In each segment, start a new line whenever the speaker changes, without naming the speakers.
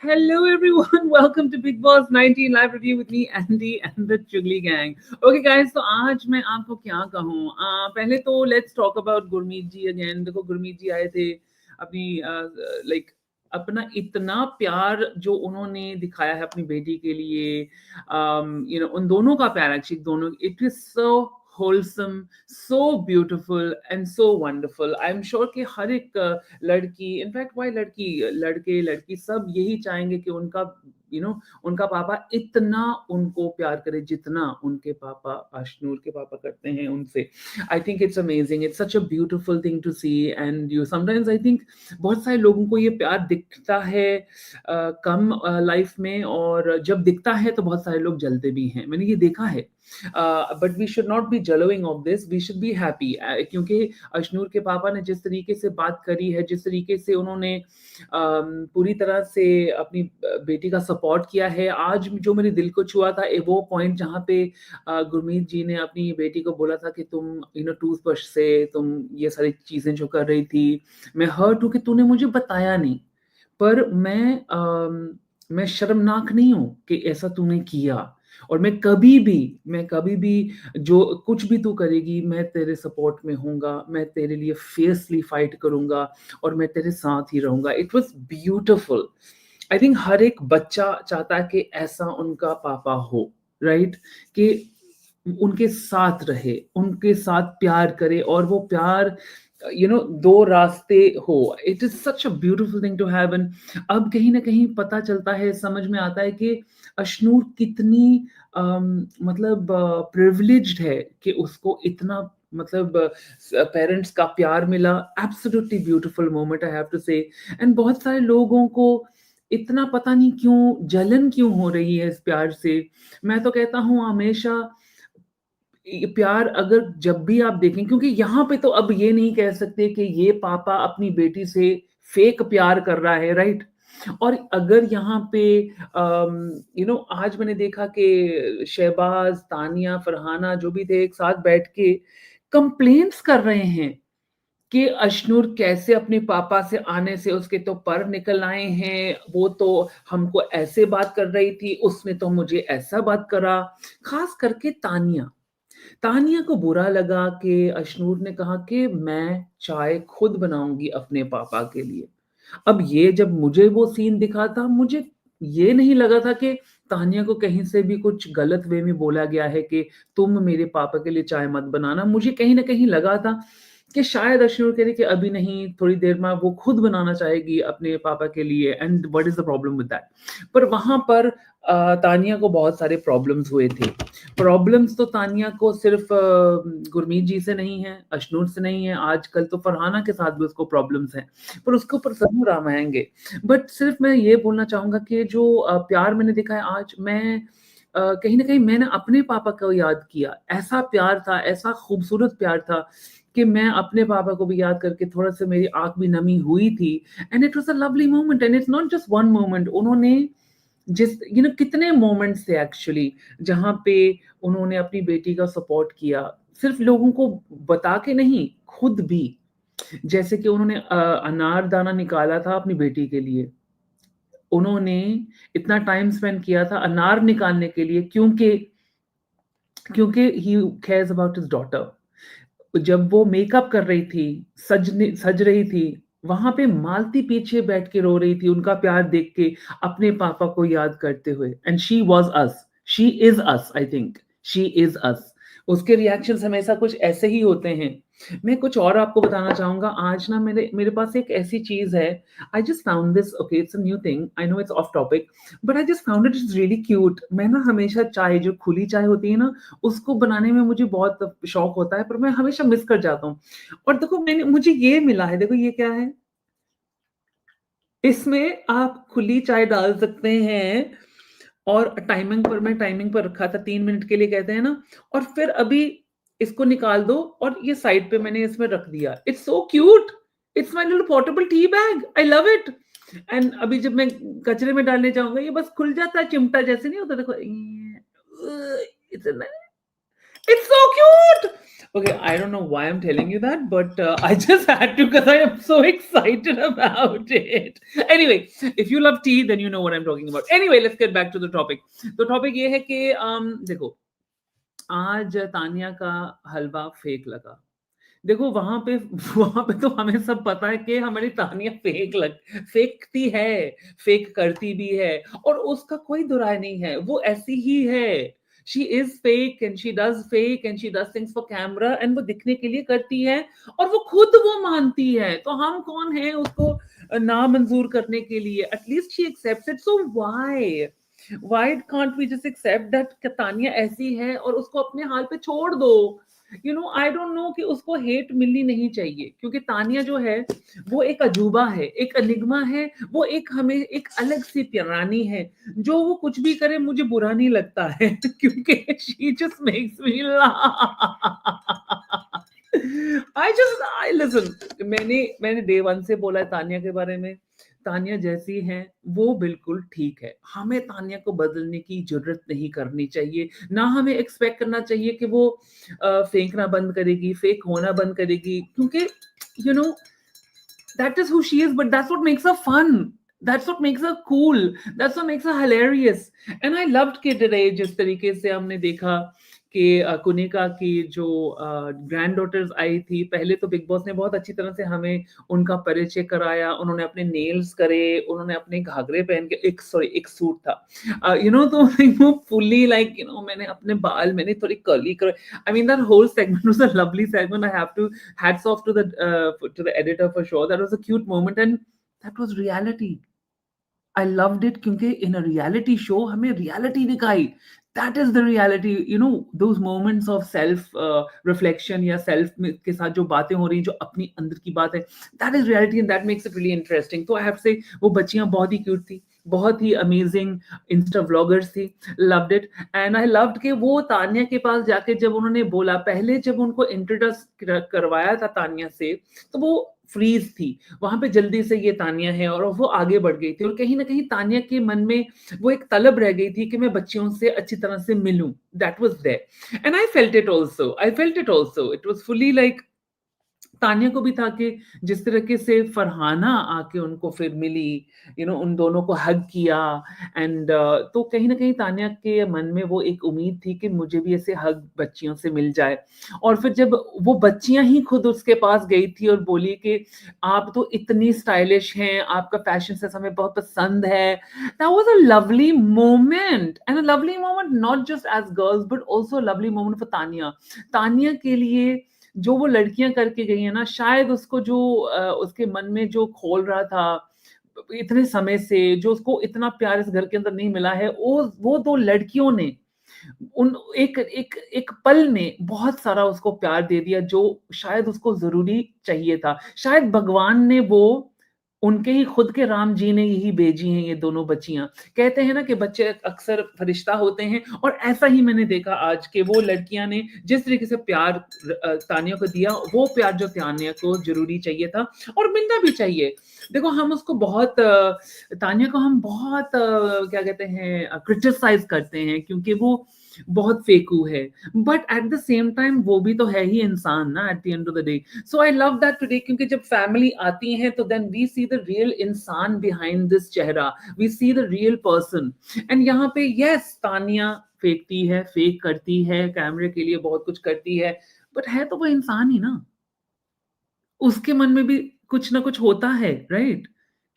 Hello, everyone. Welcome to Bigg Boss 19 live review with me, Andy, and the Chugli gang. Okay, guys. तो आज मैं आपको क्या कहूँ? पहले तो let's talk about Gurmeet ji again. देखो गुरमीत जी आए थे अपनी like अपना इतना प्यार जो उन्होंने दिखाया है अपनी बेटी के लिए, उन दोनों का प्यार एक्चुअली दोनों, it is so wholesome, so beautiful and so wonderful. I'm sure कि हर एक लड़की, इनफैक्ट वाई लड़की, लड़के लड़की सब यही चाहेंगे कि उनका उनका पापा इतना उनको प्यार करे जितना उनके पापा अशनूर के पापा करते हैं उनसे. I think it's amazing, it's such a beautiful thing to see. And you sometimes I think बहुत सारे लोगों को ये प्यार दिखता है कम लाइफ में, और जब दिखता है तो बहुत सारे लोग जलते भी हैं. मैंने ये देखा है. But we should not be jealousing of this, we should be happy. क्योंकि अशनूर के पापा ने जिस तरीके से बात करी है, जिस तरीके से उन्होंने पूरी तरह से अपनी बेटी का सपोर्ट किया है, आज जो मेरे दिल को छुआ था वो पॉइंट जहाँ पे गुरमीत जी ने अपनी बेटी को बोला था कि तुम टूथब्रश से तुम ये सारी चीजें जो कर रही थी, मैं हर्ट हूँ कि तूने मुझे बताया नहीं, पर मैं शर्मनाक नहीं हूं कि ऐसा तूने किया, और मैं कभी भी जो कुछ भी तू करेगी मैं तेरे सपोर्ट में हूँगा, मैं तेरे लिए फेयरसली फाइट करूँगा और मैं तेरे साथ ही रहूँगा. It was beautiful. I think हर एक बच्चा चाहता है कि ऐसा उनका पापा हो, राइट? कि उनके साथ रहे, उनके साथ प्यार करे, और वो प्यार दो रास्ते हो. It is such a beautiful thing to have. And अब कहीं ना कहीं पता चलता है, समझ में आता है कि अशनूर कितनी मतलब प्रिविलेज्ड है कि उसको इतना मतलब पेरेंट्स का प्यार मिला. Absolutely beautiful moment, I have to say. And बहुत सारे लोगों को इतना पता नहीं क्यों जलन क्यों हो रही है इस प्यार से. मैं तो कहता हूँ हमेशा प्यार अगर जब भी आप देखें, क्योंकि यहाँ पे तो अब ये नहीं कह सकते कि ये पापा अपनी बेटी से फेक प्यार कर रहा है, राइट? और अगर यहाँ पे आज मैंने देखा कि शहबाज, तानिया, फरहाना जो भी थे एक साथ बैठ के कंप्लेंट्स कर रहे हैं कि अशनूर कैसे अपने पापा से आने से उसके तो पर निकल आए हैं, वो तो हमको ऐसे बात कर रही थी, उसने तो मुझे ऐसा बात करा. खास करके तानिया को बुरा लगा कि अशनूर ने कहा कि मैं चाय खुद बनाऊंगी अपने पापा के लिए. अब ये जब मुझे वो सीन दिखा था, मुझे ये नहीं लगा था कि तानिया को कहीं से भी कुछ गलत वे में बोला गया है कि तुम मेरे पापा के लिए चाय मत बनाना. मुझे कहीं ना कहीं लगा था कि शायद अशनूर कह रही कि अभी नहीं, थोड़ी देर में वो खुद बनाना चाहेगी अपने पापा के लिए. And what is the problem with that? पर वहां पर तानिया को बहुत सारे प्रॉब्लम्स हुए थे. प्रॉब्लम्स तो तानिया को सिर्फ गुरमीत जी से नहीं है, अशनूर से नहीं है, आजकल तो फरहाना के साथ भी उसको प्रॉब्लम्स हैं, पर उसके ऊपर जरूर हम आएंगे. बट सिर्फ मैं ये बोलना चाहूंगा कि जो प्यार मैंने देखा है आज, मैं कहीं ना कहीं मैंने अपने पापा को याद किया. ऐसा प्यार था, ऐसा खूबसूरत प्यार था कि मैं अपने पापा को भी याद करके थोड़ा सा मेरी आंख भी नमी हुई थी. And it was a lovely moment. And it's not just one moment. उन्होंने जिस कितने मोमेंट्स थे एक्चुअली जहां पे उन्होंने अपनी बेटी का सपोर्ट किया, सिर्फ लोगों को बता के नहीं, खुद भी. जैसे कि उन्होंने अनार दाना निकाला था अपनी बेटी के लिए. उन्होंने इतना टाइम स्पेंड किया था अनार निकालने के लिए, क्योंकि क्योंकि he cares about his daughter. जब वो मेकअप कर रही थी, सज रही थी, वहां पे मालती पीछे बैठ के रो रही थी उनका प्यार देख के, अपने पापा को याद करते हुए. And she was us, she is us, I think she is us. उसके रिएक्शंस हमेशा कुछ ऐसे ही होते हैं. मैं कुछ और आपको बताना चाहूंगा. आज ना मेरे मेरे पास एक ऐसी चीज है. I just found this. Okay, it's a new thing, I know it's of topic, but I just found it is really cute. मैं ना हमेशा चाय, जो खुली चाय होती है ना, उसको बनाने में मुझे बहुत शौक होता है, पर मैं हमेशा मिस कर जाता हूँ. और देखो मुझे ये मिला है. देखो ये क्या है. इसमें आप खुली चाय डाल सकते हैं, और टाइमिंग पर रखा था 3 मिनट के लिए कहते हैं ना. और फिर अभी इसको निकाल दो और ये साइड पे मैंने इसमें रख दिया. It's so cute. It's my little portable tea bag. I love it. And अभी जब मैं कचरे में डालने जाऊंगा, ये बस खुल जाता है, चिमटा जैसे नहीं होता. देखो, it's so cute. Okay, I don't know why I'm telling you that, but I just had to because I am so excited about it. Anyway, if you love tea, then you know what I'm talking about. Anyway, let's get back to the topic. तो topic ये है कि देखो, आज तानिया का हलवा fake लगा। देखो वहां पे तो हमें सब पता है कि हमारी तानिया फेंकती है, फेक करती भी है, और उसका कोई दुराय नहीं है, वो ऐसी ही है। She is fake and she does things for camera, and वो दिखने के लिए करती है, और वो खुद वो मानती है, तो हम कौन है उसको ना मंजूर करने के लिए? At least she accepts it, so why can't we just accept that Tania ऐसी है और उसको अपने हाल पे छोड़ दो? आई डोंट नो कि उसको हेट मिलनी नहीं चाहिए, क्योंकि तानिया जो है वो एक अजूबा है, एक अनिग्मा है, वो एक हमें एक अलग सी प्राणी है, जो वो कुछ भी करे मुझे बुरा नहीं लगता है क्योंकि she just makes me I listen, मैंने डे वन से बोला है तानिया के बारे में, तानिया जैसी है वो बिल्कुल ठीक है, हमें तानिया को बदलने की जरूरत नहीं करनी चाहिए, ना हमें एक्सपेक्ट करना चाहिए कि वो फेंकना बंद करेगी, फेक होना बंद करेगी, क्योंकि you know that is who she is, but that's what makes her fun, that's what makes her cool, that's what makes her hilarious. And I loved कि today जिस तरीके से हमने देखा कि कुनिका की जो ग्रैंड डॉटर्स आई थी, पहले तो बिग बॉस ने बहुत अच्छी तरह से हमें उनका परिचय कराया, उन्होंने अपने नेल्स करे, उन्होंने अपने घाघरे पहन के, एक सूट था तो वो फुल्ली लाइक मैंने अपने बाल मैंने थोड़ी कर्ली कर, I mean that whole segment was a lovely segment. I have to hats off to the editor for sure. That was a cute moment, and that was reality. I loved it क्योंकि in a reality show हमें reality दिखाई. That is the reality. Those moments of self reflection या self के साथ जो बातें हो रही, जो अपनी अंदर की बात है, that is reality, and that makes it really interesting. तो I have to say वो बच्चियां बहुत ही cute थी, बहुत ही अमेजिंग इंस्टा व्लॉगर्स थी, loved it. And I loved कि वो तानिया के पास जाके जब उन्होंने बोला, पहले जब उनको इंट्रोड्यूस करवाया था तानिया से, तो वो फ्रीज थी वहां पे, जल्दी से ये तानिया है, और वो आगे बढ़ गई थी, और कहीं ना कहीं तानिया के मन में वो एक तलब रह गई थी कि मैं बच्चियों से अच्छी तरह से मिलूं। That was there, and I felt it also, it was fully like Tania को भी था कि जिस तरीके से फरहाना आके उनको फिर मिली, उन दोनों को हग किया, एंड तो कहीं ना कहीं तानिया के मन में वो एक उम्मीद थी कि मुझे भी ऐसे हग बच्चियों से मिल जाए। और फिर जब वो बच्चियां ही खुद उसके पास गई थी और बोली कि आप तो इतनी स्टाइलिश हैं, आपका फैशन सेंस हमें बहुत पसंद है, that was a lovely moment, and a lovely moment not just as girls but also lovely moment for Tania. Tania के लिए जो वो लड़कियां करके गई है ना, शायद उसको जो उसके मन में जो खोल रहा था इतने समय से, जो उसको इतना प्यार इस घर के अंदर नहीं मिला है, वो दो लड़कियों ने उन एक एक एक पल में बहुत सारा उसको प्यार दे दिया, जो शायद उसको जरूरी चाहिए था। शायद भगवान ने वो उनके ही खुद के राम जी ने यही भेजी हैं ये दोनों बच्चियां। कहते हैं ना कि बच्चे अक्सर फरिश्ता होते हैं, और ऐसा ही मैंने देखा आज के वो लड़कियां ने जिस तरीके से प्यार तानिया को दिया, वो प्यार जो तानिया को जरूरी चाहिए था और मिलना भी चाहिए। देखो हम उसको बहुत तानिया को हम बहुत क्या कहते हैं क्रिटिसाइज करते हैं, क्योंकि वो बहुत फेकू है, but at the same time वो भी तो है ही इंसान ना, at the end of the day. So I love that today, क्योंकि जब फैमिली आती है तो then we see the real इंसान बिहाइंड दिस चेहरा, we see the real person. And यहाँ पे यस तानिया फेंकती है, फेक करती है, कैमरे के लिए बहुत कुछ करती है, बट है तो वो इंसान ही ना, उसके मन में भी कुछ ना कुछ होता है, राइट?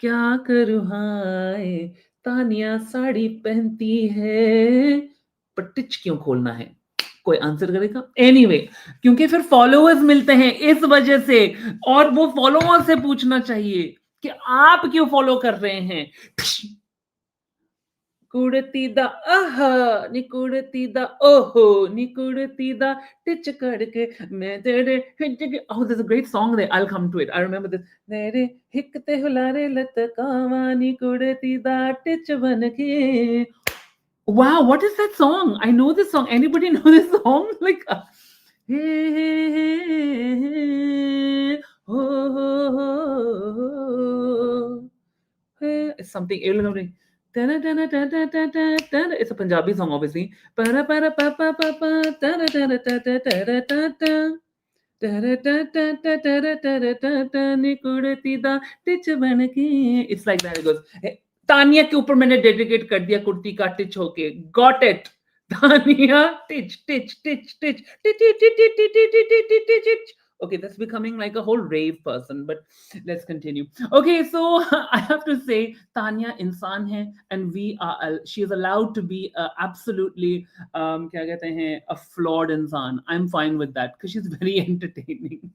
क्या करूँ हाय, तानिया साड़ी पहनती है, पर टिच क्यों खोलना है? कोई आंसर करेगा? एनीवे, क्योंकि फिर फॉलोअर्स मिलते हैं इस वजह से, और वो फॉलोअर्स से पूछना चाहिए कि आप क्यों फॉलो कर रहे हैं? कुड़तीदा आहा निकुड़तीदा ओहो निकुड़तीदा टिच करके मैं तेरे oh there's a great song there, I'll come to it, I remember this तेरे हिकते हुलारे लतकावा निकुड़तीदा टिच बनके। Wow, what is that song? I know this song. Anybody know this song? Like hey, hey, hey, hey, oh, oh, oh, oh, hey, it's something. It's a Punjabi song, obviously. Para para pa pa pa pa tara tara ta ta tara ta ta tara ta ta ta tara tara ta ta निकुड़ती दा teach बन के. It's like that. It goes. Hey, Tania के ऊपर मैंने dedicate कर दिया कुर्ती का teach होके. Got it. Tania teach teach teach teach teach teach teach teach teach teach teach teach. Okay, that's becoming like a whole rave person, but let's continue. Okay, so I have to say, Tanya insan hai, and we are. She is allowed to be absolutely, क्या कहते हैं, a flawed insan. I'm fine with that because she's very entertaining,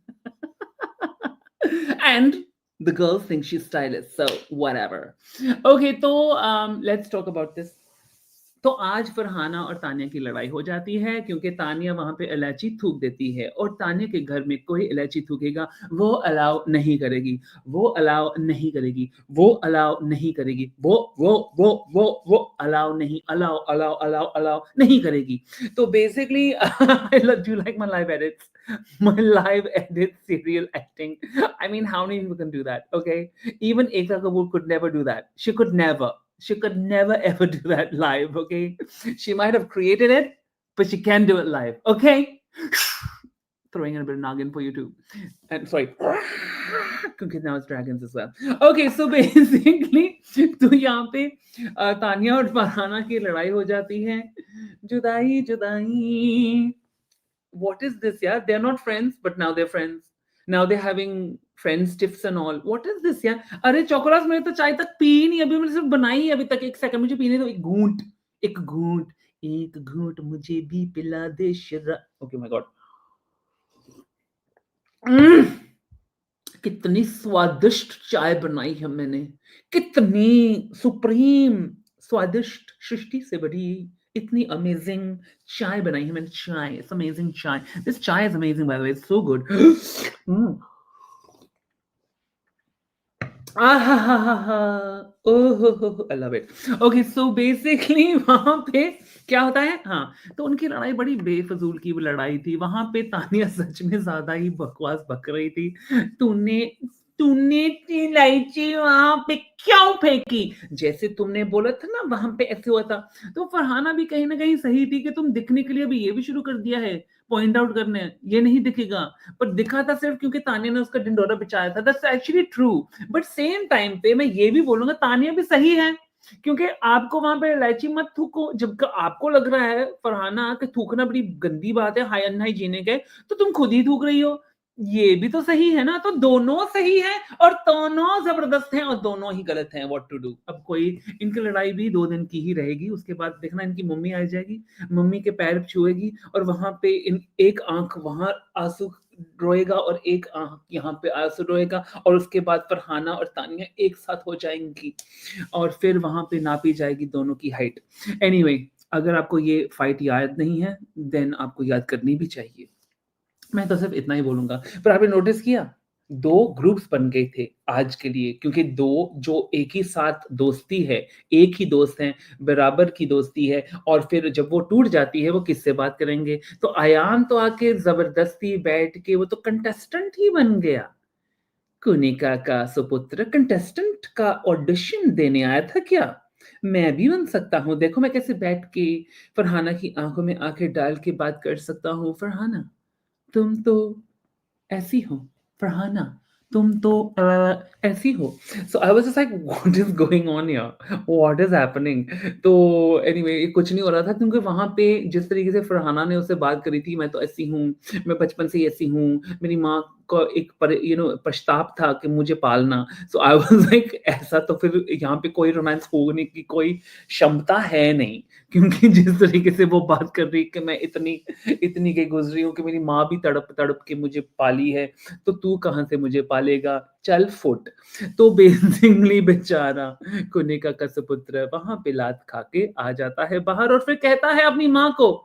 and the girls think she's stylish. So whatever. Okay, so let's talk about this. तो आज फरहाना और तानिया की लड़ाई हो जाती है क्योंकि तानिया वहां पे इलायची थूक देती है और तानिया के घर में कोई इलायची थूकेगा वो अलाउ नहीं करेगी, वो अलाउ नहीं करेगी, वो अलाउ नहीं करेगी, वो अलाउ नहीं, अलाउ अलाउ अलाउ अलाउ नहीं करेगी. तो basically I love do like my live edits, my live edit serial acting. I mean, how many people can do that? Okay, even Ekta Kapoor could never do that. She could never ever do that live, okay? She might have created it, but she can't do it live, okay? Throwing in a bit of noggin for you too. And sorry, because now it's dragons as well. Okay, so basically, तो यहाँ पे तानिया और फरहाना की लड़ाई हो जाती है. जुदाई जुदाई. What is this? Yeah, they're not friends, but now they're friends. Now they're having friends tips and all. What is this? Yeah, अरे चौकरास मैंने तो चाय तक पी नहीं, अभी मैंने सिर्फ बनाई है अभी तक. एक सेकंड मुझे पीने दो. एक घूंट, एक घूंट, एक घूंट मुझे भी पिला दे शरा. Okay my god. कितनी स्वादिष्ट चाय बनाई है मैंने, कितनी सुप्रीम स्वादिष्ट, सृष्टि से बड़ी इतनी अमेजिंग चाय बनाई है मैंने. चाय, इट्स अमेजिंग चाय. दिस चाय is amazing bye the way, it's so good. Oh, I love it. Okay, so basically वहां पे क्या होता है. हाँ, तो उनकी लड़ाई बड़ी बेफजूल की लड़ाई थी. वहां पे तानिया सच में ज्यादा ही बकवास बक रही थी. तूने तूने इलायची वहां पे क्यों फेंकी, जैसे तुमने बोला था ना वहां पे ऐसे हुआ था. तो फरहाना भी कहीं ना कहीं सही थी कि तुम दिखने के लिए भी ये भी शुरू कर दिया है, पॉइंट आउट करने. ये नहीं दिखेगा, पर दिखा था सिर्फ क्योंकि तानिया ने उसका ढिंडोरा बिछाया था. That's actually true. But same time पे मैं ये भी बोलूंगा तानिया भी सही है, क्योंकि आपको वहां पे इलायची मत थूको. जब आपको लग रहा है फरहाना कि थूकना बड़ी गंदी बात है, हाई अनहाइजीनिक है, तो तुम खुद ही थूक रही हो. ये भी तो सही है ना. तो दोनों सही है और दोनों जबरदस्त हैं और दोनों ही गलत हैं. What to do. अब कोई, इनकी लड़ाई भी 2 दिन की ही रहेगी. उसके बाद देखना इनकी मम्मी आ जाएगी, मम्मी के पैर छुएगी और वहां पे एक आंख वहां आंसू रोएगा और एक आंख यहाँ पे आंसू रोएगा और उसके बाद फरहाना और तानिया एक साथ हो जाएंगी और फिर वहां पे नापी जाएगी दोनों की हाइट. एनीवे, अगर आपको ये फाइट याद नहीं है देन आपको याद करनी भी चाहिए. मैं तो सिर्फ इतना ही बोलूंगा. पर आपने नोटिस किया, 2 ग्रुप्स बन गए थे आज के लिए, क्योंकि दो जो एक ही साथ दोस्ती है, एक ही दोस्त हैं, बराबर की दोस्ती है, और फिर जब वो टूट जाती है वो किससे बात करेंगे. तो अयान तो आके जबरदस्ती बैठ के वो तो कंटेस्टेंट ही बन गया. कुनिका का सुपुत्र कंटेस्टेंट का ऑडिशन देने आया था क्या. मैं भी बन सकता हूँ. देखो मैं कैसे बैठ के फरहाना की आंखों में आंखें डाल के बात कर सकता हूँ. फरहाना, तुम तो ऐसी हो. फरहाना, तुम तो ऐसी हो. So I was just like what is going on here, what is happening. तो एनीवे, ये कुछ नहीं हो रहा था क्योंकि वहां पे जिस तरीके से फरहाना ने उससे बात करी थी, मैं तो ऐसी हूँ, मैं बचपन से ही ऐसी हूँ, मेरी माँ को एक पछतावा था कि मुझे पालना. सो आई वाज लाइक ऐसा तो फिर यहाँ पे कोई रोमांस होने की कोई क्षमता है नहीं, क्योंकि जिस तरीके से वो बात कर रही कि मैं इतनी इतनी के गुजरी हूँ कि मेरी माँ भी तड़प तड़प के मुझे पाली है, तो तू कहाँ से मुझे पालेगा, चल फुट. तो बेसिकली बेचारा कुनिका का सुपुत्र वहां पे लात खा के आ जाता है बाहर और फिर कहता है अपनी माँ को,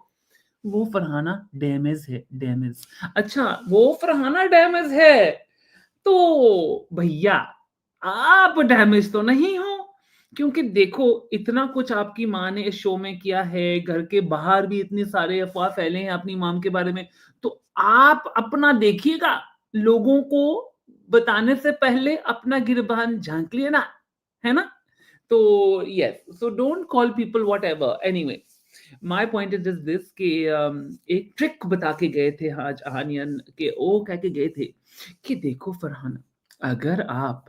वो फरहाना डैमेज है, डैमेज. अच्छा, वो फरहाना डैमेज है, तो भैया आप डैमेज तो नहीं हो, क्योंकि देखो इतना कुछ आपकी माँ ने इस शो में किया है, घर के बाहर भी इतने सारे अफवाह फैले हैं अपनी माम के बारे में. तो आप अपना देखिएगा, लोगों को बताने से पहले अपना गिरबान झांक लिए ना, है ना. तो yes, so don't call people whatever. Anyway, my point is just this कि एक ट्रिक बता के गए थे आज हानियन के, वो कह के गए थे कि देखो फरहाना, अगर आप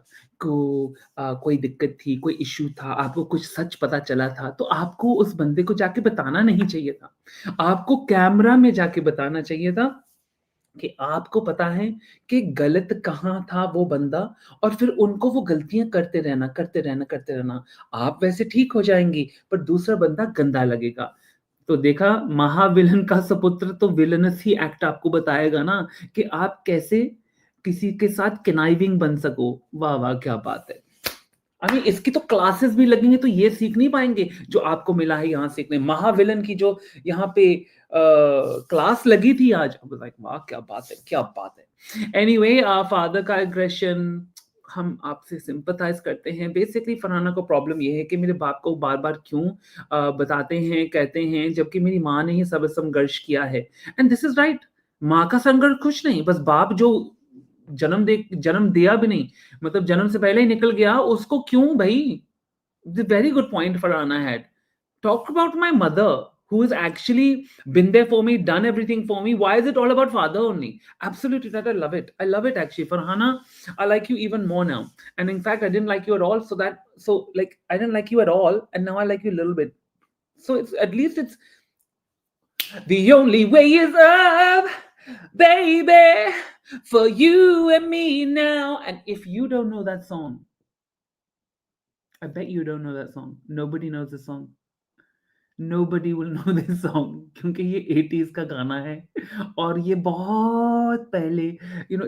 को कोई दिक्कत थी, कोई इश्यू था, आपको कुछ सच पता चला था, तो आपको उस बंदे को जाके बताना नहीं चाहिए था, आपको कैमरा में जाके बताना चाहिए था कि आपको पता है कि गलत कहाँ था वो बंदा, और फिर उनको वो गलतियाँ करते रहना, करते रहना, करते रहना। आप वैसे ठीक हो जाएँगी, पर दूसरा बंदा गंदा लगेगा। तो देखा, महाविलन का सपुत्र तो विलनस ही एक्ट आपको बताएगा ना कि आप कैसे किसी के साथ कनाइविंग बन सको। वाह, वाह! क्या बात है। अभी इसकी तो क्लासेस भी लगेंगे, तो ये सीख नहीं पाएँगे जो आपको मिला है यहाँ सीखने। महाविलन की जो यहाँ पे क्लास लगी थी आज, आई वाज़ लाइक वाह! क्या बात है, क्या बात है। एनीवे फादर का एग्रेशन हम आपसे सिम्पैथाइज़ करते हैं। बेसिकली फरहाना को प्रॉब्लम ये है कि मेरे बाप को बार-बार क्यों बताते हैं, कहते हैं, जबकि मेरी माँ ने ही सब संघर्ष किया है। And this is right. माँ का संघर्ष कुछ नहीं, बस बाप जो जन्म दिया भी नहीं, मतलब जन्म से पहले ही निकल गया, उसको क्यों भई? The very good point Farhana had. Talk about my mother, who has actually been there for me, done everything for me. Why is it all about father only? Absolutely, that I love it. I love it actually. Farhana, I like you even more now. And in fact, I didn't like you at all. So like, I didn't like you at all, and now I like you a little bit. So it's at least it's the only way is up, baby, for you and me now. And if you don't know that song, I bet you don't know that song. Nobody knows the song. Nobody will know this song क्योंकि ये 80s का गाना है और ये बहुत पहले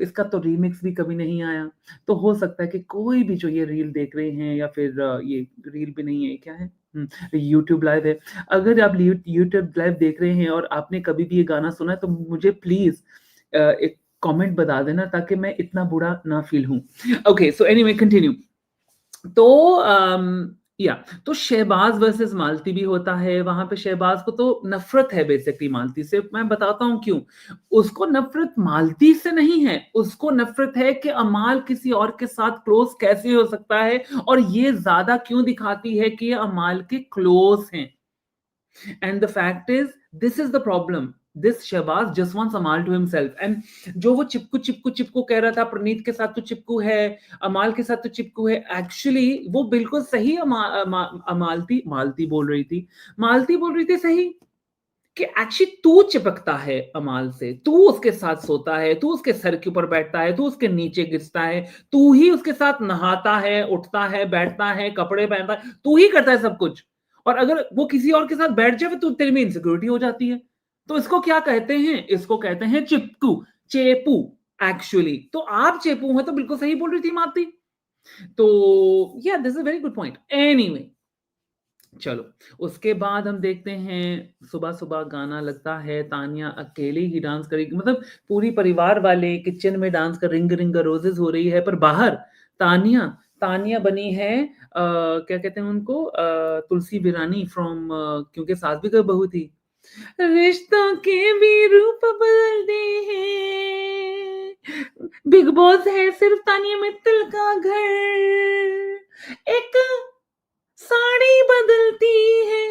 इसका तो रीमिक्स भी कभी नहीं आया। तो हो सकता है कि कोई भी जो ये रील देख रहे हैं या फिर ये रील भी नहीं है, क्या है? यूट्यूब लाइव है। अगर आप यूट्यूब लाइव देख रहे हैं और आपने कभी भी ये गाना सुना है तो मुझे प्लीज़ एक कमेंट बता देना ताकि मैं इतना बुरा ना फ़ील हूँ। Okay, so anyway continue. तो या तो शहबाज वर्सेस मालती भी होता है। वहां पे शहबाज को तो नफरत है बेसिकली मालती से। मैं बताता हूं क्यों। उसको नफरत मालती से नहीं है, उसको नफरत है कि अमाल किसी और के साथ क्लोज कैसे हो सकता है, और ये ज्यादा क्यों दिखाती है कि ये अमाल के क्लोज हैं। And the fact is, this is the problem. This Shahbaz just wants Amal to himself. And जो वो चिपकू चिपकू चिपकू कह रहा था, प्रणीत के साथ तो चिपकू है, अमाल के साथ तो चिपकू है, एक्चुअली वो बिल्कुल सही अमालती मालती बोल रही थी, मालती बोल रही थी सही कि एक्चुअली तू चिपकता है अमाल से, तू उसके साथ सोता है, तू उसके सर के ऊपर बैठता है, तू उसके नीचे गिरता है, तू ही उसके साथ नहाता है, उठता है, बैठता है, कपड़े पहनता है, तू ही करता है सब कुछ। और अगर वो किसी और के साथ बैठ जाए तो तेरे में इनसिक्योरिटी हो जाती है। तो इसको क्या कहते हैं? इसको कहते हैं चिपकू, चेपू एक्चुअली। तो आप चेपू हैं तो बिल्कुल सही बोल रही थी माती। तो या this is very good point. Anyway, चलो उसके बाद हम देखते हैं सुबह सुबह गाना लगता है, तानिया अकेले ही डांस करेगी, मतलब पूरी परिवार वाले किचन में डांस कर रिंग रिंग रोजेस हो रही है, पर बाहर तानिया तानिया बनी है क्या कहते हैं उनको, तुलसी विरानी फ्रॉम क्योंकि सास भी कोई बहू थी। रिश्तों के भी रूप बदलते हैं, बिग बॉस है सिर्फ तानिया मित्तल का घर, एक साड़ी बदलती है,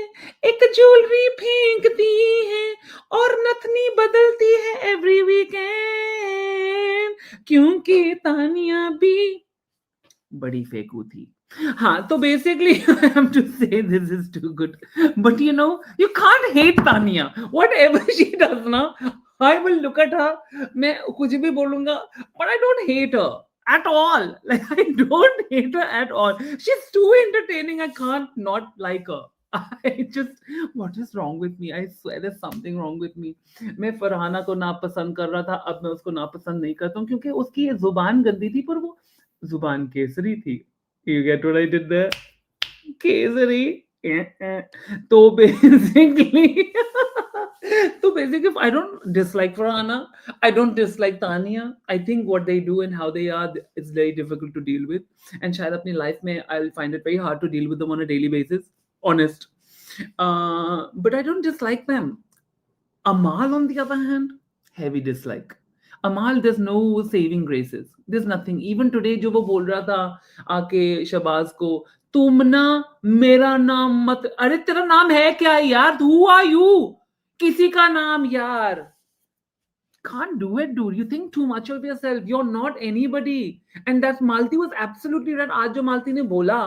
एक ज्वेलरी फेंकती है, और नथनी बदलती है एवरी वीकेंड, क्योंकि तानिया भी बड़ी फेंकू थी। हाँ, तो basically I have to say this is too good, but you can't hate Tania, whatever she does ना, I will look at her, मैं कुछ भी बोलूंगा, but I don't hate her at all. Like, I don't hate her at all. She's too entertaining. I can't not like her. I just, what is wrong with me? I swear there's something wrong with me. मैं फरहाना को नापसंद कर रहा था, अब मैं उसको नापसंद नहीं करता हूँ क्योंकि उसकी ये जुबान गंदी थी, पर वो जुबान केसरी थी। You get what I did there? Kesari. तो basically so basically I don't dislike Farhana, I don't dislike Tania. I think what they do and how they are is very difficult to deal with, and शायद अपनी life में I'll find it very hard to deal with them on a daily basis, honest. But I don't dislike them. Amal on the other hand, heavy dislike. अमाल, there's no saving graces, there's nothing. Even today जो वो बोल रहा था आके शहबाज को, तुम ना मेरा नाम मत, अरे तेरा नाम है क्या यार, who are you, किसी का नाम यार, can't do it, dude. You think too much of yourself. You're not anybody. And that Malti was absolutely right. आज जो मालती ने बोला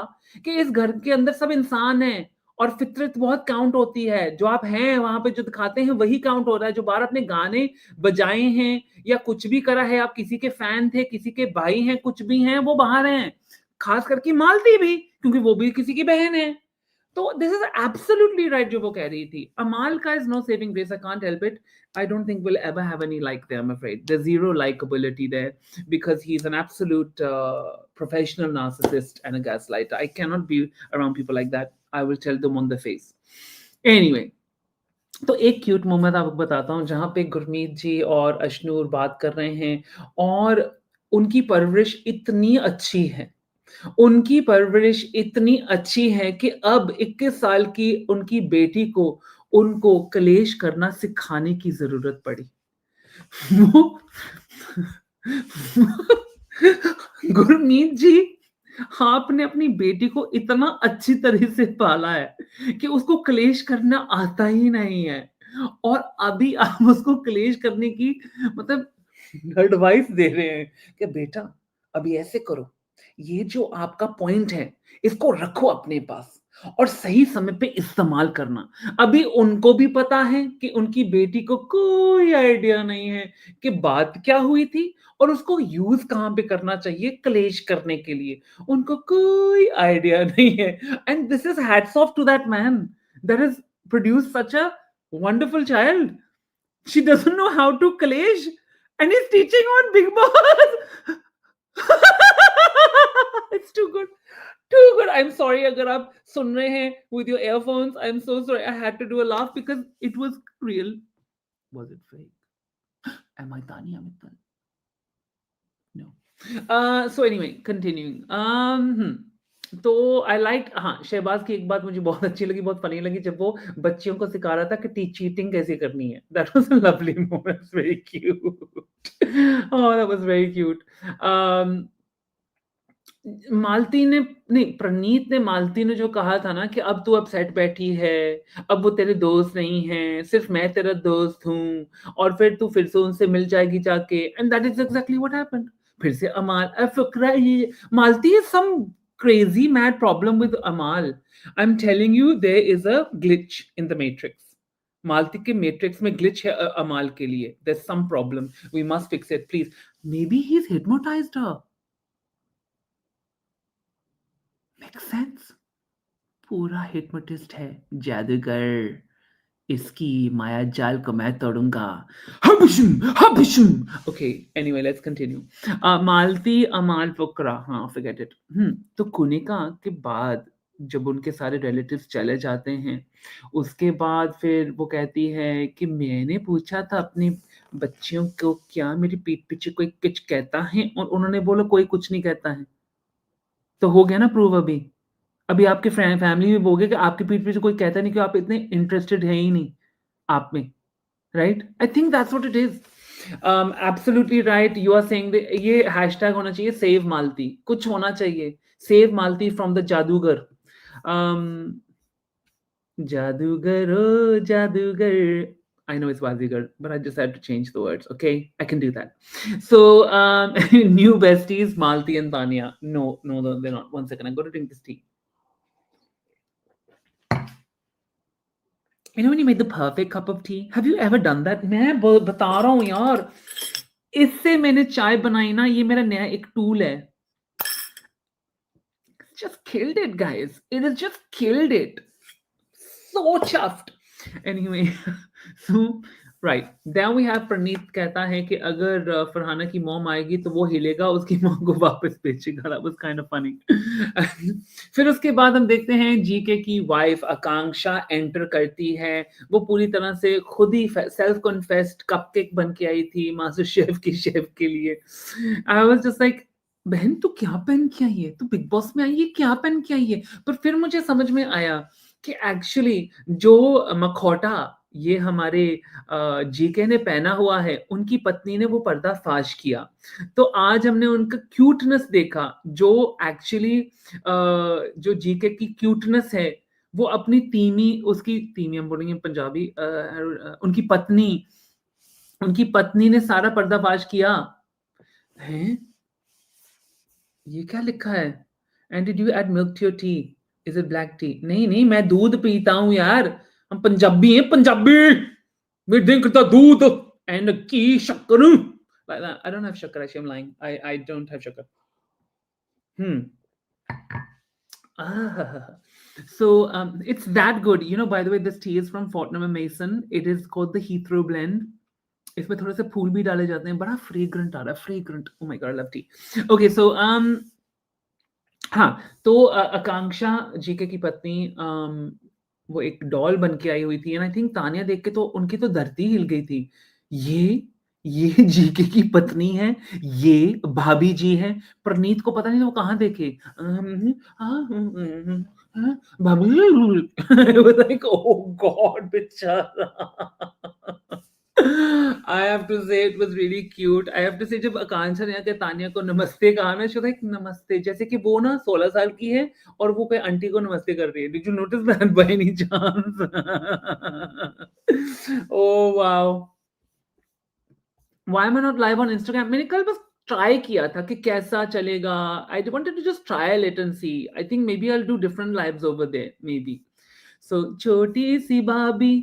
कि इस घर के अंदर सब इंसान हैं और फितरत बहुत काउंट होती है, जो आप हैं वहां पे जो दिखाते हैं वही काउंट हो रहा है, जो बाहर अपने गाने बजाए हैं या कुछ भी करा है, आप किसी के फैन थे, किसी के भाई हैं, कुछ भी हैं, वो बाहर हैं, खास करके मालती भी, क्योंकि वो भी किसी की बहन है। तो दिस इज एब्सोल्युटली राइट जो वो कह रही थी। अमाल का is no saving grace, I can't help it. I don't think we'll ever have any like there, I'm afraid. There's zero likability there because he's an absolute professional narcissist and a gaslighter. I cannot be around people like that. I will tell them on the face. Anyway, तो एक cute moment आपको बताता हूँ जहाँ पे गुरमीत जी और अशनूर बात कर रहे हैं और उनकी परवरिश इतनी अच्छी है, उनकी परवरिश इतनी अच्छी है कि अब 21 साल की उनकी बेटी को उनको कलेश करना सिखाने की जरूरत पड़ी। वो गुरमीत जी, आपने अपनी बेटी को इतना अच्छी तरह से पाला है कि उसको क्लेश करना आता ही नहीं है, और अभी आप उसको क्लेश करने की मतलब एडवाइस दे रहे हैं कि बेटा अभी ऐसे करो, ये जो आपका पॉइंट है इसको रखो अपने पास और सही समय पे इस्तेमाल करना। अभी उनको भी पता है कि उनकी बेटी को कोई आइडिया नहीं है कि बात क्या हुई थी और उसको यूज कहां पे करना चाहिए क्लेश करने के लिए, उनको कोई आइडिया नहीं है। And this is hats off to that man that is produce such a wonderful child. She doesn't know how to clash and is teaching on Bigg Boss. It's too good. Too good. I'm sorry अगर आप सुन रहे हैं with your earphones. I'm so sorry. I had to do a laugh because it was real. Was it fake? Am I Tanya Mittal? No. So anyway, continuing. तो I like, हाँ, शहबाज की एक बात मुझे बहुत अच्छी लगी, बहुत फनी लगी, जब वो बच्चियों को सिखा रहा था कि चीटिंग कैसे करनी है। That was a lovely moment, very cute. Oh, that was very cute. Malti ने, नहीं, प्रणीत ने मालती ने जो कहा था ना कि अब तू अपसेट बैठी है, अब वो तेरे दोस्त नहीं है, सिर्फ मैं तेरा दोस्त हूँ और फिर तू फिर से उनसे मिल जाएगी जाके, and that is exactly what happened. फिर से अमाल फकरा, ये Malti is some crazy mad problem with Amal. I'm telling you, there is a glitch in the matrix. मालती के मैट्रिक्स में ग्लिच है अमाल के लिए. There's some problem. We must fix it, please. Maybe he's hypnotized her. Makes sense. पूरा hypnotist है, जादूगर, इसकी माया जाल को मैं तोड़ूंगा। हबशुम हबशुम। Okay, anyway let's continue. Malti Amaal फुकरा, हाँ फॉरगेट इट। तो कुनिका के बाद जब उनके सारे रिलेटिव्स चले जाते हैं, उसके बाद फिर वो कहती है कि मैंने पूछा था अपनी बच्चियों को क्या मेरी पीठ पीछे कोई कुछ कहता है, और उन्होंने बोला कोई कुछ नहीं कहता है। तो हो गया ना प्रूव अभी। अभी आपके फैमिली में बोलोगे कि आपके पीठ पीछे कोई कहता नहीं कि आप इतने इंटरेस्टेड है ही नहीं आप में, right? I think that's what it is. Absolutely right, you are saying ये हैशटैग होना चाहिए सेव मालती, कुछ होना चाहिए, सेव मालती फ्रॉम द जादूगर। जादूगर ओ जादूगर, I know it's Bazigar, but I just had to change the words. Okay, I can do that. So, new besties, Malti and Tanya. No, no, no, they're not. One second, I'm going to drink this tea. You know when you make the perfect cup of tea? Have you ever done that? मैं बता रहा हूँ यार, इससे मैंने चाय बनाई ना, ये मेरा नया एक टूल है। It's just killed it, guys. It has just killed it. So chuffed. Anyway, so right, then we have Praneet कहता है कि अगर फरहाना की मॉम आएगी तो वो हिलेगा, उसकी मॉम को वापस बेचेगा। That was kind of funny. फिर उसके बाद हम देखते हैं जीके की वाइफ आकांक्षा एंटर करती है। वो पूरी तरह से खुद ही सेल्फ कन्फेस्ड कपकेक बन के आई थी मास्टर शेफ की शेफ के लिए। आई वाज जस्ट लाइक, बहन तू क्या पहन के आई है, तू बिग बॉस में आई है, क्या पहन के आई है? पर फिर मुझे समझ में आया कि एक्चुअली जो मखौटा ये हमारे जीके ने पहना हुआ है, उनकी पत्नी ने वो पर्दाफाश किया। तो आज हमने उनका क्यूटनेस देखा, जो एक्चुअली जो जीके की क्यूटनेस है, वो अपनी तीमी, उसकी तीमी हम बोलेंगे पंजाबी, उनकी पत्नी ने सारा पर्दाफाश किया है। ये क्या लिखा है? And did you add milk to your tea? Is it black tea? नहीं नहीं, मैं दूध पीता हूं यार, हम पंजाबी हैं, पंजाबी। We drink the दूध and की शक्कर। I don't have शक्कर, actually I'm lying. I don't have शक्कर. Hmm. Ah. So it's that good. You know, by the way, this tea is from Fortnum and Mason. It is called the Heathrow blend. इसमें थोड़े से फूल भी डाले जाते हैं, बड़ा फ्रेग्रेंट आ रहा है, fragrant. Oh my god, love tea. Okay, so हाँ, तो आकांक्षा जीके की पत्नी, वो एक डॉल बन के आई हुई थी, एंड आई थिंक तानिया देख के तो उनकी तो धरती हिल गई थी। ये जीके की पत्नी है, ये भाभी जी है। प्रनीत को पता नहीं था वो कहाँ देखे। भाभी लाइक ओ गॉड, बेचारा। I have to say it was really cute. I have to say जब आकांक्षा ने आके तानिया को नमस्ते कहा ना, she was like नमस्ते, जैसे कि वो ना 16 साल की है और वो कोई आंटी को नमस्ते कर रही है। Did you notice that by any chance? Oh wow. Why am I not live on Instagram? मैंने कल बस ट्राई किया था कि कैसा चलेगा. I wanted to just trial it and see. I think maybe I'll do different lives over there, maybe. So छोटी सी भाभी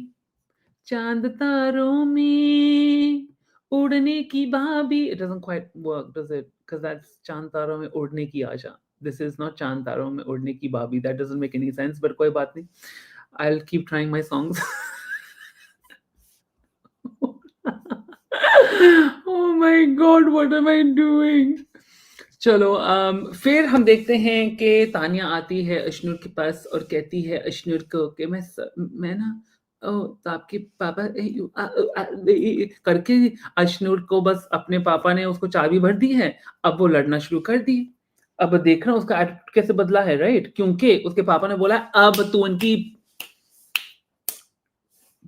चांद तारों में उड़ने की भाभी. It doesn't quite work, does it? Because that's चांद तारों में उड़ने की आशा. This is not चांद तारों में उड़ने की भाभी. That doesn't make any sense, but कोई बात नहीं. I'll keep trying my songs. Oh my God, what am I doing? चलो, फिर हम देखते हैं कि तानिया आती है अशनूर के पास और कहती है अशनूर को कि मैं ना, तो आपके पापा करके अशनूर को बस अपने पापा ने उसको चाबी भर दी है, अब वो लड़ना शुरू कर दी। अब देख रहा उसका एटीट्यूड कैसे बदला है, राइट? क्योंकि उसके पापा ने बोला अब तू उनकी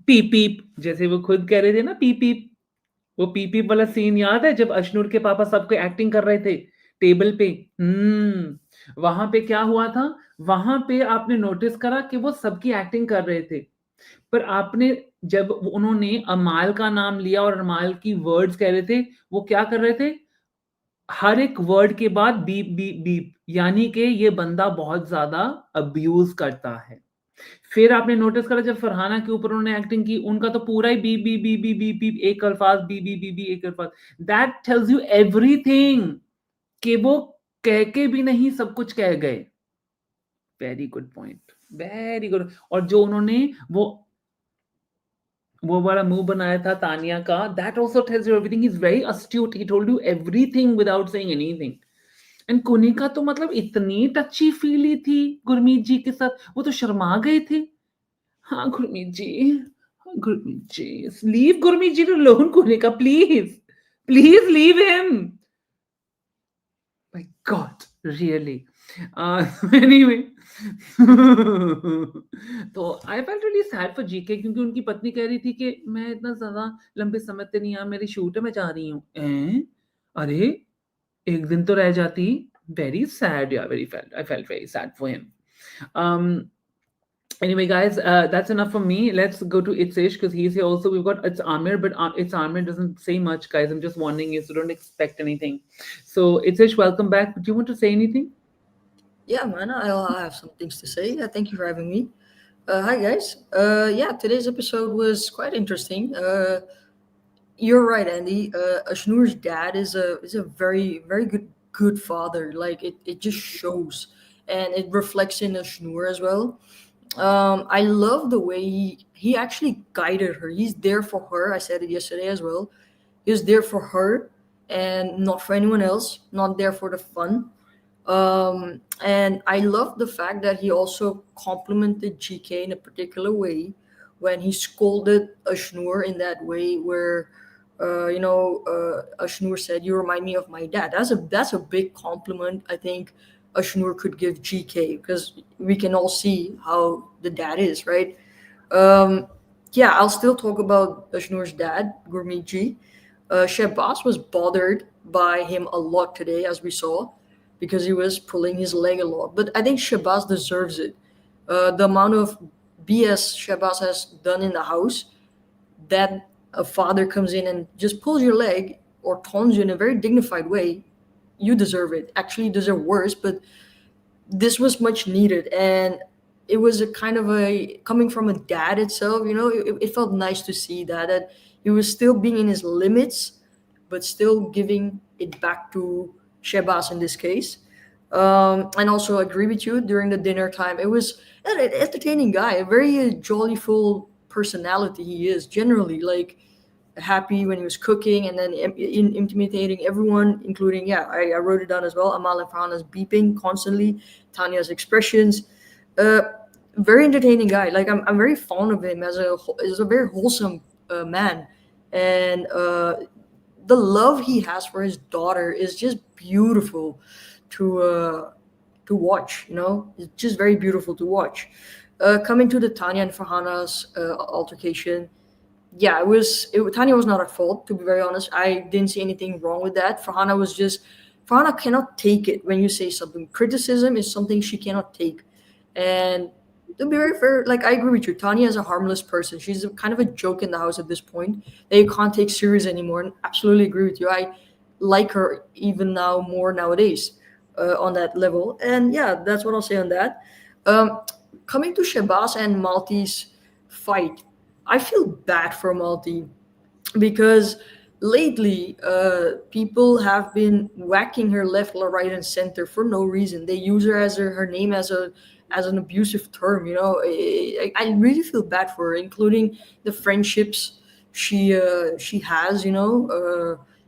पीप पीप, जैसे वो खुद कह रहे थे ना, पीप पीप। वो पीप पीप वाला सीन याद है जब अशनूर के पापा सबको एक्टिंग कर रहे थे टेबल पे? वहां पे क्या हुआ था? वहां पे आपने नोटिस करा कि वो सबकी एक्टिंग कर रहे थे, पर आपने जब उन्होंने अमाल का नाम लिया और अमाल की वर्ड्स कह रहे थे, वो क्या कर रहे थे? हर एक वर्ड के बाद बीप बीप बीप, यानी कि ये बंदा बहुत ज्यादा अब्यूज करता है। फिर आपने नोटिस करा जब फरहाना के ऊपर उन्होंने एक्टिंग की, उनका तो पूरा ही beep beep beep beep beep beep, एक अल्फाज बी बी बी बी, एक अल्फाज। दैट टेल्स यू एवरीथिंग कि वो कह के भी नहीं सब कुछ कह गए। Very good point, very good. और जो उन्होंने वो वाला मुंह बनाया था तानिया का, that also tells you everything. He is very astute, he told you everything without saying anything. And Kunika तो मतलब इतनी टची फीली थी गुरमीत जी के साथ, वो तो शर्मा गए थे। हाँ गुरमीत जी, हाँ Gurmeet ji, leave Gurmeet ji alone, Kunika please, please leave him. My god, really. Anyway, तो I felt really sad for GK, क्योंकि उनकी पत्नी कह रही थी कि मैं इतना ज्यादा लंबे समय तक नहीं, यहाँ मेरी शूट है, मैं जा रही हूँ। अरे एक दिन तो रह जाती। वेरी सैड, या very felt, I felt very sad for him. Anyway, guys, that's enough for me. Let's go to Itzish because he's here also. We've got It's Amir, but It's Amir doesn't say much, guys. I'm just warning you, so don't expect anything. So, Itzish, welcome back. Do you want to say anything?
Yeah, man, I have some things to say. Thank you for having me. Hi, guys. Yeah, today's episode was quite interesting. You're right, Andy. Ashnoor's dad is a very good father. Like it just shows, and it reflects in Ashnoor as well. I love the way he actually guided her. He's there for her. I said it yesterday as well. He was there for her and not for anyone else. Not there for the fun. And I love the fact that he also complimented GK in a particular way when he scolded Ashnur in that way where Ashnur said, "You remind me of my dad." That's a big compliment I think Ashnur could give GK because we can all see how the dad is, right? Um, yeah, I'll still talk about Ashnoor's dad, Gurmeet. Shehbaz was bothered by him a lot today, as we saw, because he was pulling his leg a lot. But I think Shehbaz deserves it. The amount of BS Shehbaz has done in the house, that a father comes in and just pulls your leg or taunts you in a very dignified way, you deserve it. Actually, you deserve worse, but this was much needed, and it was a kind of a coming from a dad itself. It felt nice to see that he was still being in his limits, but still giving it back to Shebas in this case. And also agree with you during the dinner time. It was an entertaining guy, a very jollyful personality. He is generally like happy when he was cooking, and then intimidating everyone, including, yeah, I wrote it down as well. Amal and Farhana's beeping constantly, Tanya's expressions. Uh, Very entertaining guy. Like I'm very fond of him as a very wholesome man, and the love he has for his daughter is just beautiful to uh, to watch. It's just very beautiful to watch. Coming to the Tanya and Farhana's altercation, yeah, Tanya was not at fault, to be very honest. I didn't see anything wrong with that. Farhana cannot take it when you say something. Criticism is something she cannot take. And to be very fair, like I agree with you. Tanya is a harmless person. She's kind of a joke in the house at this point that you can't take serious anymore. And absolutely agree with you. I like her even now more nowadays on that level. And yeah, that's what I'll say on that. Um, Coming to Shabazz and Malti's fight, I feel bad for Malti because lately people have been whacking her left, right, and center for no reason. They use her as her name as an abusive term. I really feel bad for her, including the friendships she has.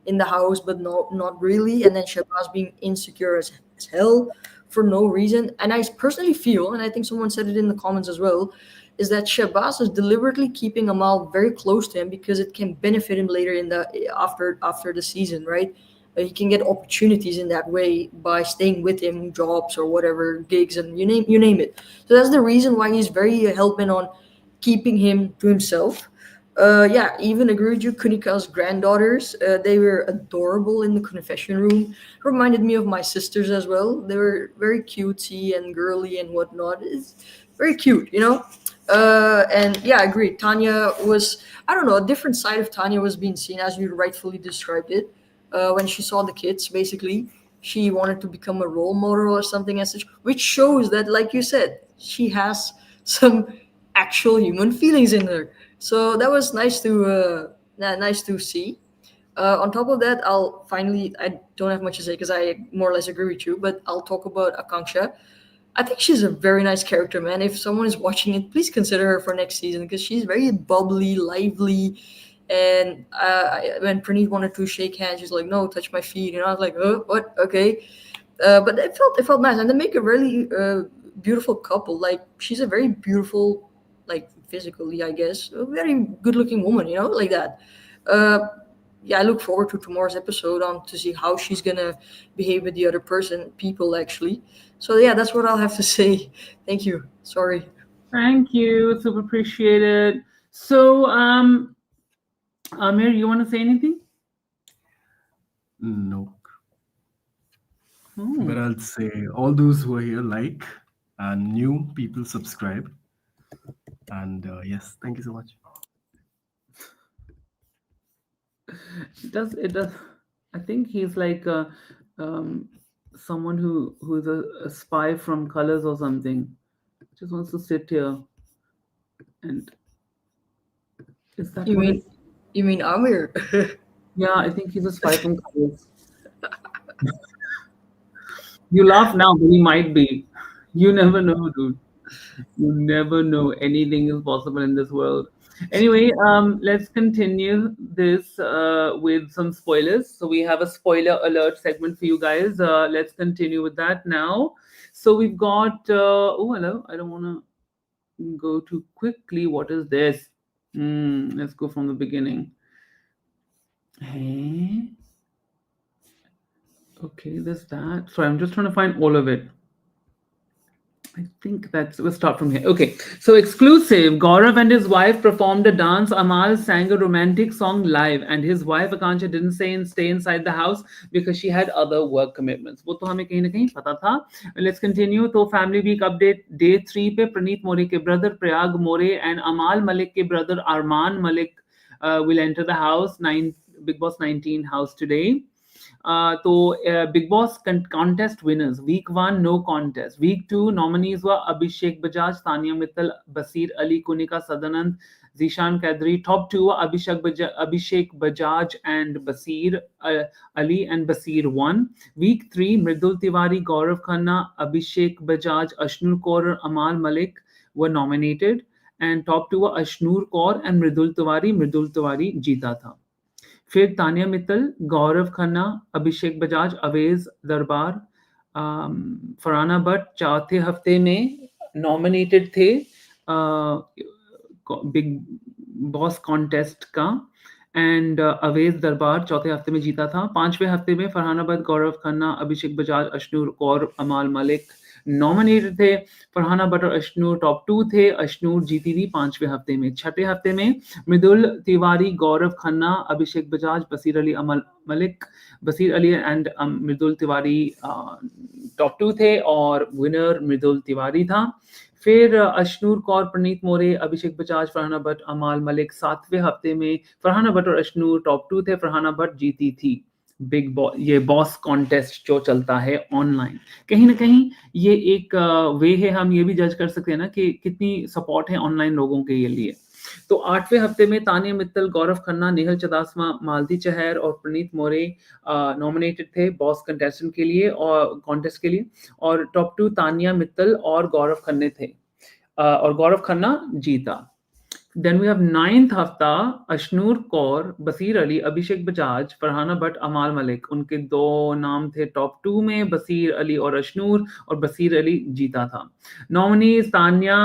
In the house, but not really. And then Shabazz being insecure as hell for no reason. And I personally feel, and I think someone said it in the comments as well, is that Shabazz is deliberately keeping Amal very close to him because it can benefit him later in the after the season, right? He can get opportunities in that way by staying with him, jobs or whatever, gigs, and you name it. So that's the reason why he's very hell bent on keeping him to himself. Yeah, even agree with you. Kunika's granddaughters, they were adorable in the confession room. Reminded me of my sisters as well. They were very cutesy and girly and whatnot. It's very cute. And yeah, I agree. Tanya was, I don't know, a different side of Tanya was being seen as you rightfully described it. When she saw the kids, basically, she wanted to become a role model or something as such, which shows that, like you said, she has some actual human feelings in her. So that was nice to see. On top of that, I don't have much to say because I more or less agree with you, but I'll talk about Akanksha. I think she's a very nice character, man. If someone is watching it, please consider her for next season because she's very bubbly, lively. And when Praneeth wanted to shake hands, she's like, "No, touch my feet." I was like, "Oh, what? Okay." But it felt nice, and they make a really beautiful couple. Like she's a very beautiful, like physically, I guess, a very good-looking woman. Like that. Uh, yeah, I look forward to tomorrow's episode on to see how she's gonna behave with the other people actually. So yeah, that's what I'll have to say. Thank you. Sorry.
Thank you. Super appreciate it. So, Amir, you want to say anything?
No, but
Oh,
I'll say all those who are here like and new people subscribe. And yes, thank you so much.
it does. It does. I think he's like um, someone who is a spy from Colors or something. Just wants to sit here and is that
You
what
mean
it?
you mean Amir?
Yeah, I think he's a spy from Colors. You laugh now, but he might be. You never know, dude. You never know. Anything is possible in this world. Anyway, let's continue this with some spoilers. So we have a spoiler alert segment for you guys. Let's continue with that now. So we've got. Oh, hello. I don't want to go too quickly. What is this? Let's go from the beginning. Hey. Okay, there's that. So I'm just trying to find all of it. I think we'll start from here. Okay, so exclusive. Gaurav and his wife performed a dance. Amal sang a romantic song live, and his wife Akansha didn't stay inside the house because she had other work commitments. वो तो हमें कहीं ना कहीं पता था. Let's continue. तो Family Week update day 3 पे Praneet More के brother Prayag More and Amal Malik के brother Arman Malik will enter the house. Big Boss 19 house today. तो Bigg Boss contest winners week 1 no contest week 2 nominees हुआ Abhishek Bajaj Tania Mittal Baseer Ali Kunika Sadanand Zeeshan Quadri top 2 हुआ Abhishek Bajaj and Baseer Ali and Baseer 1 week 3 Mridul Tiwari Gaurav Khanna Abhishek Bajaj Ashnoor Kaur और Amaal Malik were nominated and top 2 हुआ Ashnoor Kaur and Mridul Tiwari जीता था. फिर तानिया मित्तल गौरव खन्ना अभिषेक बजाज अवेज दरबार फरहाना भट्ट चौथे हफ्ते में नॉमिनेटेड थे बिग बॉस कॉन्टेस्ट का एंड अवेज दरबार चौथे हफ्ते में जीता था. 5वें हफ्ते में फरहाना भट्ट गौरव खन्ना अभिषेक बजाज अशनूर कौर अमाल मलिक नॉमिनेटेड थे. फरहाना भट्ट और अशनूर टॉप 2 थे. अशनूर जीती थी 5वें हफ्ते में. 6ठे हफ्ते में मृदुल तिवारी गौरव खन्ना अभिषेक बजाज बसीर अली अमल मलिक बसीर अली एंड मृदुल तिवारी टॉप 2 थे और विनर मृदुल तिवारी था. फिर अशनूर कौर प्रणीत मोरे अभिषेक बजाज फरहाना भट्ट अमाल मलिक 7वें हफ्ते में फरहाना भट्ट और अशनूर टॉप 2 थे. फरहाना भट्ट जीती थी बिग बॉस ये बॉस कॉन्टेस्ट जो चलता है ऑनलाइन. कहीं ना कहीं ये एक वे है, हम ये भी जज कर सकते हैं ना कि कितनी सपोर्ट है ऑनलाइन लोगों के लिए. तो 8वें हफ्ते में तानिया मित्तल गौरव खन्ना नेहल चदासमा मालती चहर और प्रणीत मोरे नॉमिनेटेड थे बॉस कंटेस्टेंट के लिए और कॉन्टेस्ट के लिए और टॉप 2 तानिया मित्तल और गौरव खन्ने थे और गौरव खन्ना जीता. Then we have 9th हफ्ता अशनूर कौर बसीर अली अभिषेक बजाज फरहाना भट्ट अमाल मलिक उनके 2 नाम थे टॉप 2 में बसीर अली और अशनूर और बसीर अली जीता था. नॉमिनीज तानिया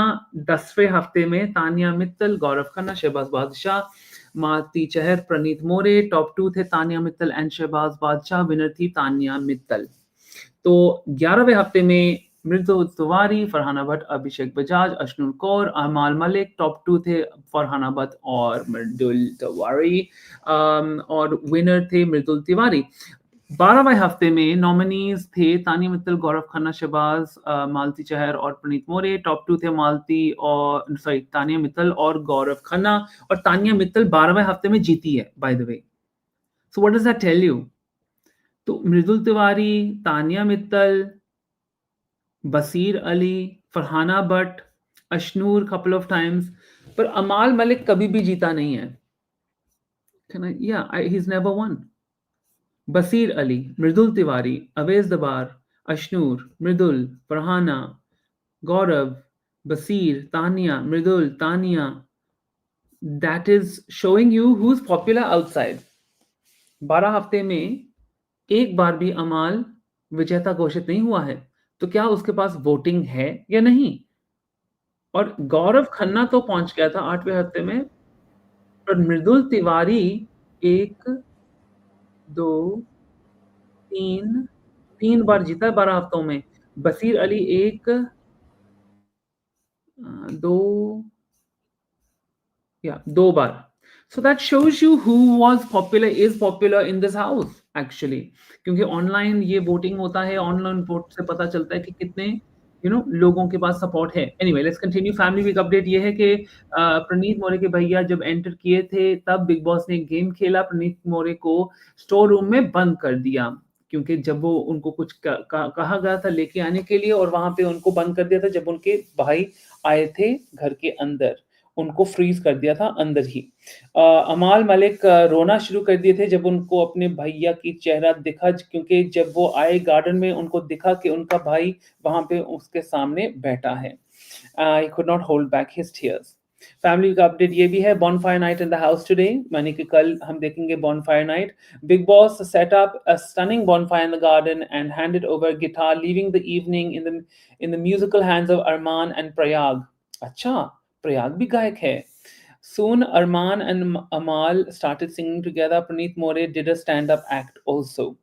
10वें हफ्ते में तानिया मित्तल गौरव खन्ना शहबाज बादशाह मालती चहर प्रणीत मोरे टॉप 2 थे तानिया मित्तल एंड शहबाज बादशाह विनर थी तानिया मित्तल. तो 11वें हफ्ते में मृदुल तिवारी फरहाना भट्ट अभिषेक बजाज अशनूर कौर अमाल मलिक टॉप 2 थे फरहाना भट्ट और मृदुल तिवारी और विनर थे मृदुल तिवारी. 12वें हफ्ते में नॉमिनीज थे तानिया मित्तल गौरव खन्ना शहबाज मालती चहर और प्रणीत मोरे टॉप 2 थे तानिया मित्तल और गौरव खन्ना और तानिया मित्तल 12वें हफ्ते में जीती है by the way. So what does that tell you? तो Mridul Tiwari Tania Mittal Baseer Ali Farhana Bhatt Ashnoor couple of times पर अमाल मलिक कभी भी जीता नहीं है. He's never won. Basir Ali Mridul Tiwari Awez दबार Ashnoor Mridul Farhana Gaurav Basir Tania Mridul Tania. That is showing you who's popular outside. 12 हफ्ते में एक बार भी अमाल विजेता घोषित नहीं हुआ है, तो क्या उसके पास वोटिंग है या नहीं? और गौरव खन्ना तो पहुंच गया था 8वें हफ्ते में, पर मृदुल तिवारी 1 2 3 बार जीता है 12 हफ्तों में. बसीर अली 1 2 बार. So that shows you who is popular in this house actually. क्योंकि ऑनलाइन ये वोटिंग होता है, ऑनलाइन वोट से पता चलता है कि कितने लोगों के पास सपोर्ट है. Anyway let's continue. Family week update ये है कि प्रणीत मोरे के भैया जब एंटर किए थे तब बिग बॉस ने गेम खेला. प्रणीत मोरे को स्टोर रूम में बंद कर दिया क्योंकि जब वो उनको कुछ कहा गया था लेके आने के लिए और वहां पे उनको बंद कर दिया था. जब उनके भाई आए थे घर के अंदर उनको फ्रीज कर दिया था अंदर ही. अमाल मलिक रोना शुरू कर दिए थे जब उनको अपने भैया की चेहरा दिखा, क्योंकि जब वो आए गार्डन में उनको दिखा कि उनका भाई वहां पे उसके सामने बैठा है. He could not hold back his tears. Family का अपडेट ये भी है. Bonfire night in the house today, यानी कि कल हम देखेंगे bonfire night. Bigg Boss set up a stunning bonfire in the garden and handed over guitar, leaving the evening in the musical hands of Armaan and Prayag. अच्छा, प्रयाग भी गायक है. Soon Arman and Amal started singing together. Praneet More did a stand-up act also.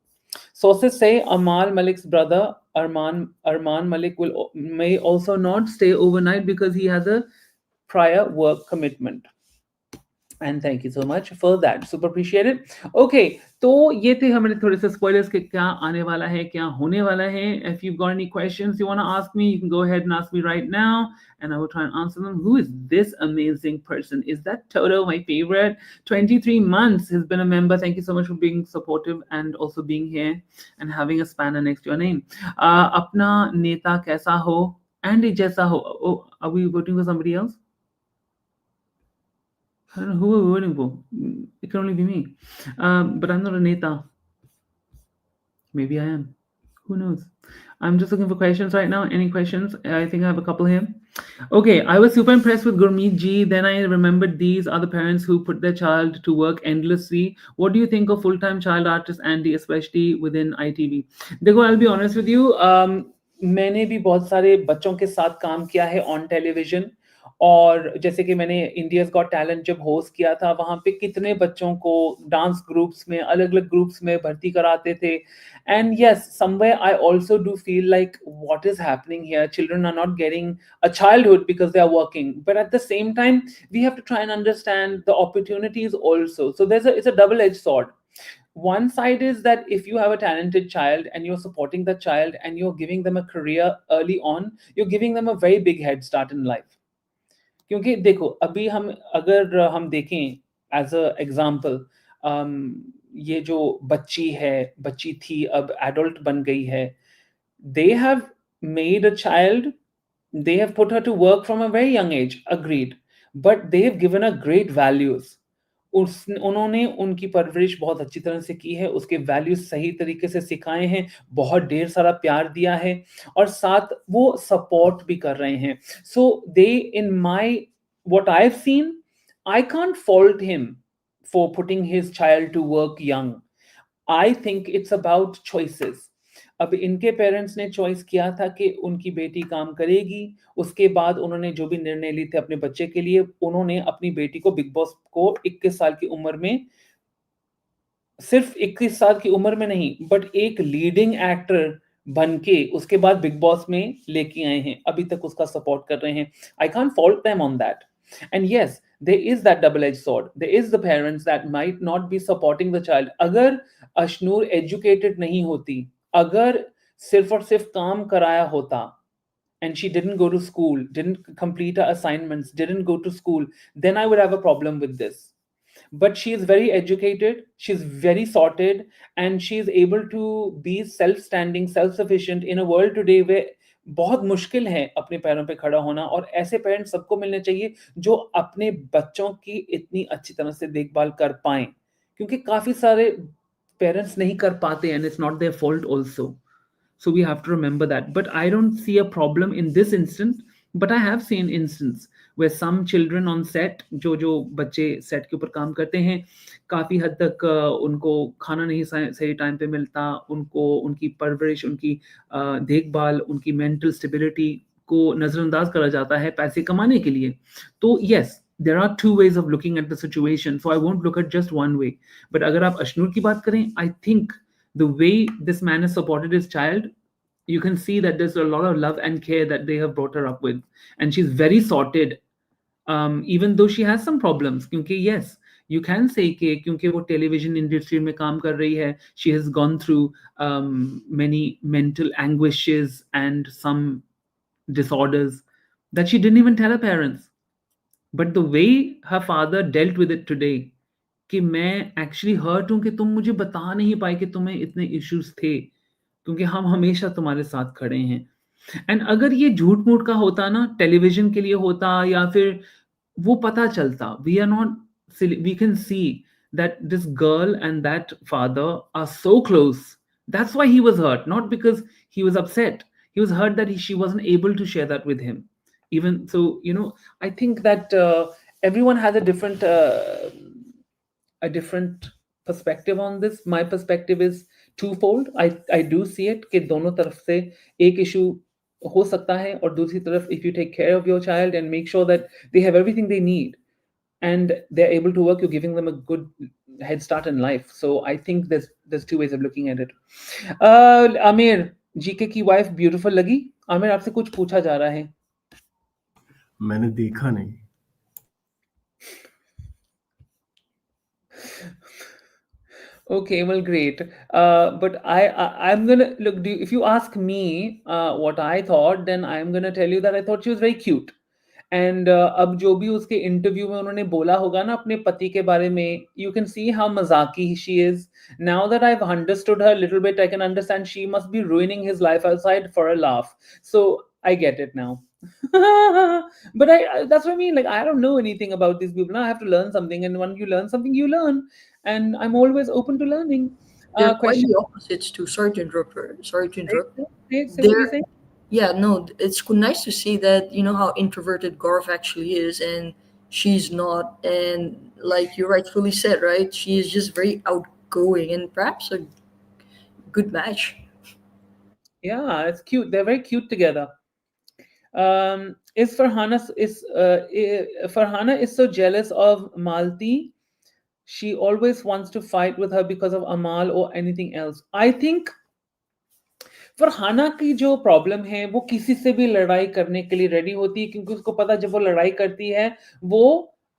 Sources say Amal Malik's brother Arman Malik may also not stay overnight because he has a prior work commitment. And thank you so much for that, super appreciate it. Okay, तो ये थे हमारे थोड़े से spoilers के क्या आने वाला है, क्या होने वाला है. If you've got any questions you want to ask me, you can go ahead and ask me right now, and I will try and answer them. Who is this amazing person? Is that Toto, my favorite? 23 months has been a member. Thank you so much for being supportive and also being here and having a spanner next to your name. अपना नेता कैसा हो, Andy जैसा हो. Oh, are we voting for somebody else? I don't know who we're voting for. It can only be me. But I'm not a neta. Maybe I am. Who knows? I'm just looking for questions right now. Any questions? I think I have a couple here. Okay, I was super impressed with Gurmeet Ji. Then I remembered these are the parents who put their child to work endlessly. What do you think of full-time child artist Andy, especially within ITV? देखो, I'll be honest with you. मैंने भी बहुत सारे बच्चों के साथ काम किया है ऑन टेलीविजन. और जैसे कि मैंने इंडियाज गॉट टैलेंट जब होस्ट किया था, वहां पे कितने बच्चों को डांस ग्रुप्स में, अलग अलग ग्रुप्स में भर्ती कराते थे. And yes, somewhere I also do feel like what is happening here. Children are not getting a childhood because they are working. But at the same time, we have to try and understand the opportunities also. So it's a double-edged sword. One side is that if you have a talented child and you're supporting the child and you're giving them a career early on, you're giving them a very big head start in life. क्योंकि देखो, अभी अगर हम देखें as a example, ये जो बच्ची थी, अब एडल्ट बन गई है. They have made a child, they have put her to work from a very young age, agreed, but they have given her great values. उन्होंने उनकी परवरिश बहुत अच्छी तरह से की है, उसके वैल्यूज सही तरीके से सिखाए हैं, बहुत ढेर सारा प्यार दिया है, और साथ वो सपोर्ट भी कर रहे हैं. So they, in my what I've seen, I can't fault him for putting his child to work young. I think it's about choices. अब इनके पेरेंट्स ने चॉइस किया था कि उनकी बेटी काम करेगी. उसके बाद उन्होंने जो भी निर्णय लिए थे अपने बच्चे के लिए, उन्होंने अपनी बेटी को बिग बॉस को 21 साल की उम्र में, सिर्फ 21 साल की उम्र में नहीं, बट एक लीडिंग एक्टर बन के उसके बाद बिग बॉस में लेके आए हैं. अभी तक उसका सपोर्ट कर रहे हैं. I can't fault them on that. And yes, there is that double-edged sword. There is the parents that might not be supporting the child. अगर अशनूर educated नहीं होती, अगर सिर्फ और सिर्फ काम कराया होता, and she didn't go to school, didn't complete her assignments, didn't go to school, then I would have a problem with this. But she is very educated, she's very sorted, and she is able to be self-standing, self-sufficient in a world today where बहुत मुश्किल है अपने पैरों पे खड़ा होना. और ऐसे पेरेंट्स सबको मिलने चाहिए जो अपने बच्चों की इतनी अच्छी तरह से देखभाल कर पाएं, क्योंकि काफी सारे पेरेंट्स नहीं कर पाते, and it's not their fault also. So we have to remember that. But I don't see a problem in this instance. But I have seen instance where some children on set, जो बच्चे set के ऊपर काम करते हैं, काफी हद तक उनको खाना नहीं सही टाइम पे मिलता, उनको उनकी परवरिश, उनकी देखभाल, उनकी मेंटल स्टेबिलिटी को नजरअंदाज करा जाता है पैसे कमाने के लिए. तो yes, there are two ways of looking at the situation, so I won't look at just one way. But अगर आप अशनूर की बात करें, I think the way this man has supported his child, you can see that there's a lot of love and care that they have brought her up with, and she's very sorted, even though she has some problems. क्योंकि yes, you can say कि क्योंकि वो television industry में काम कर रही है, she has gone through many mental anguishes and some disorders that she didn't even tell her parents. But the way her father dealt with it today, कि मैं एक्चुअली हर्ट हूं कि तुम मुझे बता नहीं पाए कि तुम्हें इतने इश्यूज थे, क्योंकि हम हमेशा तुम्हारे साथ खड़े हैं. एंड अगर ये झूठ मूठ का होता ना, टेलीविजन के लिए होता, या फिर वो पता चलता, we are not, we can see that this girl and that father are so close. That's why he was hurt, not because he was upset. He was hurt that she wasn't able to share that with him. Even so, I think that everyone has a different perspective on this. My perspective is twofold. I do see it कि दोनों तरफ से एक issue हो सकता है, और दूसरी तरफ, if you take care of your child and make sure that they have everything they need and they're able to work, you're giving them a good head start in life. So I think there's two ways of looking at it. Amir, GK की wife beautiful लगी? आमिर आपसे कुछ पूछा जा रहा है।
मैंने देखा नहीं।
Okay, well, great. But I'm gonna look. If you ask me what I thought, then I'm gonna tell you that I thought she was very cute. And अब जो भी उसके इंटरव्यू में उन्होंने बोला होगा ना अपने पति के बारे में, you can see how mazaki she is. Now that I've understood her a little bit, I can understand she must be ruining his life outside for a laugh. So I get it now. But that's what I mean. Like, I don't know anything about these people. Now I have to learn something, and when you learn something, you learn. And I'm always open to learning.
They're quite
Question.
the opposites to Sergeant Ripper. Sorry to interrupt.
Say what you're
They're
saying.
Yeah, no, it's nice to see that you know how introverted Garth actually is, and she's not. And like you rightfully said, right, she is just very outgoing and perhaps a good match.
Yeah, it's cute. They're very cute together. Farhana is so jealous of Malti. She always wants to fight with her because of Amal or anything else. I think Farhana की जो problem है वो किसी से भी लड़ाई करने के लिए रेडी होती है क्योंकि उसको पता जब वो लड़ाई करती है वो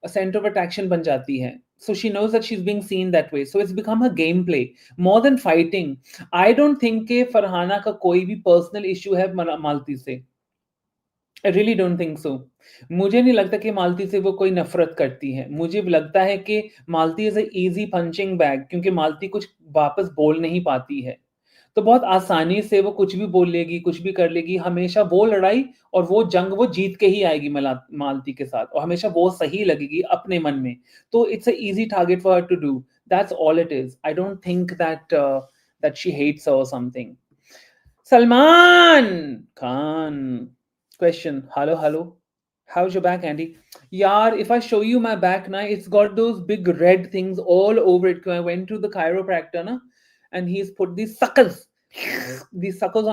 सेंटर ऑफ अट्रैक्शन बन जाती है. So she knows that she's being seen that way. So it's become her gameplay more than fighting. I don't think कि फरहाना का कोई भी पर्सनल इशू है मालती से. I really don't think so. मुझे नहीं लगता कि मालती से वो कोई नफरत करती है. मुझे लगता है कि Malti is a easy punching bag क्योंकि मालती कुछ वापस बोल नहीं पाती है. तो बहुत आसानी से वो कुछ भी बोल लेगी, कुछ भी कर लेगी. हमेशा वो लड़ाई और वो जंग वो जीत के ही आएगी मालती के साथ और हमेशा वो सही लगेगी अपने मन में. तो it's a easy target for her to do. That's all it is. I don't think that she hates or something. Salman Khan. Question. Hello, hello. How's your back, Andy? Yar, if I show you my back now, it's got those big red things all over it. I went to the chiropractor, na, and he's put these suckers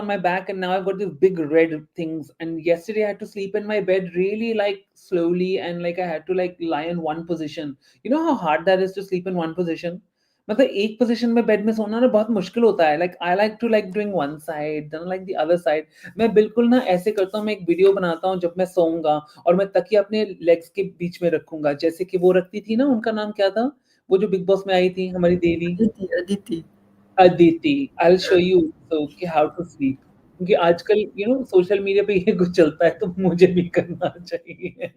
on my back, and now I've got these big red things. And yesterday I had to sleep in my bed really like slowly, and like I had to like lie in one position. You know how hard that is to sleep in one position? मतलब एक position में bed में सोना ना बहुत मुश्किल होता है. Like I like to like doing one side then like the other side. मैं बिल्कुल ना ऐसे करता हूँ. मैं एक वीडियो बनाता हूँ जब मैं सोऊंगा और मैं तकिया अपने लेग्स के बीच में रखूंगा जैसे कि वो रखती थी ना. उनका नाम क्या था वो जो बिग बॉस में आई थी हमारी देवी
Aditi.
Aditi. I will show you so कि हाउ टू स्लीप क्योंकि आजकल यू नो सोशल मीडिया पे ये कुछ चलता है तो मुझे भी करना चाहिए.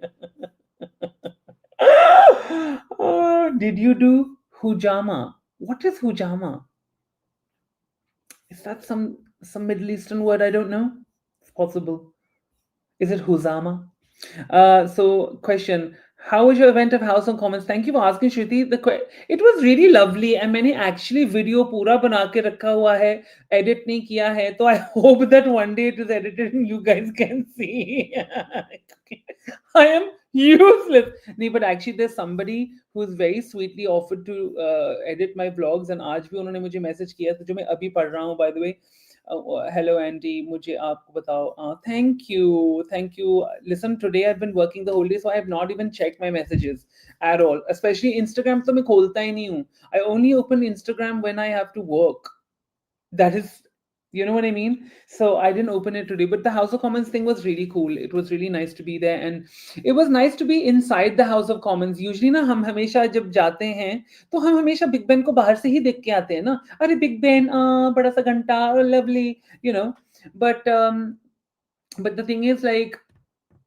Did you do hujama? What is hujama? Is that some Middle Eastern word I don't know? It's possible. Is it huzama? So question. How was your event of House of Commons? Thank you for asking, Shruti. It was really lovely and मैंने actually video पूरा बना के रखा हुआ है. Edit नहीं किया है. तो I hope that one day it is edited and you guys can see. I am useless. नहीं, but actually there's somebody who's very sweetly offered to edit my vlogs and आज भी उन्होंने मुझे message किया था जो मैं अभी पढ़ रहा हूँ by the way. Hello Andy, मुझे आपको बताओ. Thank you. Listen, today I've been working the whole day, so I have not even checked my messages at all. Especially Instagram, तो मैं खोलता ही नहीं हूँ. I only open Instagram when I have to work. That is, you know what I mean. So I didn't open it today, but the House of Commons thing was really cool. It was really nice to be there, and it was nice to be inside the House of Commons. Usually ना हम हमेशा जब जाते हैं तो हम हमेशा big Ben को बाहर से ही देख के आते हैं ना. अरे बिग बेन बड़ा सा घंटा lovely, you know. But the thing is like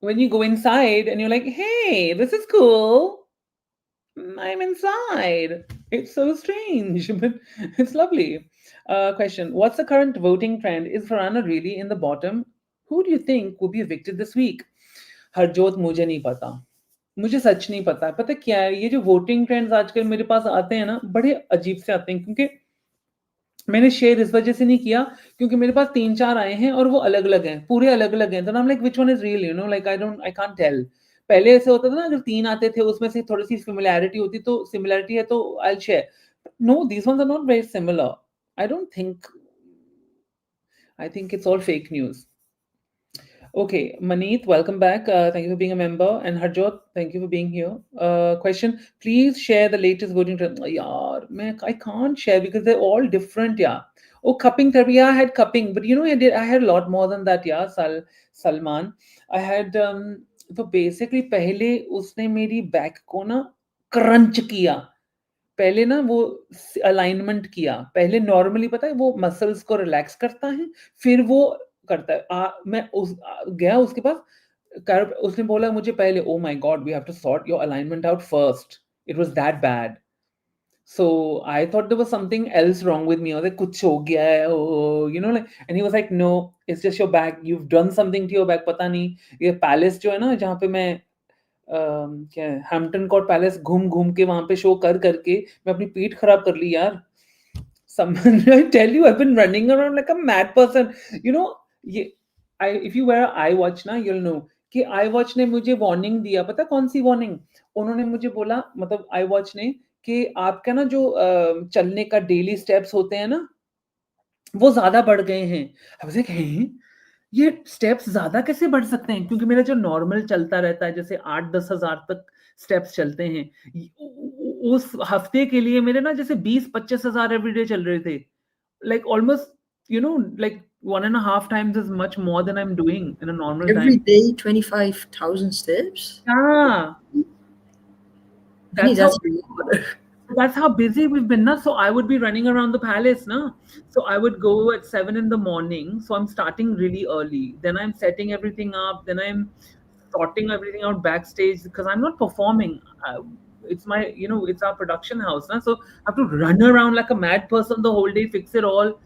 when you go inside and you're like, hey, this is cool. I'm inside. It's so strange, but it's lovely. Question. What's the current voting trend? Is Farana really in the bottom? Who do you think will be evicted this week? Harjot मुझे नहीं पता. मुझे सच नहीं पता. पता क्या है ये जो वोटिंग ट्रेंड्स आजकल मेरे पास आते हैं ना बड़े अजीब से आते हैं क्योंकि मैंने शेयर इस वजह से नहीं किया क्योंकि मेरे पास 3-4 आए हैं और वो अलग-अलग हैं, पूरे अलग-अलग हैं. तो I am like which one is real, you know, like I can't tell. पहले ऐसे होता था ना अगर 3 आते थे उसमें से थोड़ी-सी सिमिलैरिटी होती तो सिमिलैरिटी है तो I will share. No, these ones are not very similar. I don't think. I think it's all fake news. Okay, Maneet, welcome back. Thank you for being a member. And Harjot, thank you for being here. Question, please share the latest voting trend. I can't share because they're all different, yeah. Oh, cupping therapy. Yeah, I had cupping, but I had a lot more than that. Yeah, Salman. I had तो basically पहले उसने मेरी back को ना crunch किया. पहले ना वो अलाइनमेंट किया. पहले नॉर्मली पता है वो मसल्स को रिलैक्स करता है, फिर वो करता है. मैं गया उसके पास. उसने बोला मुझे पहले, oh my God, we have to sort your alignment out first. It was that bad. So I thought there was something else wrong with me. I was like, कुछ हो गया है, like, and he was like, no, it's just your back. You've done something to your back. पता नहीं. ये palace जो है ना, जहाँ पे मैं क्या है, हैम्पटन कोर्ट पैलेस घूम घूम के वहां पे शो करके मैं अपनी पीठ खराब कर ली यार. I tell you, I've been running around like a mad person. ये if you wear an iWatch ना, you'll know कि iWatch ने मुझे वार्निंग दिया. पता कौन सी वार्निंग? उन्होंने मुझे बोला, मतलब iWatch ने, कि आपका ना जो चलने का डेली स्टेप्स होते हैं ना, वो ज्यादा बढ़ गए हैं. I was like, हैं? ये स्टेप्स ज्यादा कैसे बढ़ सकते हैं? क्योंकि मेरा जो नॉर्मल चलता रहता है, जैसे 8-10 हजार तक स्टेप्स चलते हैं, उस हफ्ते के लिए मेरे ना जैसे 20-25 हजार एवरीडे चल रहे थे. Like almost, like 1.5 times as much more than I'm doing in a normal
Every
time.
day, 25,000 steps.
Yeah,
Honey,
that's how
that's a lot.
that's how busy we've been, na? So I would be running around the palace, na? So I would go at 7 in the morning. So I'm starting really early. Then I'm setting everything up. Then I'm sorting everything out backstage because I'm not performing. It's my, it's our production house, na? So I have to run around like a mad person the whole day, fix it all.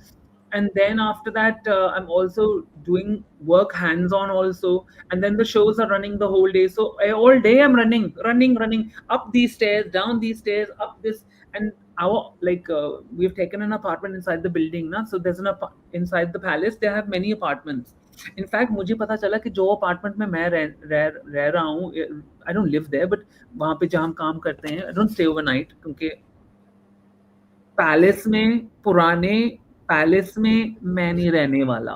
And then after that, I'm also doing work hands-on also. And then the shows are running the whole day. So all day I'm running up these stairs, down these stairs, up this. And our, like, we've taken an apartment inside the building now. So there's inside the palace they have many apartments. In fact, मुझे पता चला कि जो apartment में मैं रह रहा हूँ, I don't live there, but वहाँ पे जहाँ हम काम करते हैं, I don't stay overnight, क्योंकि पैलेस में, पुराने पैलेस में मैं नहीं रहने वाला.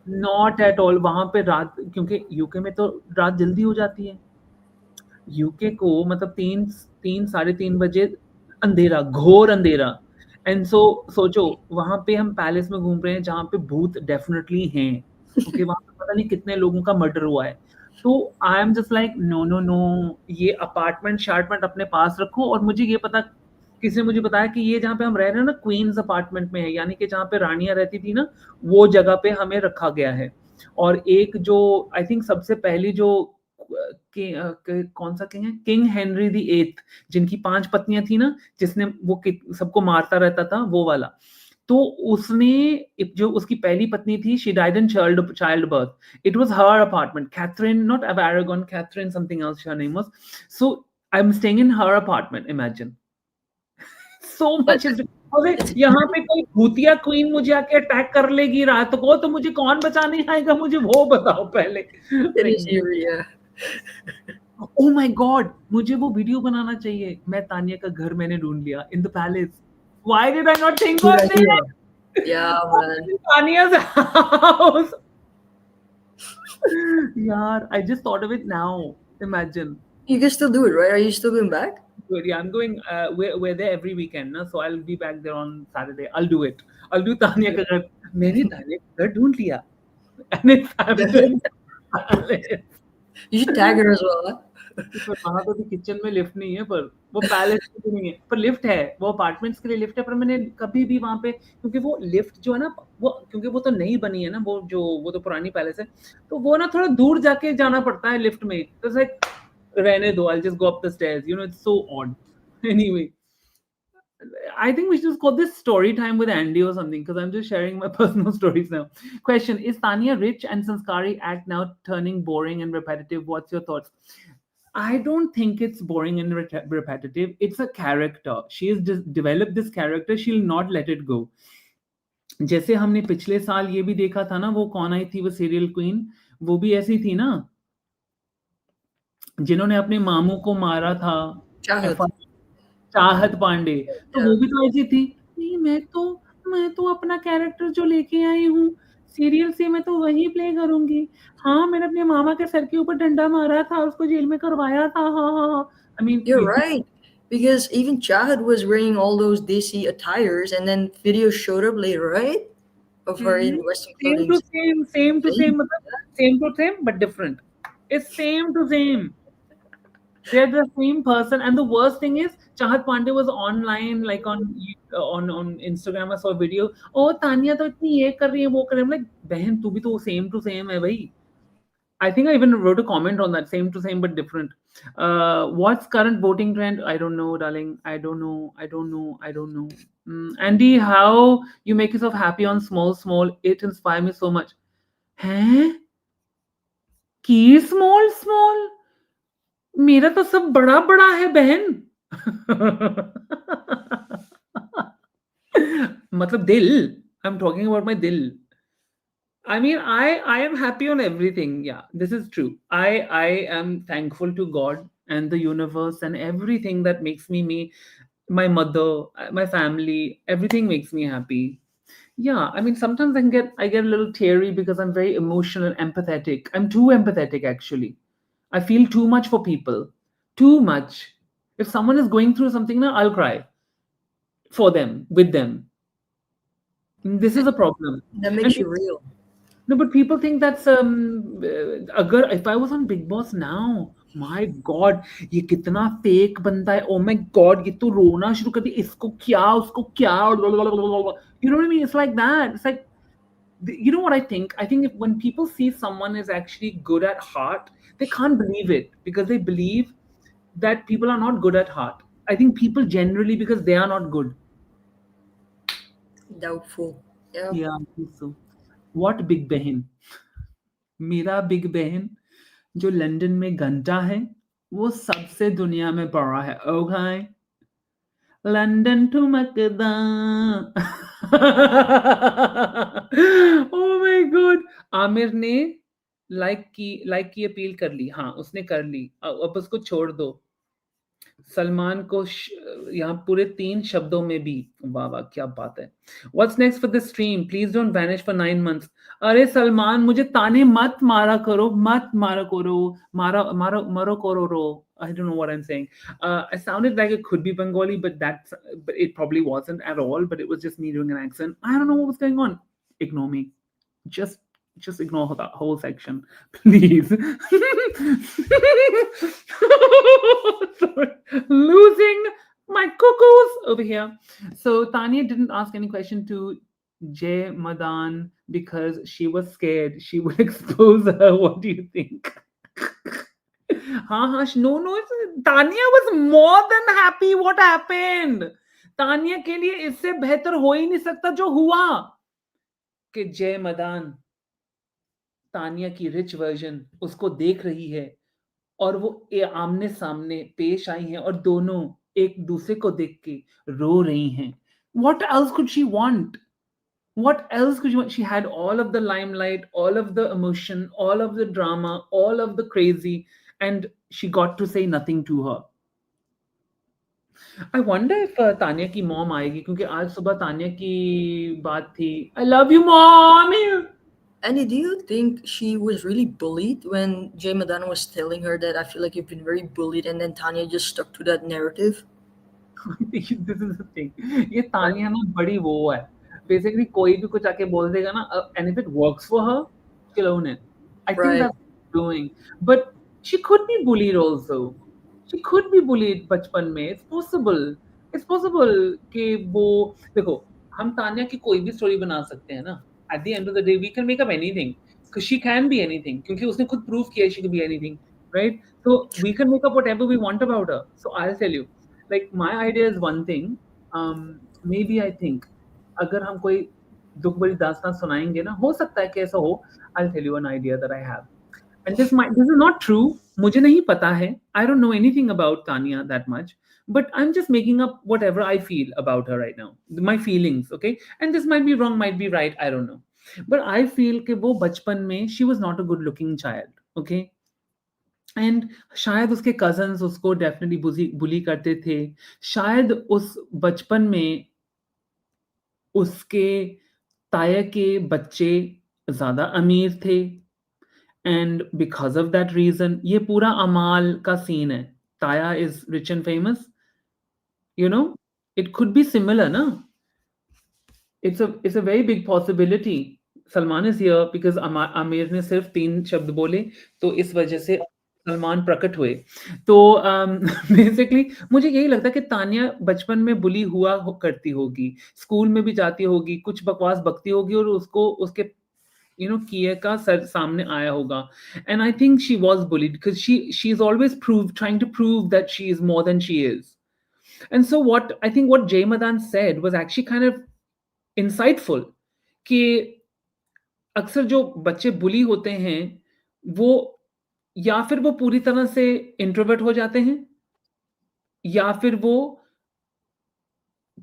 Not at all. वहां पे रात, क्योंकि यूके में तो रात जल्दी हो जाती है. यूके को मतलब 3-3:30 बजे अंधेरा, घोर अंधेरा. एंड सोचो, वहां पे हम पैलेस में घूम रहे हैं जहां पे भूत डेफिनेटली हैं, क्योंकि वहां पे पता नहीं कितने लोगों का मर्डर हुआ है. तो I am just like, no no no, ये अपार्टमेंट अपने पास रखो. और मुझे ये पता, किसी ने मुझे बताया कि ये जहाँ पे हम रह रहे हैं ना, क्वींस अपार्टमेंट में है, यानी कि जहाँ पे रानियां रहती थी ना, वो जगह पे हमें रखा गया है. और एक जो आई थिंक सबसे पहली जो कौन सा किंग है, किंग हेनरी द 8th, जिनकी 5 पत्नियां थी ना, जिसने वो सबको मारता रहता था, वो वाला. तो उसने, जो उसकी पहली पत्नी थी, she died in childbirth. It was her apartment. Catherine, not अवेरागन, Catherine something else her name was. So I am staying in her apartment. Imagine, so much is. यहाँ पे कोई भूतिया क्वीन मुझे आके अटैक कर लेगी रात को, तो मुझे कौन बचाने आएगा? मुझे वो बताओ पहले. Oh my God, मुझे वो वीडियो बनाना चाहिए. मैं तानिया का घर मैंने ढूंढ लिया in the palace. Why did I not think of this?
Yeah, man.
Tania's house. यार, I just thought of it now. Imagine.
You can still do it, right? Are you still going back?
Good. Yeah, I'm going. We're there every weekend, na? So I'll be back there on Saturday. I'll do it. I'll do Tanya ka ghar. मैंने तानिया का घर ढूंढ लिया. And it's Hampton Palace.
You should tag her as well. Huh?
पर वहां तो kitchen में lift नहीं है, पर वो पैलेस में नहीं है, पर लिफ्ट है, वो अपार्टमेंट्स के लिए लिफ्ट है. पर मैंने कभी भी वहां पे, क्योंकि वो लिफ्ट जो है ना, वो क्योंकि वो तो नई बनी है ना, वो तो पुरानी पैलेस है, तो वो ना थोड़ा दूर जाके जाना पड़ता है लिफ्ट में. तो लाइक, रहने दो, I'll just go up the stairs. It's so odd. Anyway, I think we should just call this story time with Andy or something, because I'm just sharing my personal stories now. Question: is Tanya rich and Sanskari act now turning boring and repetitive? What's your thoughts? I don't think it's boring and repetitive. It's a character. She has developed this character. She'll not let it go. जैसे हमने पिछले साल ये भी देखा था ना, वो कौन आई थी, वो सीरियल क्वीन, वो भी ऐसी थी ना, जिन्होंने अपने मामू को मारा था. चाहत पांडे. तो वो भी तो ऐसी थी. नहीं, मैं तो अपना कैरेक्टर जो लेके आई हूँ सीरियल से, मैं तो वही प्ले करूंगी. हाँ, मैंने अपने मामा के सर के ऊपर डंडा मारा था, उसको जेल में करवाया था. हाँ. I mean,
you're right, because even Chahad was wearing all those desi attires, and then videos showed up later, right? Of her in
Mhm.
Western
Same
clothing.
to same, same to
Same.
same, matlab, same to same, but different. It's same to same. They're the same person, and the worst thing is, Chahat Pandey was online, like on Instagram. I saw a video. Oh, Tanya तो इतनी ये कर रही है, वो कर रही है. I'm like, बहन, तू भी तो same to same है भाई. I think I even wrote a comment on that, same to same but different. What's current voting trend? I don't know, darling. I don't know. I don't know. I don't know. Andy, how you make yourself happy on small, small? It inspires me so much. हैं? की small, small? मेरा तो सब बड़ा बड़ा है बहन. मतलब दिल. I'm talking about my dil. I mean, I am happy on everything. Yeah, this is true. I am thankful to God and the universe and everything that makes me me, my mother, my family, everything makes me happy. Yeah, I mean, sometimes I get a little teary because I'm very emotional and empathetic. I'm too empathetic actually. I feel too much for people, too much. If someone is going through something, now I'll cry for them, with them. This is a problem.
That
And
makes you real.
no, but people think that's agar if I was on Big Boss now, my God, ये कितना fake बंदा है. Oh my God, ये तो रोना शुरू कर दिया. इसको क्या, उसको क्या, you know what I mean? It's like that. It's like, you know what I think? I think if when people see someone is actually good at heart, they can't believe it because they believe that people are not good at heart. I think people generally because they are not good.
Doubtful. Yeah.
Yeah, I think so. What big बहन? मेरा big बहन जो London में घंटा है वो सबसे दुनिया में बड़ा है. ओके, लंदन ठुमकदा. Oh my god. आमिर ने लाइक की अपील कर ली. हाँ, उसने कर ली. अब उसको छोड़ दो. सलमान को यहाँ पूरे 3 शब्दों में भी. वाह वाह, क्या बात है. What's next for the stream? Please don't vanish for 9 months. अरे सलमान, मुझे ताने मत मारा करो, मत मारा करो. मारा मारो मरो करो रो. I don't know what I'm saying. I sounded like it could be Bengali, but it probably wasn't at all. But it was just me doing an accent. I don't know what was going on. Ignore me. Just just ignore that whole section, please. Sorry. Losing my cuckoos over here. So Tanya didn't ask any question to Jay Madan because she was scared she would expose her. What do you think? हाँ, no, no. Tanya was more than happy. What happened? Tania के लिए इससे बेहतर हो ही नहीं सकता जो हुआ कि जय मदान तानिया की रिच वर्जन उसको देख रही है और वो आमने सामने पेश आई हैं और दोनों एक दूसरे को देख के रो रही हैं. What else could she want? What else could she want? She had all of the limelight, all of the emotion, all of the drama, all of the crazy, and she got to say nothing to her. I wonder if Tania की mom आएगी क्योंकि आज सुबह तानिया की बात थी. I love you, mom.
Annie, do you think she was really bullied when Jay Madonna was telling her that I feel like you've been very bullied, and then Tanya just stuck to that narrative?
This is the thing. ये तानिया ना बड़ी वो है. Basically कोई भी कुछ आके बोल देगा ना, and if it works for her, she'll own it. I think
Right.
that's what she's doing. But she could be bullied also. She could be bullied बचपन में. It's possible. It's possible कि वो देखो हम तानिया की कोई भी स्टोरी बना सकते हैं ना. At the end of the day, we can make up anything because she can be anything. क्योंकि उसने खुद prove किया she can be anything, right? So we can make up whatever we want about her. So I'll tell you. Like my idea is one thing. Maybe I think अगर हम कोई दुख भरी दास्तान सुनाएंगे ना, हो सकता है कि ऐसा हो. I'll tell you an idea that I have. And this is not true. मुझे नहीं पता है. I don't know anything about Tanya that much. But I'm just making up whatever I feel about her right now. My feelings, okay? And this might be wrong, might be right. I don't know. But I feel कि वो बचपन में she was not a good looking child, okay? And शायद उसके cousins उसको definitely बुली करते थे. शायद उस बचपन में उसके ताया के बच्चे ज्यादा अमीर थे and because of that reason ये पूरा अमाल का सीन है. ताया is rich and famous You know, it could be similar, no? It's a very big possibility. Salman is here because Aamir ने सिर्फ 3 शब्द बोले, तो इस वजह से सलमान प्रकट हुए। तो बेसिकली मुझे यही लगता है कि तान्या बचपन में बुली करती होगी, स्कूल में भी जाती होगी, कुछ बकवास बकती होगी और उसको उसके किए का सर सामने आया होगा। And I think she was bullied because she is always trying to prove that she is more than she is. And so what I think what Jay Madan said was actually kind of insightful कि अक्सर जो बच्चे बुली होते हैं वो या फिर वो पूरी तरह से इंट्रोवर्ट हो जाते हैं या फिर वो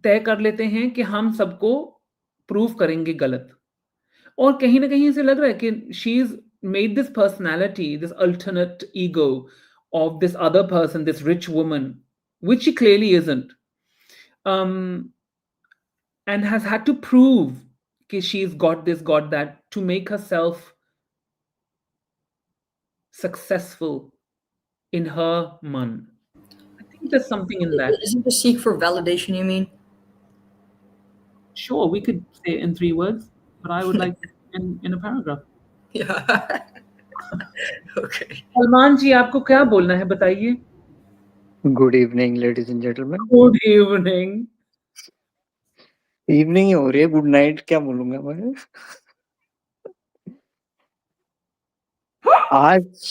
तय कर लेते हैं कि हम सबको प्रूव करेंगे गलत। और कहीं ना कहीं ऐसे लग रहा है कि she is made this personality, this alternate ego of this other person, this rich woman, which she clearly isn't, um, and has had to prove that she's got this, got that, to make herself successful in her man. I think there's something in that.
Isn't the seek for validation, you mean?
Sure, we could say it in 3 words, but I would like in a paragraph.
Yeah. Okay.
Salman ji, आपको क्या बोलना है बताइए?
Good evening, ladies and gentlemen.
Good evening.
Evening he हो रही है, good night क्या बोलूंगा मैं। आज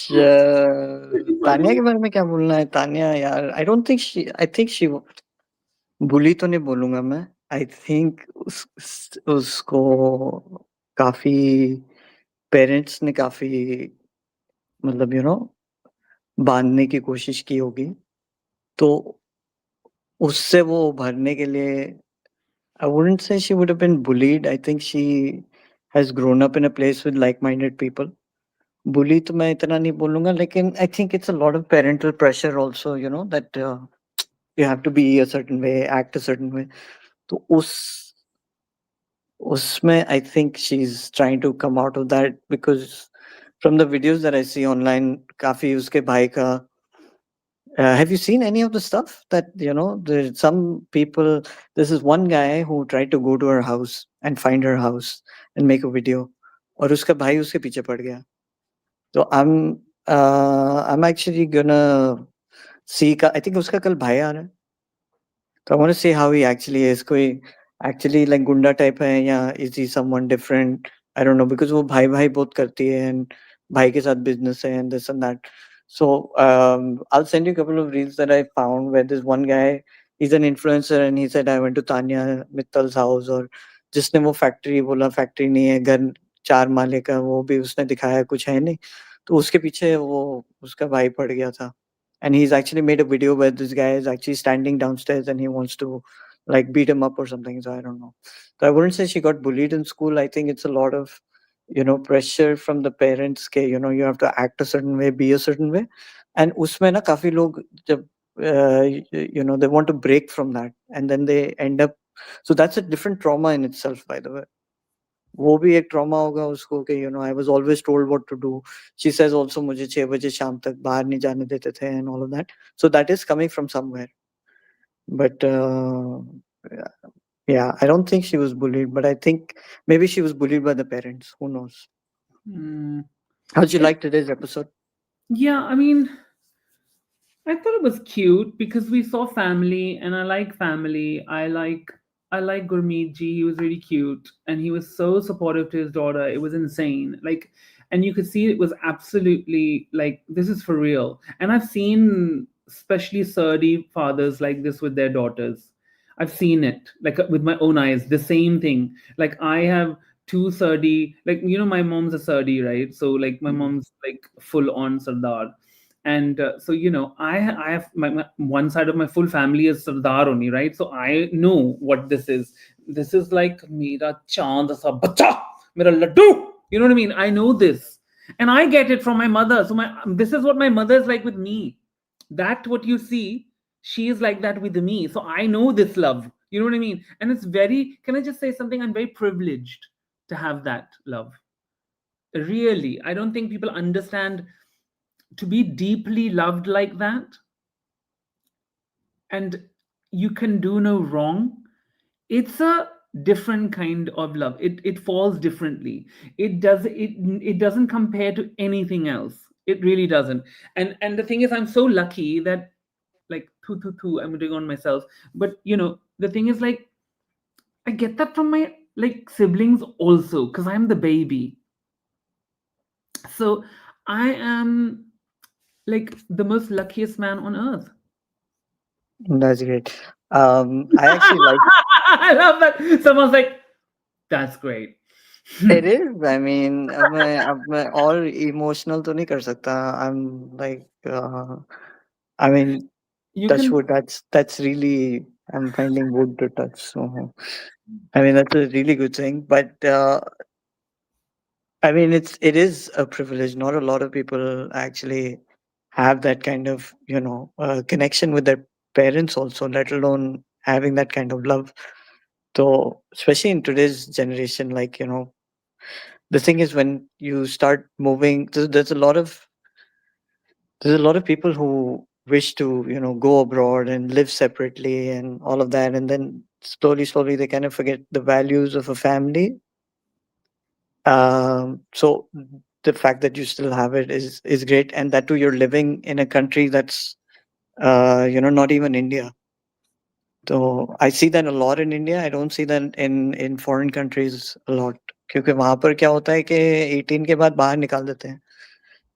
तानिया के बारे में क्या बोलना है? तानिया यार, I don't think she, I think she bully तो नहीं बोलूंगा मैं। आई थिंक उसको काफी पेरेंट्स ने काफी मतलब बांधने की कोशिश की होगी, तो उससे वो उभरने के लिए I wouldn't say she would have been bullied. I think she has grown up in a place with like-minded people. Bully तो मैं इतना नहीं बोलूँगा, लेकिन I think it's a lot of parental pressure also, that you have to be a certain way, act a certain way. तो उसमें I think she's trying to come out of that, because from the videos that I see online, काफ़ी उसके भाई का have you seen any of the stuff that, there's some people, this is one guy who tried to go to her house and find her house and make a video, और उसका भाई उसके पीछे पड़ गया। तो I'm actually gonna see I think उसका कल भाई आ रहा है। So I want to see how he actually is. कोई actually like गुंडा type है या is he someone different? I don't know, because वो भाई भाई बहुत करती है and भाई के साथ business है and this and that. So I'll send you a couple of reels that I found where this one guy, he's an influencer and he said I went to Tanya Mittal's house, और जिसने वो factory बोला factory नहीं है, घर 4 माले का, वो भी उसने दिखाया कुछ है नहीं, तो उसके पीछे वो उसका भाई पड़ गया था। And he's actually made a video where this guy is actually standing downstairs and he wants to like beat him up or something. So I don't know. So I wouldn't say she got bullied in school. I think it's a lot of pressure from the parents के you have to act a certain way, be a certain way, and उसमें ना काफी लोग जब they want to break from that and then they end up, so that's a different trauma in itself, by the way. वो भी एक trauma होगा उसको कि I was always told what to do. She says also मुझे 6 बजे शाम तक बाहर नहीं जाने देते थे and all of that, so that is coming from somewhere, but yeah, I don't think she was bullied, but I think maybe she was bullied by the parents, who knows. How'd you like today's episode?
Yeah, I mean, I thought it was cute because we saw family, and I like family. I like Gurmeet ji. He was really cute, and he was so supportive to his daughter. It was insane. Like, and you could see it was absolutely like this is for real. And I've seen especially Saudi fathers like this with their daughters. I've seen it like with my own eyes. The same thing. Like I have two Saudi, like my mom's a Saudi, right? So like my mom's like full on Sardar, and so I have my one side of my full family is Sardar only, right? So I know what this is like mera chand sa bacha, mera laddu, you know what I mean? I know this, and I get it from my mother. So this is what my mother is like with me. That what you see, she is like that with me. So I know this love, you know what I mean? And it's very, can I just say something? I'm very privileged to have that love. Really, I don't think people understand to be deeply loved like that. And you can do no wrong. It's a different kind of love. It falls differently. It doesn't compare to anything else. It really doesn't. And the thing is, I'm so lucky that, like, I'm doing on myself. But the thing is, like, I get that from my, like, siblings also, because I'm the baby. So I am, like, the most luckiest man on earth.
That's great. I actually like
I love that. Someone's like, that's great.
it is. I mean, मैं और emotional तो नहीं कर सकता. I'm like, I mean,
You
touch
can.
wood. That's really. I'm finding wood to touch. So, I mean, that's a really good thing. But I mean, it is a privilege. Not a lot of people actually have that kind of connection with their parents also, let alone having that kind of love. So, especially in today's generation, like the thing is when you start moving, there's a lot of people who wish to go abroad and live separately and all of that, and then slowly they kind of forget the values of a family. So the fact that you still have it is great, and that too you're living in a country that's not even India. So I see that a lot in India. I don't see that in foreign countries a lot. क्योंकि वहाँ पर क्या होता है कि 18 के बाद बाहर निकाल देते हैं.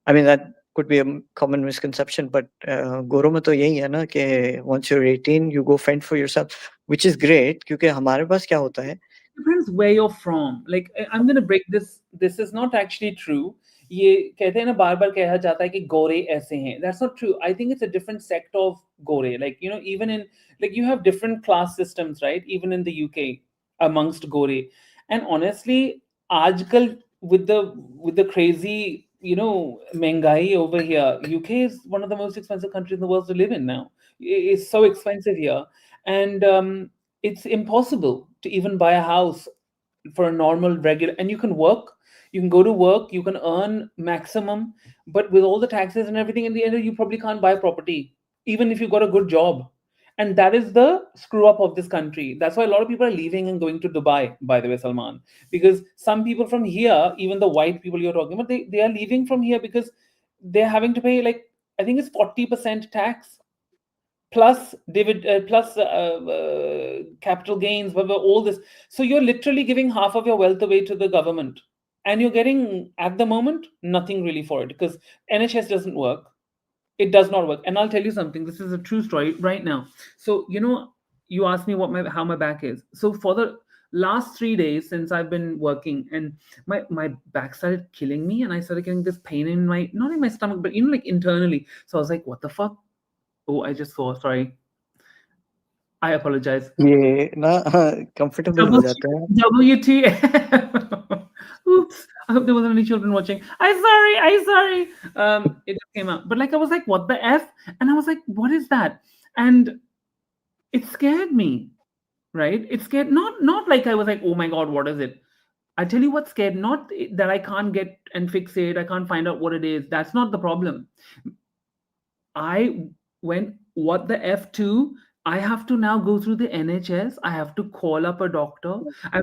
I mean that could be a common misconception, but गोरों में तो यही है ना कि once you're 18 you go fend for yourself, which is great क्योंकि हमारे पास क्या होता है.
Depends where you're from. Like, I'm gonna break this. This is not actually true. ये कहते हैं ना, बार बार कहा जाता है कि गोरे ऐसे हैं. That's not true. I think it's a different sect of gore. Like, even in, like, you have different class systems, right? Even in the UK amongst gore. And honestly, आजकल with the crazy, महंगाई over here, UK is one of the most expensive countries in the world to live in now. It's so expensive here, and it's impossible to even buy a house for a normal regular. And you can go to work, you can earn maximum, but with all the taxes and everything, in the end, you probably can't buy property even if you got a good job. And that is the screw up of this country. That's why a lot of people are leaving and going to Dubai, by the way, Salman. Because some people from here, even the white people you're talking about, they are leaving from here because they're having to pay, like, I think it's 40% tax plus capital gains, all this. So you're literally giving half of your wealth away to the government, and you're getting, at the moment, nothing really for it, because NHS doesn't work. It does not work. And I'll tell you something. This is a true story right now. So you asked me how my back is. So for the last 3 days since I've been working, and my back started killing me, and I started getting this pain in my, not in my stomach, but like internally. So I was like, what the fuck? Oh, I just saw. Sorry. I apologize.
ये ना comfortable हो जाता है.
WTF. Oops. I hope there wasn't any children watching. I'm sorry. It just came out. But, like, I was like, what the F? And I was like, what is that? And it scared me, right? It scared, not like I was like, oh my God, what is it? I tell you what scared, not that I can't get and fix it, I can't find out what it is. That's not the problem. I went, what the F to? I have to now go through the NHS. I have to call up a doctor. I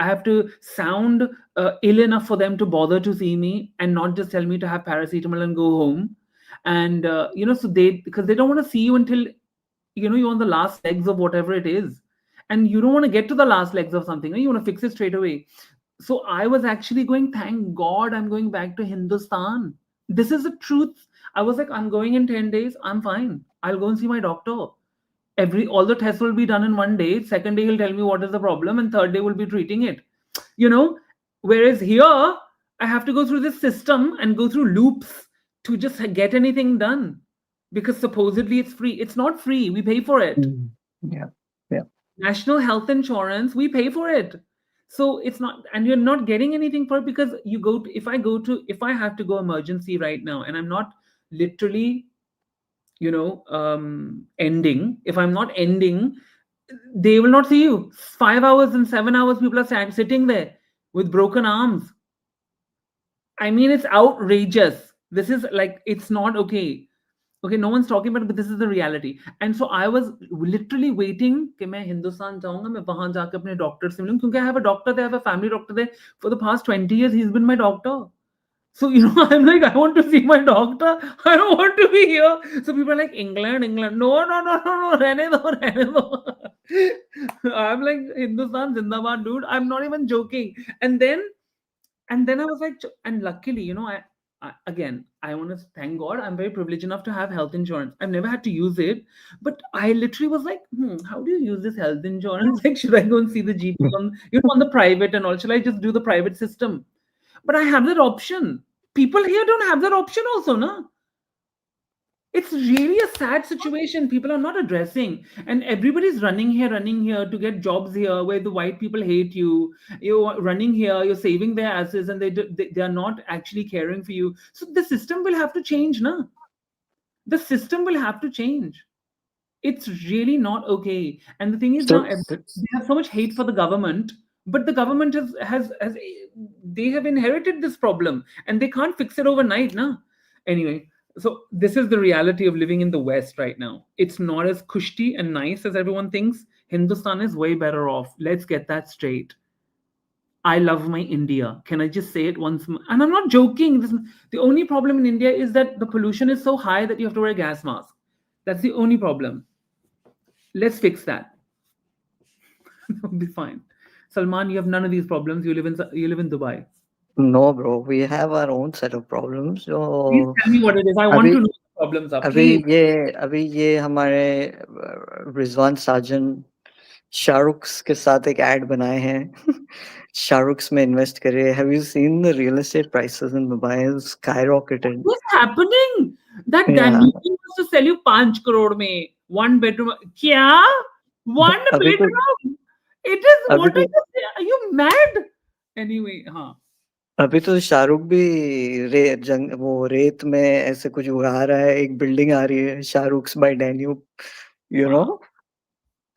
have to sound ill enough for them to bother to see me, and not just tell me to have paracetamol and go home. And, so because they don't want to see you until, you're on the last legs of whatever it is. And you don't want to get to the last legs of something. You want to fix it straight away. So I was actually going, thank God I'm going back to Hindustan. This is the truth. I was like, I'm going in 10 days. I'm fine. I'll go and see my doctor. All the tests will be done in one day. Second day, he'll tell me what is the problem. And third day, we'll be treating it. Whereas here, I have to go through this system and go through loops to just get anything done. Because supposedly it's free. It's not free. We pay for it.
Yeah, yeah.
National health insurance, we pay for it. So it's not, and you're not getting anything for it, because if I have to go emergency right now, and I'm not literally ending, if I'm not ending, they will not see you. 5 hours and 7 hours people are sitting there with broken arms. I mean, it's outrageous. This is like, it's not okay. Okay, no one's talking about it, but this is the reality. And so I was literally waiting कि मैं हिंदुस्तान जाऊंगा, मैं वहां जाकर अपने doctor से मिलूं, क्योंकि I have a doctor there, I have a family doctor there for the past 20 years. He's been my doctor. So, I'm like, I want to see my doctor. I don't want to be here. So people are like, England, England. No, no, no, no, no. Rehne do, rehne do. I'm like, Hindustan, Zindabad, dude. I'm not even joking. And then I was like, and luckily, again, I want to thank God. I'm very privileged enough to have health insurance. I've never had to use it, but I literally was like, how do you use this health insurance? Like, should I go and see the GP on the private and all? Should I just do the private system? But I have that option. People here don't have that option also, no? It's really a sad situation. People are not addressing, and everybody's running here to get jobs here where the white people hate you. You're running here, you're saving their asses, and they are not actually caring for you. So the system will have to change, na? The system will have to change. It's really not okay. And the thing is now
So,
they have so much hate for the government, but the government has they have inherited this problem and they can't fix it overnight, na? Anyway, so this is the reality of living in the West right now. It's not as cushy and nice as everyone thinks. Hindustan is way better off. Let's get that straight. I love my India. Can I just say it once more? And I'm not joking. The only problem in India is that the pollution is so high that you have to wear a gas mask. That's the only problem. Let's fix that. It'll be fine. Salman, you have none of these problems. You live in Dubai.
no, bro, we have our own set of problems.
Please
So,
tell me what it is. I want
अभी
to know what the problems are.
अभी
Please.
ये हमारे रिजवान साजन शाहरुख के साथ एक add बनाए हैं शाहरुख में इन्वेस्ट करे have you seen the real estate prices in Dubai skyrocketed
What's happening? That
yeah
Danube wants to sell you 5 crore mein, one bedroom. Kya? One
अभी तो
bedroom? It is,
अभी
what are
तो
you saying? Are you mad? Anyway, huh.
अभी तो शाहरुख भी वो रेत में ऐसे कुछ उगा रहा है एक बिल्डिंग आ रही है Shahrukh by Danube you know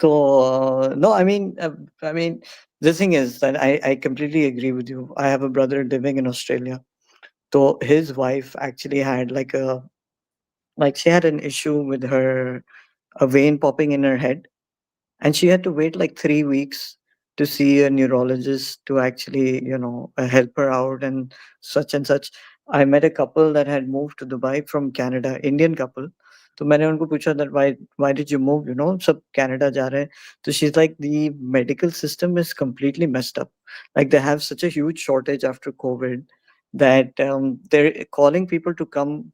so no I mean the thing is that I completely agree with you. I have a brother living in Australia, so his wife actually had like she had an issue with her a vein popping in her head, and she had to wait like 3 weeks to see a neurologist to actually help her out and such and such. I met a couple that had moved to Dubai from Canada, Indian couple. तो मैंने उनको पूछा that why did you move, सब Canada जा रहे हैं. So she's like, the medical system is completely messed up. Like they have such a huge shortage after COVID that they're calling people to come,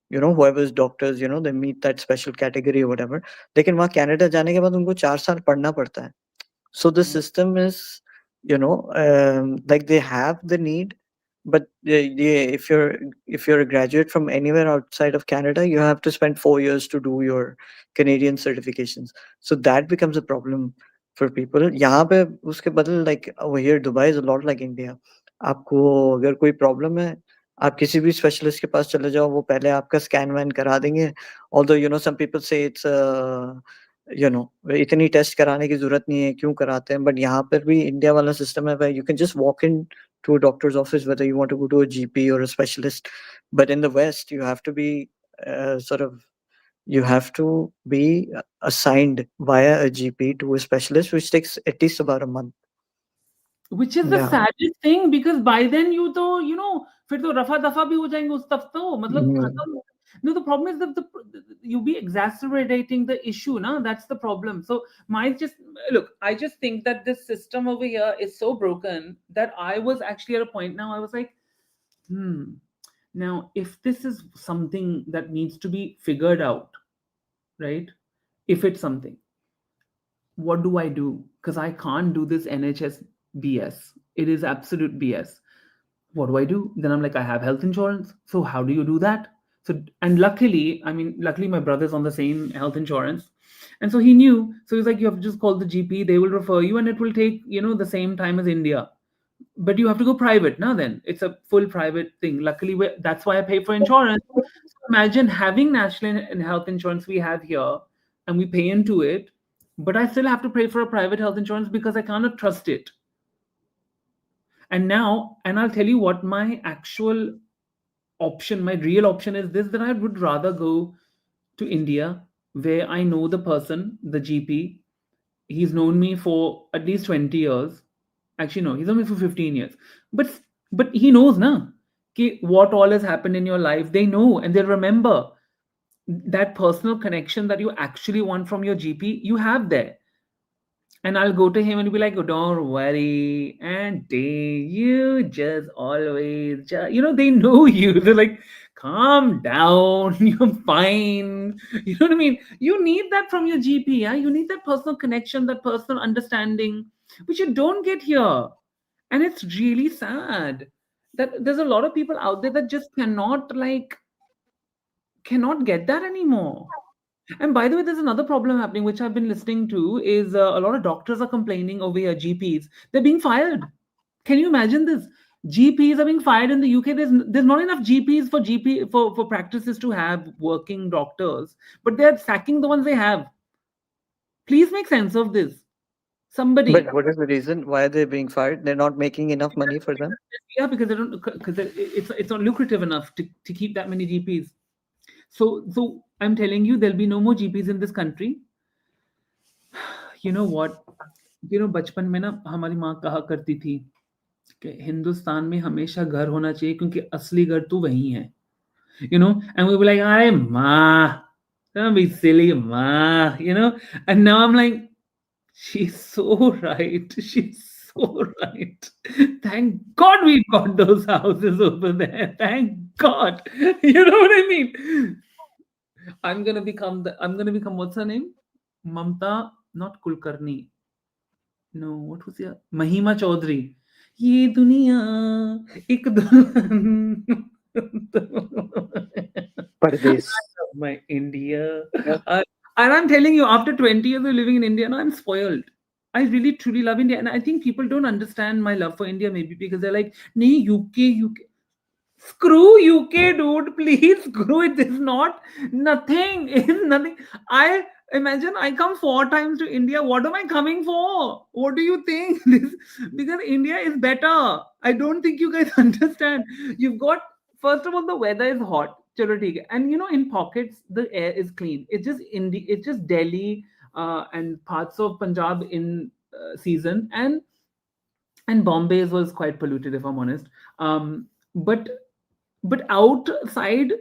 whoever's doctors, they meet that special category or whatever. लेकिन वहाँ Canada जाने के बाद उनको 4 साल पढ़ना पड़ता है. So the system is, like they have the need, but yeah, if you're a graduate from anywhere outside of Canada, you have to spend 4 years to do your Canadian certifications. So that becomes a problem for people. यहाँ पे उसके बदले like over here, Dubai is a lot like India. आपको अगर कोई problem है, आप किसी भी स्पेशलिस्ट के पास चले जाओ, वो पहले आपका स्कैन वैन करा देंगे. Although some people say it's इतनी टेस्ट कराने की ज़रूरत नहीं है, क्यों कराते हैं? बट यहाँ पर भी इंडिया वाला सिस्टम है where you can just walk in to a doctor's office whether you want to go to a GP or a specialist. But in the West, you have to be you have to be assigned via a GP to a specialist, which takes at least about a month.
Which is the
Yeah.
saddest thing, because by then फिर तो रफा दफा भी हो जाएंगे उस तब तो मतलब
Mm.
खत्म. No, the problem is that you be exacerbating the issue, na? That's the problem. So I just think that this system over here is so broken that I was actually at a point now I was like, now if this is something that needs to be figured out, right? If it's something, what do I do? Because I can't do this NHS BS. It is absolute BS. What do I do? Then I'm like, I have health insurance. So how do you do that? So, and luckily my brother's on the same health insurance. And so he knew. So he's like, you have to just call the GP, they will refer you, and it will take, the same time as India. But you have to go private now, then. It's a full private thing. Luckily, that's why I pay for insurance. So imagine having national health insurance we have here, and we pay into it, but I still have to pay for a private health insurance because I cannot trust it. And I'll tell you what my actual option, my real option is this, that I would rather go to India, where I know the person, the GP. He's known me for at least 20 years. Actually, no, he's known me for 15 years. But he knows na ki what all has happened in your life. They know and they remember that personal connection that you actually want from your GP. You have there. And I'll go to him and be like, oh, don't worry, Auntie, you just always, they know you. They're like, calm down, you're fine. You know what I mean? You need that from your GP, yeah? You need that personal connection, that personal understanding, which you don't get here. And it's really sad that there's a lot of people out there that just cannot get that anymore. And by the way, there's another problem happening, which I've been listening to, is a lot of doctors are complaining over here, GPs. They're being fired. Can you imagine this? GPs are being fired in the UK. There's not enough GPs for for practices to have working doctors, but they're sacking the ones they have. Please make sense of this. Somebody.
But what is the reason why they're being fired? They're not making enough money for them.
Yeah, because they don't, because it's not lucrative enough to keep that many GPs. So I'm telling you, there'll be no more GPs in this country. You know what? बचपन में ना हमारी माँ कहा करती थी कि हिंदुस्तान में हमेशा घर होना चाहिए क्योंकि असली घर तो वही है. And we were like, "Aye, ma, don't be silly, ma," and now I'm like, she's so right. She's so right. Thank God we got those houses over there. Thank God. You know what I mean? I'm gonna become what's her name? Mamta, not Kulkarni. No, what was your Mahima Chaudhary? ये दुनिया एक दुल्हन.
Pardes.
My India.
Yeah.
And I'm telling you, after 20 years of living in India, now I'm spoiled. I really truly love India. And I think people don't understand my love for India, maybe because they're like, nee, UK. Screw UK, dude. Please screw it. It's not nothing. It's nothing. I imagine I come 4 times to India. What am I coming for? What do you think? Because India is better. I don't think you guys understand. You've got, first of all, the weather is hot. Chalo theek hai. And in pockets the air is clean. It's just Delhi and parts of Punjab in season, and Bombay was quite polluted, if I'm honest. But outside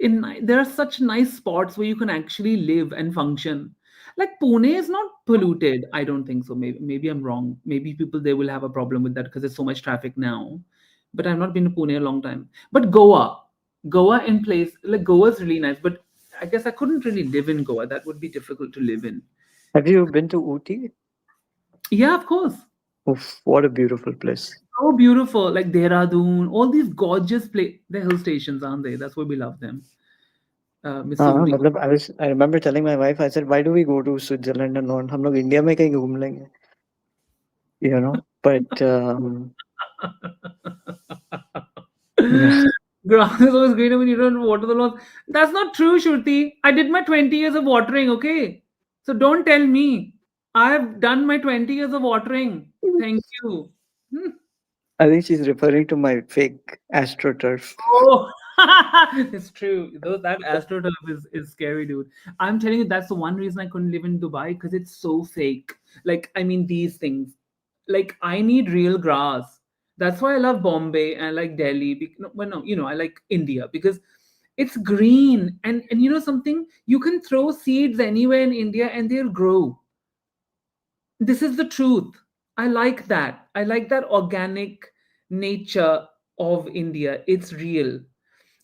there are such nice spots where you can actually live and function. Like Pune is not polluted. I don't think so. Maybe I'm wrong. Maybe people there will have a problem with that because there's so much traffic now. But I've not been to Pune a long time. But Goa in place, like Goa's really nice. But I guess I couldn't really live in Goa. That would be difficult to live in.
Have you been to Ooty?
Yeah, of course.
Oof, what a beautiful place.
So beautiful, like Dehradun, all these gorgeous the hill stations, aren't they? That's why we love them. Missouri.
मतलब I remember telling my wife, I said, why do we go to Switzerland and not? हम लोग India में कहीं घूम लेंगे. But yeah.
Grass is always greener when you don't water the lawns. That's not true, Shruti. I did my 20 years of watering, okay? So don't tell me. I've done my 20 years of watering. Thank you.
I think she's referring to my fake AstroTurf.
Oh, it's true. That AstroTurf is scary, dude. I'm telling you, that's the one reason I couldn't live in Dubai, because it's so fake. Like, I mean, these things. Like, I need real grass. That's why I love Bombay and I like Delhi. I like India because it's green, and something, you can throw seeds anywhere in India and they'll grow. This is the truth. I like that. I like that organic nature of India. It's real.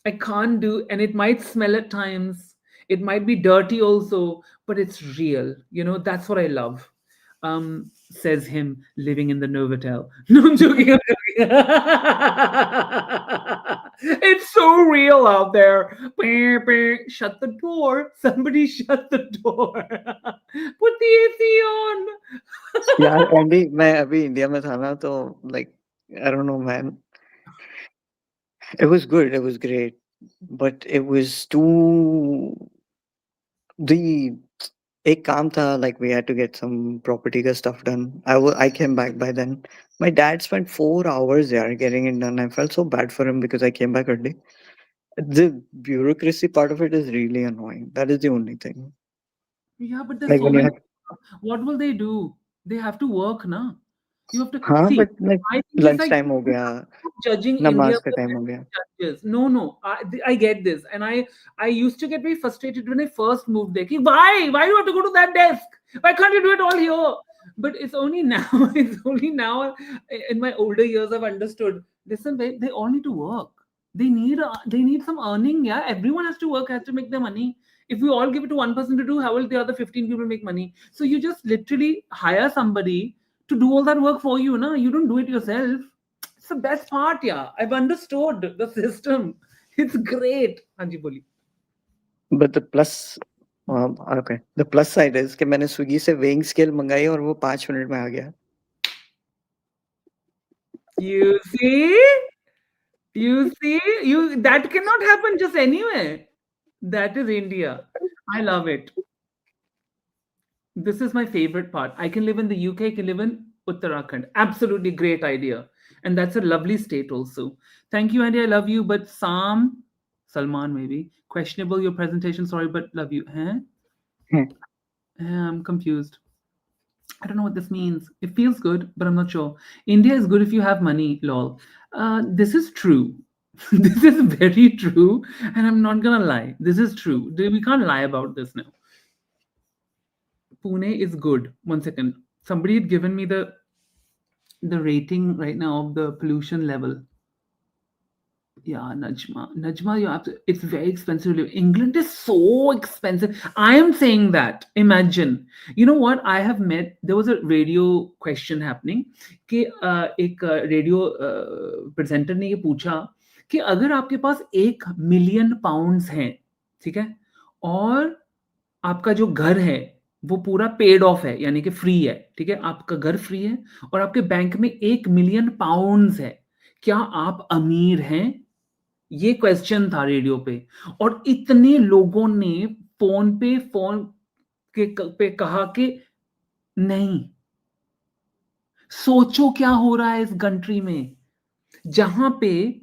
I can't do, and it might smell at times. It might be dirty also, but it's real. That's what I love. Says him living in the Novotel. No, I'm joking. I'm joking. It's so real out there. Shut the door. Somebody shut the door. Put the AC on.
Yeah, Andy, मैं अभी India में था ना तो like I don't know, man. It was good. It was great, but it was too the एक काम था, like we had to get some property का stuff done. I came back by then. My dad spent 4 hours there getting it done. I felt so bad for him because I came back early. The bureaucracy part of it is really annoying. That is the only thing.
Yeah, but there's
Like
so
when you
many.
have,
What will they do? They have to work now. You have to
हाँ,
see.
but like
I think it's
lunch
like
time हो
you
गया,
have to judging India
नमाज का
by
time हो गया.
judges. No, no, I get this, and I used to get very frustrated when I first moved there. Ki, why do you have to go to that desk? Why can't you do it all here? But it's only now. It's only now. In my older years, I've understood. Listen, they all need to work. They need some earning. Yeah, everyone has to work, has to make their money. If we all give it to one person to do, how will the other 15 people make money? So you just literally hire somebody to do all that work for you. No, you don't do it yourself. It's the best part. Yeah, I've understood the system. It's great. Hanji boli.
But the plus, okay, the plus side is कि मैंने Swiggy से weighing scale मंगाई और वो 5 minute में आ गया.
You see, you that cannot happen just anywhere. That is India. I love it. This is my favorite part. I can live in the UK, I can live in Uttarakhand. Absolutely great idea. And that's a lovely state also. Thank you, Andy. I love you. But Salman maybe. Questionable your presentation. Sorry, but love you. Huh?
Hmm.
I'm confused. I don't know what this means. It feels good, but I'm not sure. India is good if you have money, lol. This is true. This is very true. And I'm not going to lie. This is true. We can't lie about this now. Pune is good. One second. Somebody had given me the rating right now of the pollution level. Yeah, Najma, you have to. It's very expensive to live. England is so expensive. I am saying that. Imagine. You know what? I have met. There was a radio question happening. कि एक radio presenter ने ये पूछा कि अगर आपके पास 1 million pounds हैं, ठीक है, और आपका जो घर है वो पूरा पेड ऑफ है, यानी कि फ्री है, ठीक है, आपका घर फ्री है और आपके बैंक में 1 मिलियन पाउंड्स है, क्या आप अमीर हैं? ये क्वेश्चन था रेडियो पे और इतने लोगों ने फोन पे कहा कि नहीं। सोचो क्या हो रहा है इस कंट्री में जहां पे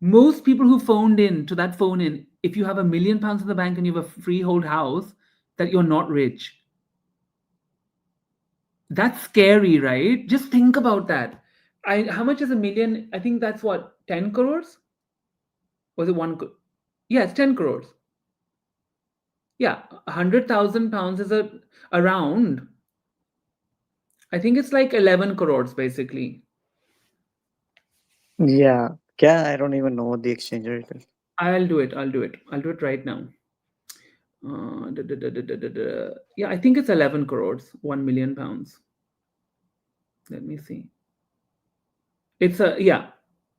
most people who phoned in to that phone in, if you have £1 million in the bank and you have a freehold house, that you're not rich. That's scary, right? Just think about that. How much is a million? I think that's what, 10 crores? Was it one? Yeah, it's 10 crores. Yeah, £100,000 is around. I think it's like 11 crores basically.
Yeah, क्या? I don't even know what the exchange rate is.
I'll do it. I'll do it right now. Yeah, I think it's 11 crores, £1 million. Let me see. It's a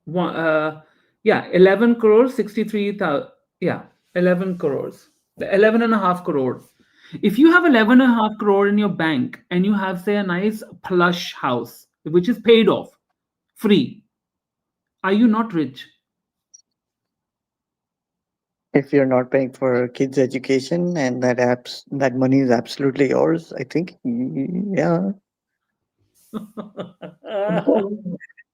one, yeah, 11 crores, 63,000. Yeah, 11 crores, 11 and a half crore. If you have 11 and a half crore in your bank and you have, say, a nice plush house, which is paid off, free, are you not rich?
If you're not paying for kids' education and that money is absolutely yours, I think, yeah.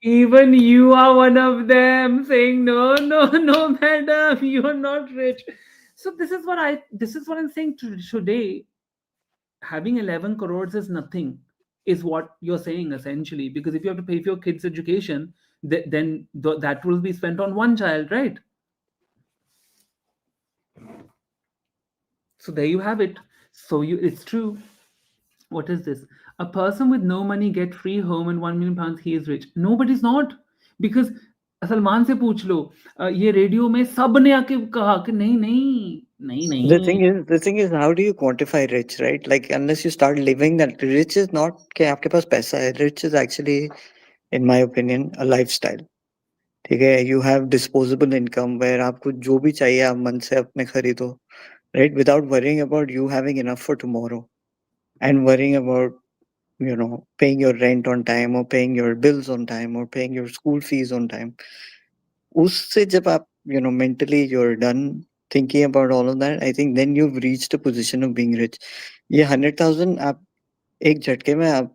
Even you are one of them saying, no, no, no, madam, you're not rich. So this is what I'm saying today. Having 11 crores is nothing, is what you're saying essentially, because if you have to pay for your kids' education, then that will be spent on one child, right? So there you have it. So it's true. What is this? A person with no money get free home and £1 million, he is rich. Nobody's not, because Salman से पूछ लो, ये radio में सब ने आके कहा कि नहीं नहीं नहीं नहीं.
The thing is, how do you quantify rich, right? Like, unless you start living that, rich is not कि आपके पास पैसा है. Rich is actually, in my opinion, a lifestyle. ठीक है, you have disposable income where आपको जो भी चाहिए आप मन से अपने खरीदो, right? Without worrying about you having enough for tomorrow and worrying about, paying your rent on time or paying your bills on time or paying your school fees on time. उससे जब आप, mentally you're done thinking about all of that, I think then you've reached a position of being rich. ये 100,000 आप एक झटके में आप,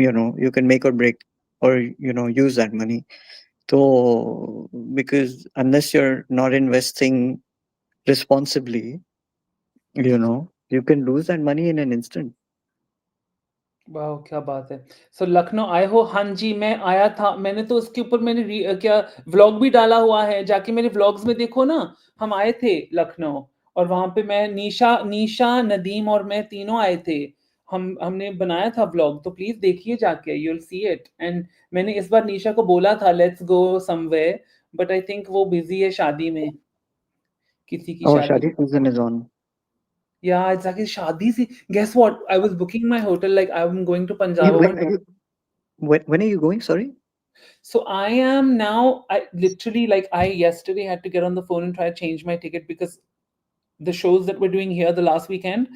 you can make or break or, use that money. So, because unless you're not investing responsibly, you can lose that money in an instant.
वाह क्या बात है। सो लखनऊ आए हो? हाँ जी, मैं आया था। मैंने तो उसके ऊपर क्या व्लॉग भी डाला हुआ है, जाके मेरे व्लॉग्स में देखो ना। हम आए थे लखनऊ, और वहां पे मैं, निशा निशा नदीम और मैं तीनों आए थे। हमने बनाया था व्लॉग, तो प्लीज देखिए जाके, you will see it. And मैंने इस बार निशा को बोला था let's go somewhere, but I think वो बिजी है शादी में, किसी की
Oh,
शादी।
Shadi season is on.
Yeah, exactly. शादी सी, guess what, I was booking my hotel, like I'm going to
Yeah,
Punjab. I
when
want.
are you, when are you going? Sorry.
So I am now, I literally, like, I yesterday had to get on the phone and try to change my ticket because the shows that we're doing here the last weekend,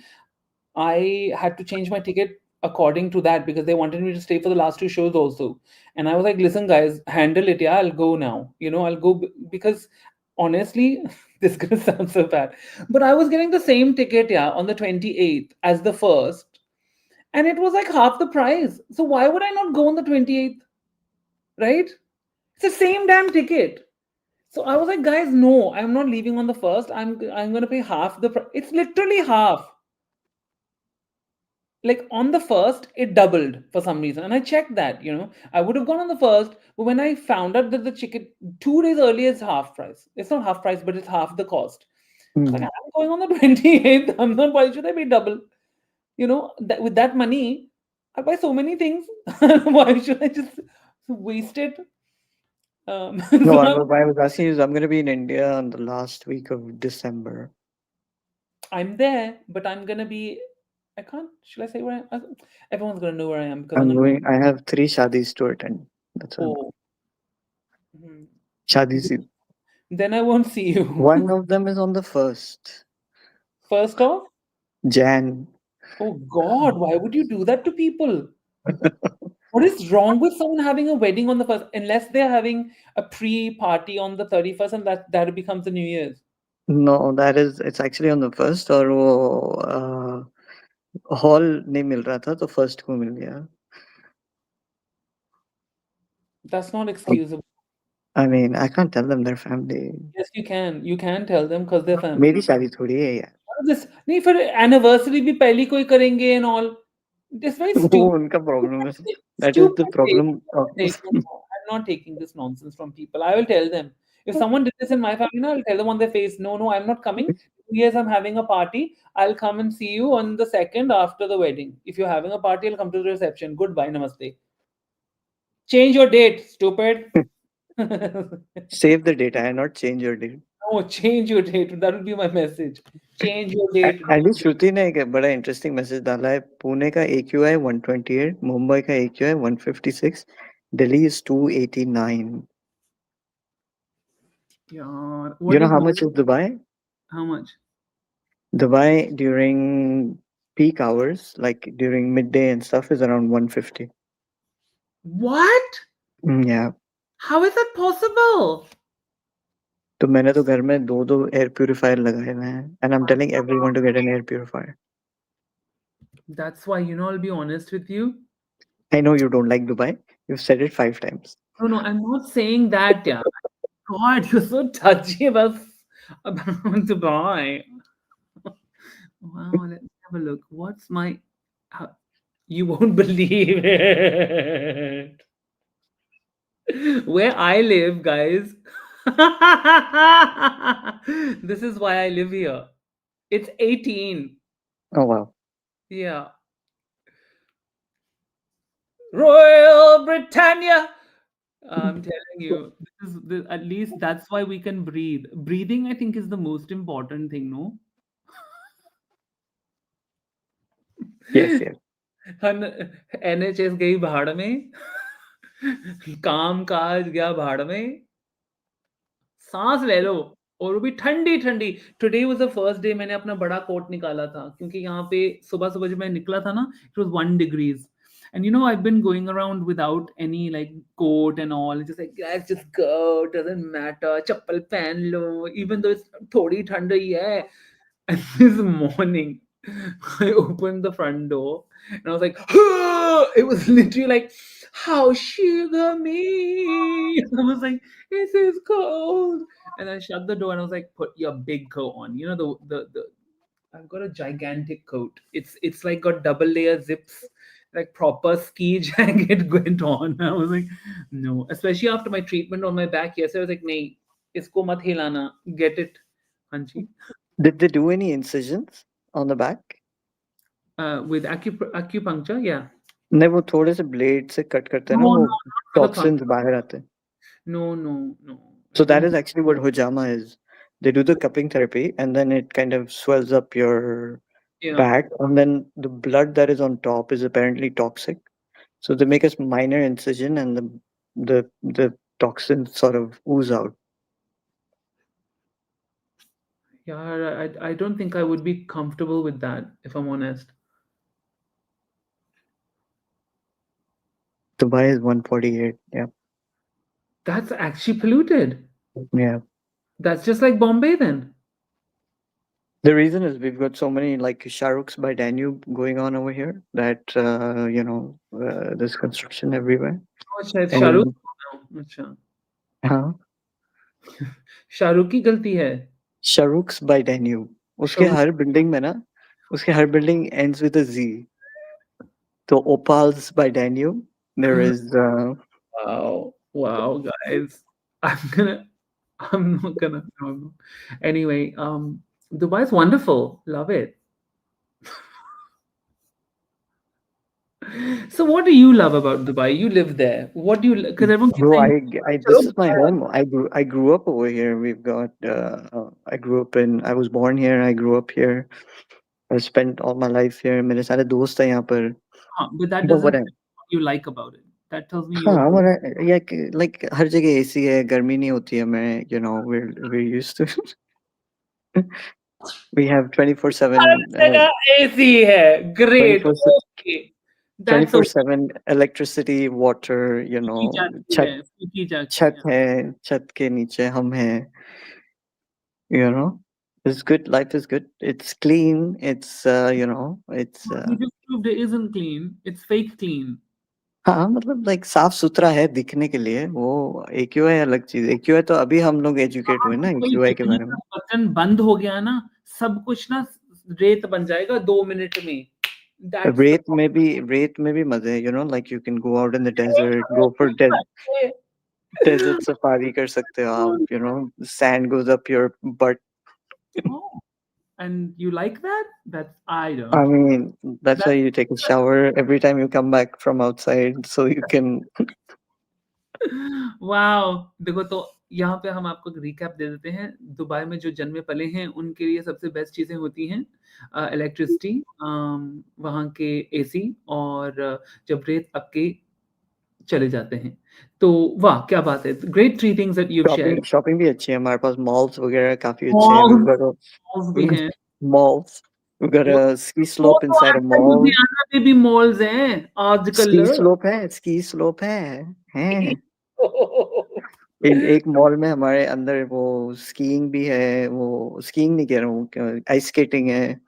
I had to change my ticket according to that because they wanted me to stay for the last two shows also. And I was like, listen, guys, handle it. Yeah, I'll go now. I'll go because honestly, this is going to sound so bad. But I was getting the same ticket, yeah, on the 28th as the first. And it was like half the price. So why would I not go on the 28th? Right? It's the same damn ticket. So I was like, guys, no, I'm not leaving on the first. I'm gonna pay half the price. It's literally half. Like on the first, it doubled for some reason, and I checked that. I would have gone on the first, but when I found out that the ticket 2 days earlier is half price, it's not half price, but it's half the cost. It's like
Hmm.
I'm going on the 28th. I'm not. Why should I pay double? That with that money, I buy so many things. Why should I just waste it?
No,
So
I was asking you, I'm going to be in India on the last week of December.
I'm there, but I'm gonna be. I can't. Should I say where I am? Everyone's gonna know where I am because I'm
I'm
gonna.
going. I have 3 shadis to attend. That's why I'm going.
Oh, hmm.
Shadi season.
Then I won't see you.
One of them is on the first
First off,
Jan.
oh God, why would you do that to people? What is wrong with someone having a wedding on the first, unless they're having a pre-party on the 31st, and that becomes the New Year's?
No, it's actually on the first. और वो hall नहीं मिल रहा था तो first को मिल गया.
That's not excusable.
I mean, I can't tell them their family.
Yes, you can. You can tell them because they're family.
मेरी शादी थोड़ी है यार.
This नहीं, फिर एनिवर्सरी भी पहली कोई करेंगे and all. This very
वो
stupid.
उनका प्रॉब्लम है. That is the
Stupid thing.
problem of.
I'm not taking this nonsense from people. I will tell them. If someone did this in my family, I'll tell them on their face, no, no, I'm not coming. Yes, I'm having a party. I'll come and see you on the second after the wedding. If you're having a party, I'll come to the reception. Goodbye, namaste. Change your date, stupid.
Save the date. I not change your date.
No, change your date. That would be my message. Change your date.
एंडी श्रुति ने एक बड़ा interesting message डाला है. पुणे का AQI 128, Mumbai का AQI 156, Delhi is 289.
Yaar,
You know how much is Dubai?
How much?
Dubai during peak hours, like during midday and stuff, is around 150.
What?
Yeah.
How is that possible?
तो मैंने तो घर में 2 air purifier लगाए हुए हैं, and I'm telling everyone to get an air purifier.
That's why, I'll be honest with you.
I know you don't like Dubai. You've said it 5 times.
No, no, I'm not saying that. Yeah. God, you're so touchy about Dubai. Wow, let's have a look. What's my. You won't believe it. Where I live, guys. This is why I live here. It's 18.
Oh wow.
Yeah. Royal Britannia. I'm telling you, at least that's why we can breathe. Breathing, I think, is the most important thing, no?
Yes, yes.
NHS गई भाड़ में, काम काज गया भाड़ में, सांस ले लो, और वो भी ठंडी ठंडी. Today was the first day मैंने अपना बड़ा कोट निकाला था, क्योंकि यहाँ पे सुबह सुबह जब मैं निकला था ना, it was 1 degrees. And I've been going around without any like coat and all. It's just like, guys, just go. Doesn't matter. Chappal pehn lo. Even though it's thodi thand hi hai. And this morning, I opened the front door and I was like, it was literally like, how sugar me. I was like, this is cold. And I shut the door and I was like, put your big coat on. You know, the I've got a gigantic coat. It's like got double layer zips, like proper ski jacket went on. I was like, no, especially after my treatment on my back. Yes, I was like, nahi, isko mat hilana, get it, Hanji.
Did they do any incisions on the back?
With acupuncture, yeah.
नहीं, वो थोड़े से blade से cut करते हैं ना,
No,
वो
no, not for the
toxins
puncture.
बाहर आते हैं.
No, no, no. I
So that
didn't.
is actually what hojama is. They do the cupping therapy and then it kind of swells up your
Yeah.
back, and then the blood that is on top is apparently toxic. So they make a minor incision and the toxins sort of ooze out.
Yeah, I don't think I would be comfortable with that, if I'm honest.
Dubai is 148. Yeah.
That's actually polluted.
Yeah.
That's just like Bombay then.
The reason is we've got so many like Shahruk's by Danube going on over here that there's construction everywhere.
Oh, शायद Shahrukh
And
now. अच्छा.
हाँ,
शाहरुख की गलती है.
Shahruk's by Danube. उसके
शाहरुख.
हर building में ना, उसके हर building ends with a Z. So Opals by Danube. There is
Wow, wow, guys. I'm gonna. I'm not gonna. No, I'm not. Anyway, Dubai is wonderful. Love it. So, what do you love about Dubai? You live there. What do you? Because everyone keeps
bro.
saying,
I
"Chalo
this is my home. I grew up over here. We've got. I grew up in. I was born here. I grew up here. I spent all my life here. मेरे सारे दोस्त हैं यहाँ पर.
huh," but that
But
doesn't
what
tell me what you like about it. That tells me
हाँ,
you're good.
हमारा like हर जगह AC है, गर्मी नहीं होती है हमें, we're used to we have
हर
24/7
जगह एसी है. Great.
24
Okay. That's okay.
24/7 electricity, water,
की जाती
छत
है. की जाती
छत
है.
है, छत के नीचे हम हैं, you know. It's good, life is good. It's clean, it's
You just proved it isn't clean. It's fake clean.
हाँ, मतलब लाइक साफ-सुथरा है दिखने के लिए, वो एक्यूआई अलग चीज़ है। एक्यूआई तो अभी हम लोग एजुकेट हुए ना
कोई
एक्यूआई के
बिजली
बारे
का
में।
बटन बंद हो गया ना, सब कुछ ना रेत बन जाएगा 2 मिनट में. दैट्स द
रेत में भी मज़े हैं, like you can go out in the desert, go for desert safari कर सकते हो आप, sand goes up your butt.
Oh, and you like that? That's I
I
don't.
mean, that's why
That's
you take a shower every time you come back from outside so you can
wow! देखो तो यहाँ पे हम आपको recap दे देते हैं। Dubai में जो जन्मे पले हैं, उनके लिए सबसे बेस्ट चीज़ें होती हैं इलेक्ट्रिसिटी, वहाँ के एसी और जब रेत आपके चले जाते हैं। तो वाह! क्या बात है। Great 3 things that you have shared.
Shopping shopping भी अच्छी है हमारे पास मॉल्स वगैरह काफ़ी अच्छे हैं।
मॉल्स मॉल्स भी हैं।
Malls. We've got
वो
a ski
वो
slope
तो
inside a
आजकल
mall.
लुधियाना में भी मॉल्स हैं आजकल।
ski slope है। एक मॉल में हमारे अंदर वो स्कीइंग भी है, वो स्कीइंग नहीं कह रहा हूँ, आइस स्केटिंग है,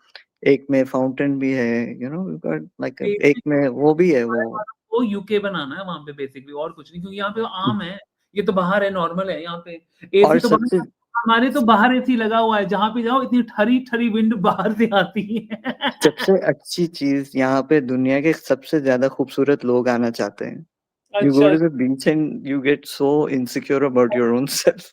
एक में फाउंटेन भी है, we've got like एक
बेसिक
में वो भी है वो।
को यूके बनाना है वहाँ पे बेसिकली और कुछ नहीं क्योंकि यहाँ पे आम है। ये तो बाहर है, नॉर्मल है यहाँ पे।
और
एसी तो बाहर,
सबसे
हमारे तो बाहर एसी लगा हुआ है, जहाँ पे जाओ इतनी ठरी-ठरी विंड बाहर से आती है।
सबसे अच्छी चीज़ यहाँ पे दुनिया के सबसे ज़्यादा खूबसूरत लोग आना चाहते हैं। You go
अच्छा,
to the beach and you get so insecure about your own self.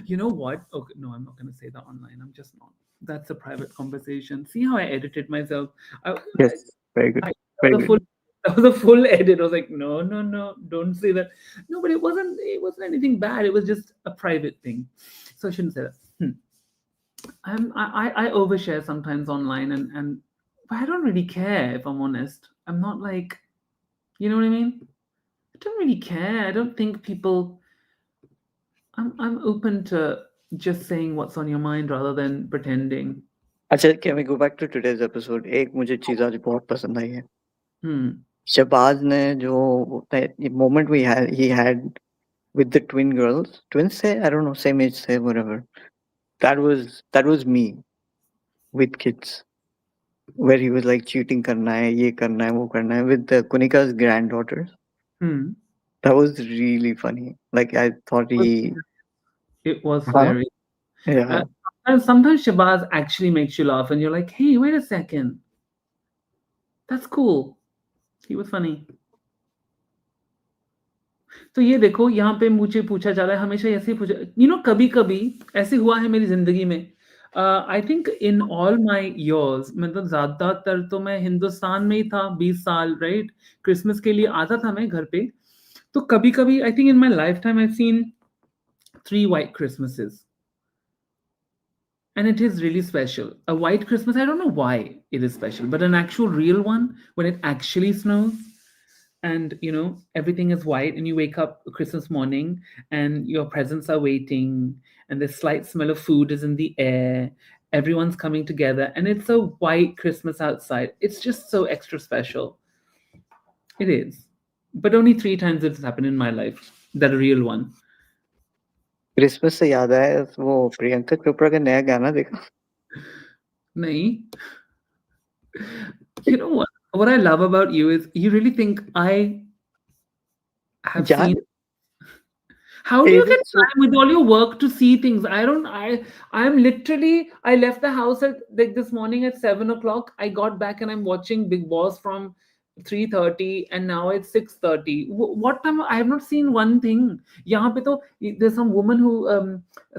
you know what? Okay, no, I'm not gonna say that online. I'm just not. That's a private conversation. See how I edited myself? I,
Yes, very good,
that
very
was a full
good.
that was a full edit. I was like, no, no, no, don't say that. No, but it wasn't anything bad. It was just a private thing. So I shouldn't say that. I overshare sometimes online and but I don't really care if I'm honest. I'm not like, you know what I mean? I don't really care. I don't think people. I'm open to just saying what's on your mind rather than pretending.
अच्छा, can we go back to today's episode? एक मुझे चीज़ आज बहुत पसंद आई है।
Hmm.
Shahbaz ने जो moment he had with the twins थे, I don't know, same age थे, whatever. That was me. with kids, where he was like cheating karna hai, ye karna hai, wo karna hai with Kunika's granddaughter.
Hmm.
That was really funny. Like I thought he,
It was
huh?
hilarious.
Yeah.
And sometimes Shabazz actually makes you laugh, and you're like, "Hey, wait a second, that's cool. He was funny." तो ये देखो यहाँ पे मुझे पूछा जा रहा है हमेशा ऐसे ही पूछा कभी कभी ऐसे हुआ है मेरी जिंदगी में I think in all my years मतलब ज्यादातर तो मैं हिंदुस्तान में ही था 20 साल राइट क्रिसमस के लिए आता था मैं घर पे तो कभी कभी I think in my life time I seen 3 white Christmases and it is really special. A white Christmas, I don't know why it is special, but an actual real one when it actually snows and everything is white and you wake up Christmas morning and your presents are waiting and the slight smell of food is in the air. Everyone's coming together and it's a white Christmas outside. It's just so extra special. It is. But only 3 times it's happened in my life. That real one.
Christmas से याद आया वो प्रियंका चोपड़ा का नया गाना देखा?
Nahi. You know what? What I love about you is you really think I have
यार
seen. How do you
is
get
it so
time with all your work to see things? I don't. I'm literally. I left the house at like this morning at 7 o'clock. I got back and I'm watching Bigg Boss from 3:30, and now it's 6:30. What time? I have not seen one thing. यहाँ पे तो there's some woman who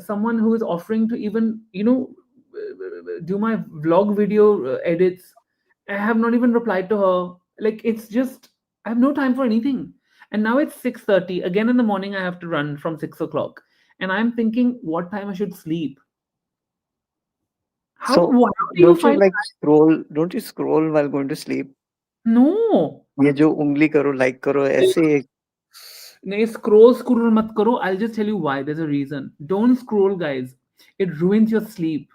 someone who is offering to even do my vlog video edits. I have not even replied to her. Like it's just I have no time for anything. And now it's 6:30. Again in the morning, I have to run from 6 o'clock. And I'm thinking what time I should sleep.
so
How do you find
don't you scroll while going to sleep?
no?
ये जो उंगली करो like करो ऐसे
No, scroll mat karo. I'll just tell you why. There's a reason. Don't scroll, guys. It ruins your sleep.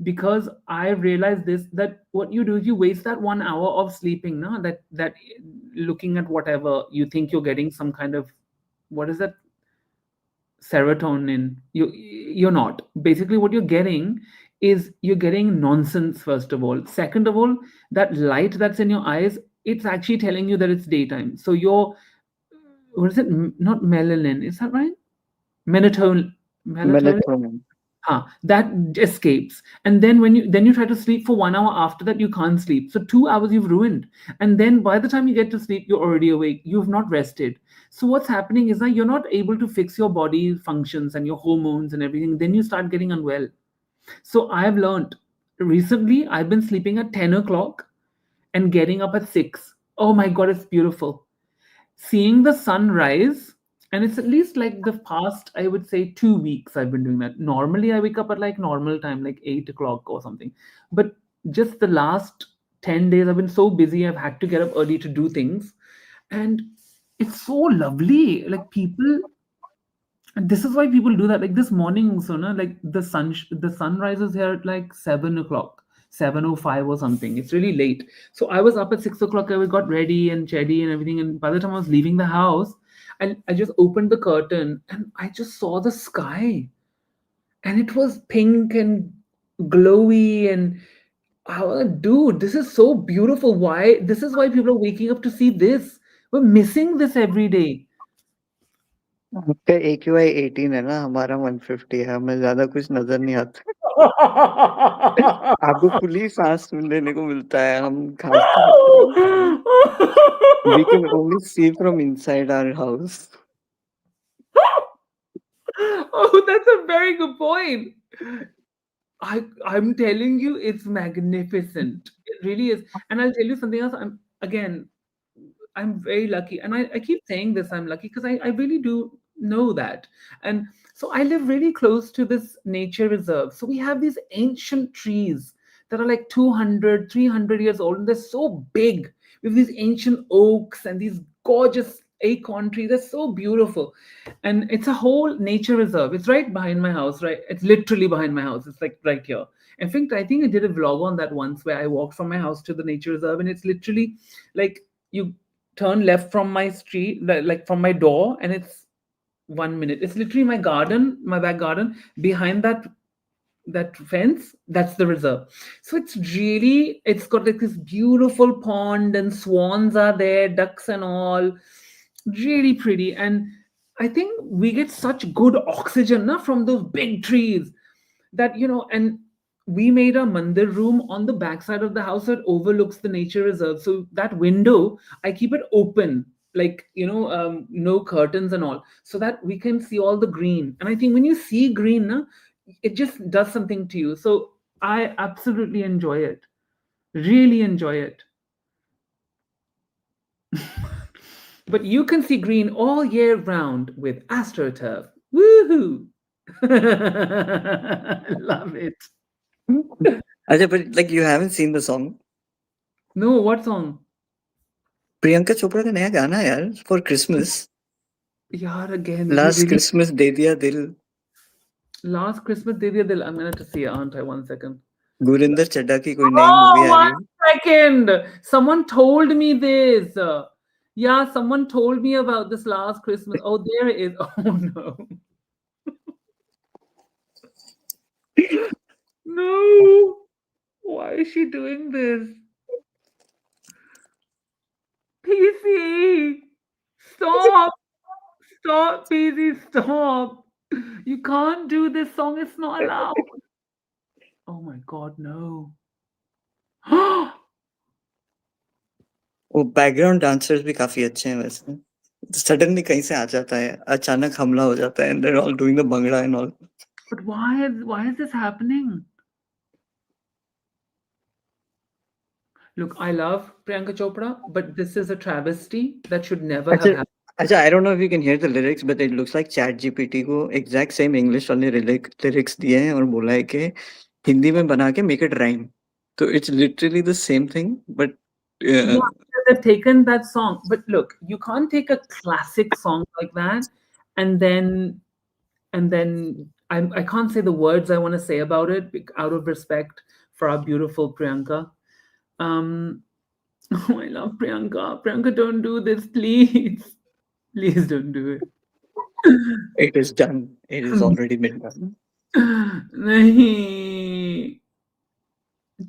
Because I realized this that what you do is you waste that 1 hour of sleeping, no? That looking at whatever you think you're getting some kind of what is that serotonin you're not basically what you're getting is you're getting nonsense first of all second of all that light that's in your eyes it's actually telling you that it's daytime so your what is it not melanin is that right melatonin
melatonin.
that escapes and then when you try to sleep for 1 hour after that you can't sleep so 2 hours you've ruined and then by the time you get to sleep you're already awake you've not rested so what's happening is that you're not able to fix your body functions and your hormones and everything then you start getting unwell so I've learned recently I've been sleeping at 10 o'clock and getting up at 6. Oh my god it's beautiful seeing the sun rise and it's at least like the past I would say 2 weeks I've been doing that normally I wake up at like normal time like 8 o'clock or something but just the last 10 days I've been so busy I've had to get up early to do things and it's so lovely like people and this is why people do that like this morning so na, like the sun rises here at like 7 o'clock 7:05 or something it's really late so I was up at 6 o'clock I got ready and chatty and everything and by the time I was leaving the house I just opened the curtain and I just saw the sky and it was pink and glowy and dude this is so beautiful why this is why people are waking up to see this we're missing this every day.
आपका AQI 18 है ना हमारा 150 है हमें ज्यादा कुछ नजर नहीं आता आपको खुली सांस लेने को मिलता है हम खांसते रहते हैं we can only see from inside our house.
Oh, that's a very good point. I'm telling you, it's magnificent. It really is. And I'll tell you something else. I'm very lucky. And I keep saying this, I'm lucky because I really do know that. And so I live really close to this nature reserve. So we have these ancient trees that are like 200, 300 years old, and they're so big. We have these ancient oaks and these gorgeous acorn trees. They're so beautiful. And it's a whole nature reserve. It's right behind my house, right? It's literally behind my house. It's like right here. In fact, I think I did a vlog on that once where I walked from my house to the nature reserve, and it's literally like you turn left from my street, like from my door, and it's 1 minute. It's literally my garden, my back garden. Behind that that fence, that's the reserve. So it's got like this beautiful pond and swans are there, ducks and all, really pretty. And I think we get such good oxygen na, from those big trees that, and we made a mandir room on the backside of the house that overlooks the nature reserve. So that window, I keep it open, like, no curtains and all, so that we can see all the green. And I think when you see green, na, it just does something to you. So I absolutely enjoy it, really enjoy it. But you can see green all year round with AstroTurf. Woohoo! Love it.
Ajay, but like you haven't seen the song.
No, what song?
Priyanka Chopra का नया गाना है यार for Christmas.
Yaar, again,
Last Christmas दे दिया दिल.
Last Christmas, De Diya Dil. I'm gonna have to see it, aren't I? 1 second.
Gurinder Chadha की कोई नई
Oh,
मूवी आ रही
1
है.
second. Someone told me this. Yeah, someone told me about this last Christmas. Oh, there it is. Oh no. No. Why is she doing this? PC. Stop. Stop, PC. Stop. You can't do this song. It's not allowed. Oh my God, no.
वो background dancers भी काफी अच्छे हैं वैसे. Suddenly कहीं से आ जाता है, अचानक हमला हो जाता है, and they're all doing the bhangra and all.
But why is this happening? Look, I love Priyanka Chopra, but this is a travesty that should never have
अच्छा,
happened.
अच्छा, I don't know if you can hear the lyrics, but it looks like ChatGPT को exact same English वाले lyrics दिए हैं और बोला है कि हिंदी में बना के make it rhyme. So it's literally the same thing, but
Yeah, they've taken that song. But look, you can't take a classic song like that and then I can't say the words I want to say about it out of respect for our beautiful Priyanka. Oh, I love Priyanka. Priyanka, don't do this, please. Please don't do it.
it is done. It is already been done.
नहीं.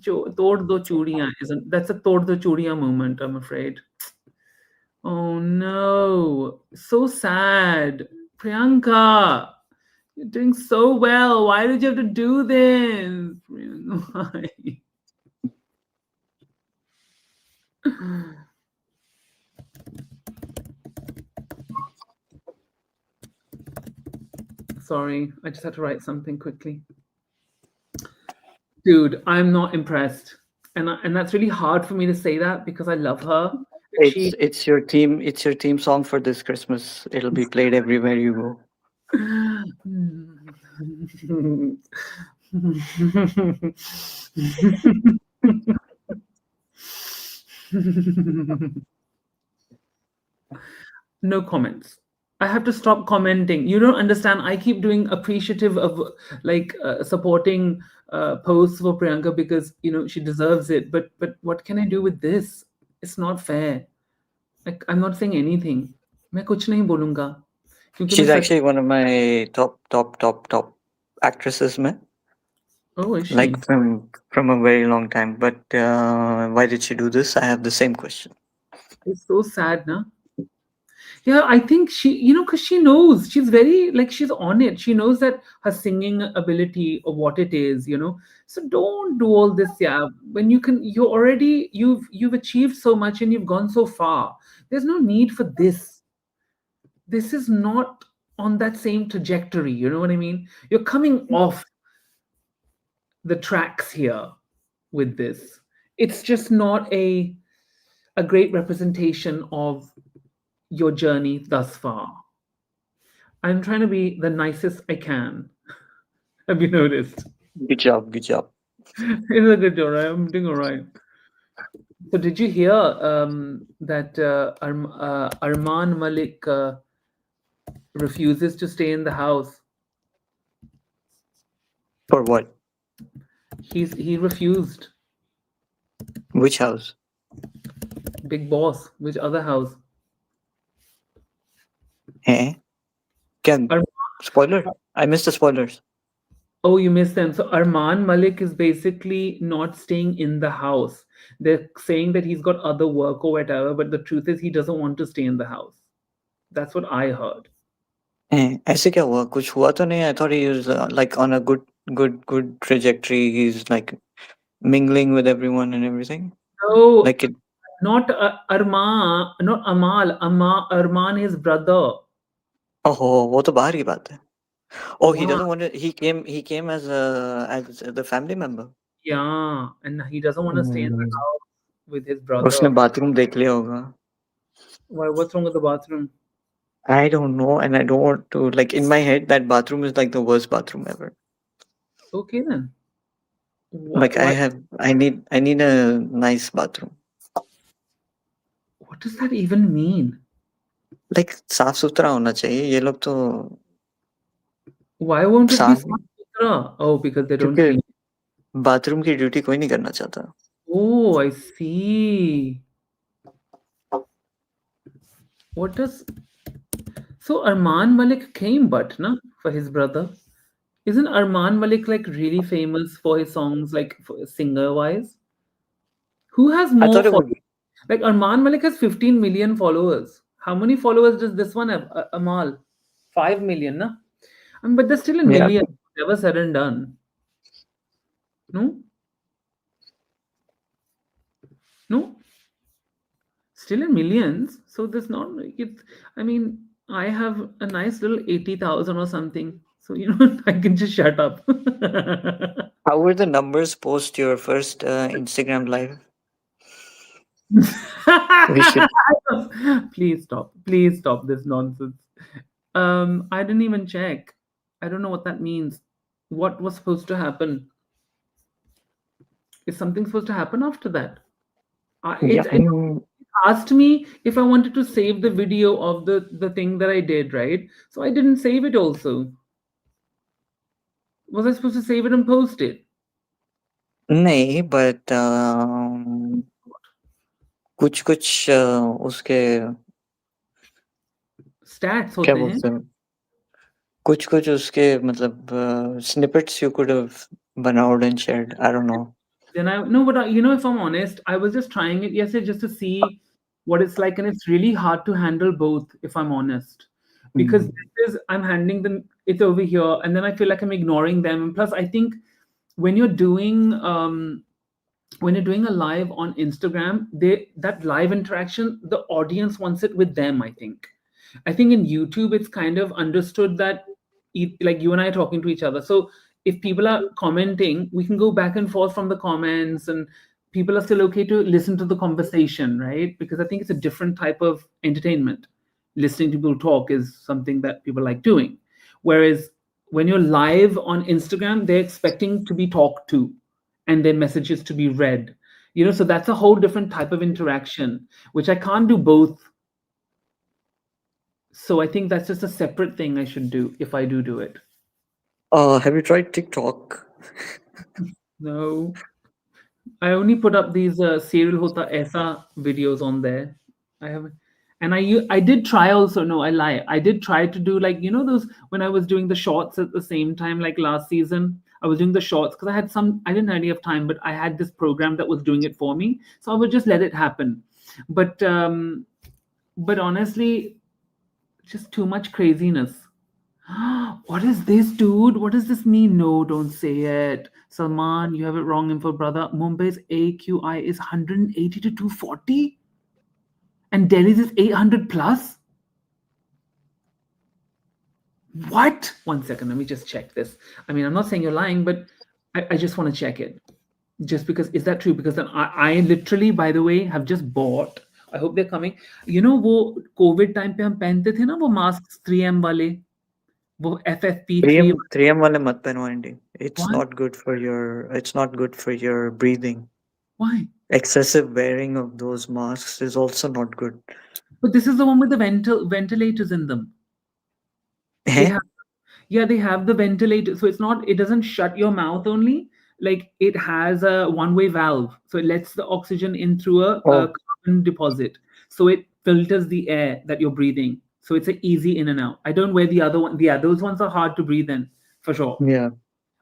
तोड़ दो चूड़ियां isn't that's a तोड़ दो चूड़ियां moment, I'm afraid. Oh no, so sad. Priyanka, you're doing so well. Why did you have to do this? Why? Sorry, I just had to write something quickly. Dude, I'm not impressed. And that's really hard for me to say that because I love her.
It's your theme song for this Christmas. It'll be played everywhere you go.
No comments. I have to stop commenting. You don't understand. I keep doing appreciative of like supporting posts for Priyanka because she deserves it. But what can I do with this? It's not fair. Like I'm not saying anything. मैं कुछ नहीं बोलूँगा क्योंकि
She's
मैं सच.
actually one of my top actresses, man.
Oh, is she?
Like from a very long time. But why did she do this? I have the same question.
It's so sad, na? Yeah, I think she, because she knows she's very like she's on it. She knows that her singing ability or what it is. So don't do all this. Yeah, when you've achieved so much and you've gone so far. There's no need for this. This is not on that same trajectory. You know what I mean? You're coming off the tracks here with this. It's just not a great representation of your journey thus far. I'm trying to be the nicest I can. Have you noticed?
Good job. Good job.
It's a good job, right? I'm doing all right. So, did you hear that Arman Malik refuses to stay in the house?
For what?
He refused.
Which house?
Bigg Boss. Which other house?
Eh? Can
Arman,
spoiler? I missed the spoilers.
Oh, you missed them. So Arman Malik is basically not staying in the house. They're saying that he's got other work or whatever, but the truth is he doesn't want to stay in the house. That's what I heard.
ऐसे क्या हुआ? कुछ हुआ तो नहीं? I thought he was like on a good trajectory. He's like mingling with everyone and everything.
No,
Like it.
not Arman, not Amal. Arman, his brother.
Oh, वो तो बाहर की बात है. Oh, he
Wow.
doesn't want to. He came as the family member.
Yeah, and he doesn't want to stay in the
Hmm.
house with his
उसने
brother.
Bathroom देख लिया होगा.
Why? What's wrong with the bathroom?
I don't know, and I don't want to like in my head that bathroom is like the worst bathroom ever.
Okay then.
Like
Why?
I need a nice bathroom.
What does that even mean?
Like साफ सुथरा होना चाहिए. ये लोग तो
Why won't it be
साफ
Satra? Oh, because they don't
क्योंकि
clean.
Bathroom की ड्यूटी कोई नहीं करना चाहता.
Oh, I see. What does so Arman Malik came but na for his brother? Isn't Arman Malik like really famous for his songs like singer wise? Who has
I
more
thought it
followers?
would.
Like Arman Malik has 15 million followers. How many followers does this one have? Amal? 5 million, na? But they're still in
Yeah.
millions. Never said and done. No? No? Still in millions. So there's not like it's I mean, I have a nice little 80,000 or something. So you know I can just shut up.
How were the numbers post your first Instagram live? We should.
Please stop. Please stop this nonsense. I didn't even check. I don't know what that means. What was supposed to happen? Is something supposed to happen after that?
Yeah.
It asked me if I wanted to save the video of the thing that I did, right? So I didn't save it also. Was I supposed to save it and post it?
नहीं, but कुछ कुछ उसके
Stats
क्या
होते हैं.
बोलते हैं? कुछ कुछ उसके मतलब snippets you could have बनाउड and shared. I don't know.
Then I no, but if I'm honest, I was just trying it yesterday just to see what it's like, and it's really hard to handle both, if I'm honest, because
Mm.
this is I'm handling them it's over here, and then I feel like I'm ignoring them. And plus, I think when you're doing when you're doing a live on Instagram, that live interaction, the audience wants it with them. I think in YouTube, it's kind of understood that like you and I are talking to each other. So if people are commenting, we can go back and forth from the comments, and people are still okay to listen to the conversation, right? Because I think it's a different type of entertainment. Listening to people talk is something that people like doing. Whereas when you're live on Instagram, they're expecting to be talked to and their messages to be read. So that's a whole different type of interaction, which I can't do both. So I think that's just a separate thing I should do if I do it.
Have you tried TikTok?
No, I only put up these serial hota aisa videos on there. I haven't, and I did try also. No, I lie. I did try to do like those when I was doing the shorts at the same time, like last season. I was doing the shorts because I didn't really have time, but I had this program that was doing it for me, so I would just let it happen. But honestly, just too much craziness. What is this, dude? What does this mean? No, don't say it. Salman, you have it wrong, info brother. Mumbai's AQI is 180 to 240, and Delhi's is 800 plus. What? 1 second, let me just check this. I mean, I'm not saying you're lying, but I just want to check it. Just because, is that true? Because then I literally, by the way, have just bought. I hope they're coming. वो COVID time पे हम पहनते थे ना वो masks 3M वाले, वो FFP3.
3M वाले मत पहनो aunty. It's
Why?
not good for your breathing.
Why?
Excessive wearing of those masks is also not good.
But this is the one with the ventilators in them. They
Eh?
have, yeah, they have the ventilator, so it doesn't shut your mouth only. Like it has a one-way valve, so it lets the oxygen in through a
Oh,
carbon deposit, so it filters the air that you're breathing. So it's an easy in and out. I don't wear the other one. Yeah, those ones are hard to breathe in for sure.
yeah.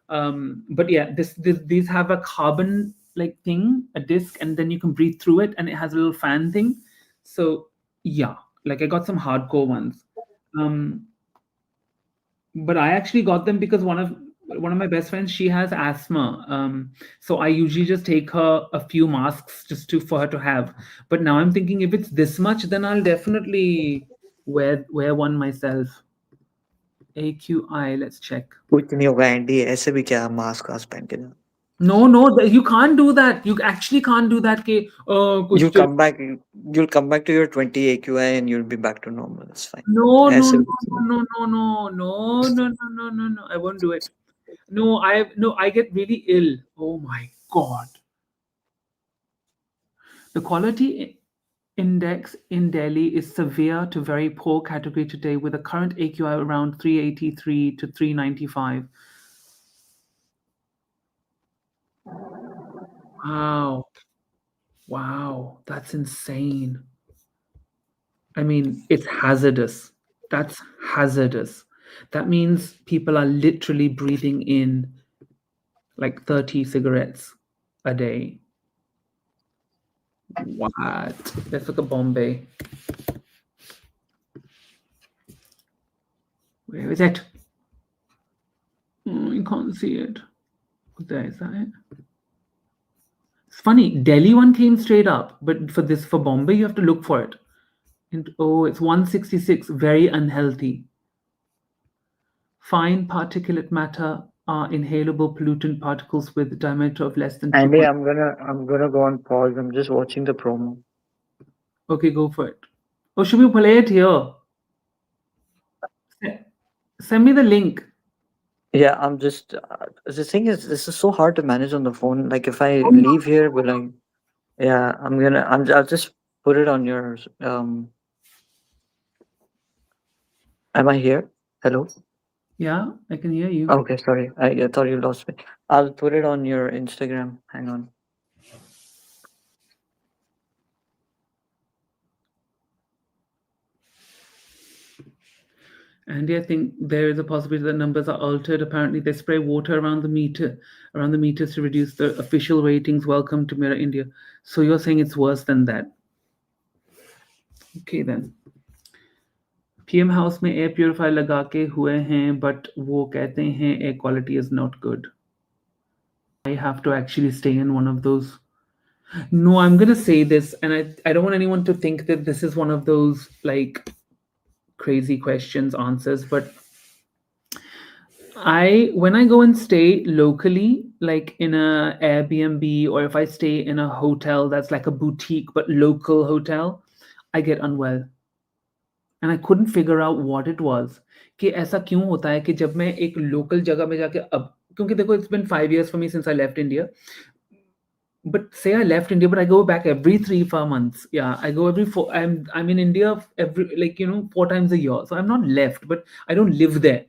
But yeah, these have a carbon like thing, a disc, and then you can breathe through it, and it has a little fan thing. So yeah, like I got some hardcore ones. Um, but I actually got them because one of my best friends, she has asthma. So I usually just take her a few masks just to for her to have. But now I'm thinking if it's this much, then I'll definitely wear one myself. AQI, let's check.
कुछ नहीं होगा Andy ऐसे भी क्या mask वास्क पहन के जा
No, no, you can't do that. You actually can't do that. Ke,
you'll
kuch,
come back to your 20 AQI and you'll be back to normal. It's fine.
no, no,
ऐसे
no,
कुछ नहीं.
no, no, no, no, no, no, no, no, no. I won't do it. No, I get really ill. Oh my God. The quality index in Delhi is severe to very poor category today, with a current AQI around 383 to 395. Wow. Wow. That's insane. I mean, it's hazardous. That's hazardous. That means people are literally breathing in like 30 cigarettes a day. What? Let's look at Bombay. Where is it? Oh, you can't see it. There is that it? It's funny. Delhi one came straight up, but for Bombay, you have to look for it. And oh, it's 166. Very unhealthy. Fine particulate matter are inhalable pollutant particles with diameter of less than 2.
Andy, I'm gonna go on pause. I'm just watching the promo.
Okay, go for it. Or should we play it here? Send me the link.
Yeah, I'm just the thing is this is so hard to manage on the phone. Like if I
Oh,
leave here, will I? Yeah, I'll just put it on your Am I here? Hello?
yeah, I can hear you.
Okay, sorry. I thought you lost me. I'll put it on your Instagram. Hang on.
And I think there is a possibility that numbers are altered. Apparently, they spray water around the meters to reduce the official ratings. Welcome to Mirror India. So you're saying it's worse than that? Okay then. PM house में air purifier लगा के हुए हैं but वो कहते हैं air quality is not good. I have to actually stay in one of those. No, I'm gonna say this, and I don't want anyone to think that this is one of those like crazy questions answers, but when I go and stay locally, like in a Airbnb, or if I stay in a hotel that's like a boutique but local hotel, I get unwell. And I couldn't figure out what it was. कि ऐसा क्यों होता है कि जब मैं एक local जगह में जाके अब क्योंकि देखो it's been 5 years for me since I left India. But say I left India, but I go back every 3 4 months. Yeah, I go every four. I'm in India every 4 times a year. So I'm not left, but I don't live there.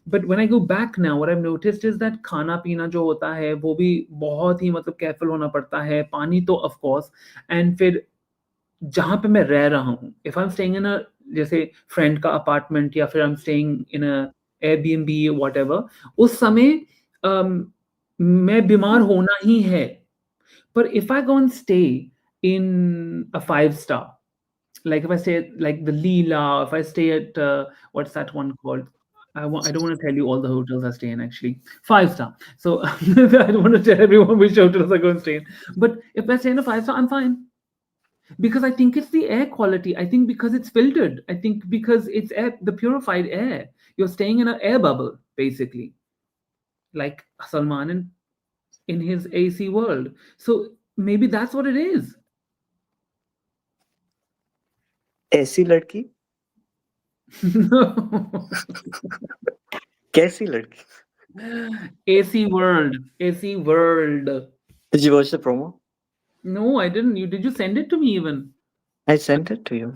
But when I go back now, what I've noticed is that खाना पीना जो होता है वो भी बहुत ही मतलब careful होना पड़ता है. पानी तो of course, and फिर जहाँ पे मैं रह रहा हूँ, if I'm staying in a जैसे फ्रेंड का अपार्टमेंट या फिर I'm staying in a Airbnb whatever, उस समय मैं बीमार होना ही है. But if I go and stay in a 5 star, like if I stay at like the Leela, if I stay at what's that one called? I don't want to tell you all the hotels I stay in actually. 5 star. So I don't want to tell everyone which hotels I go and stay in. But if I stay in a 5 star, I'm fine. Because I think it's the air quality. I think because it's filtered. I think because it's the purified air. You're staying in an air bubble, basically. Like Salman in his AC world. So maybe that's what it is.
ऐसी लड़की
No.
कैसी लड़की?
AC world. AC world.
Did you watch the promo?
No, I didn't. Did you send it to me even?
I sent it to you.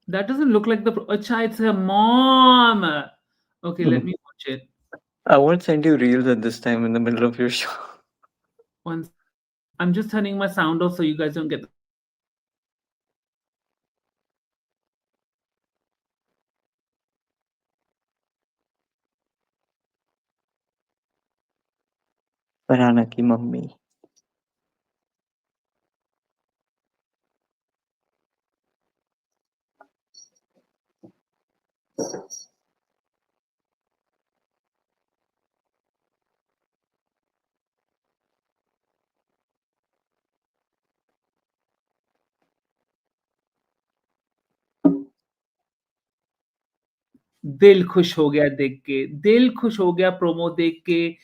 That doesn't look like the Acha, it's her mom. Okay, let me watch it.
I won't send you reels at this time in the middle of your show.
Once I'm just turning my sound off so you guys don't get
Farhana ki mummy.
दिल खुश हो गया देख के, दिल खुश हो गया प्रोमो देख के।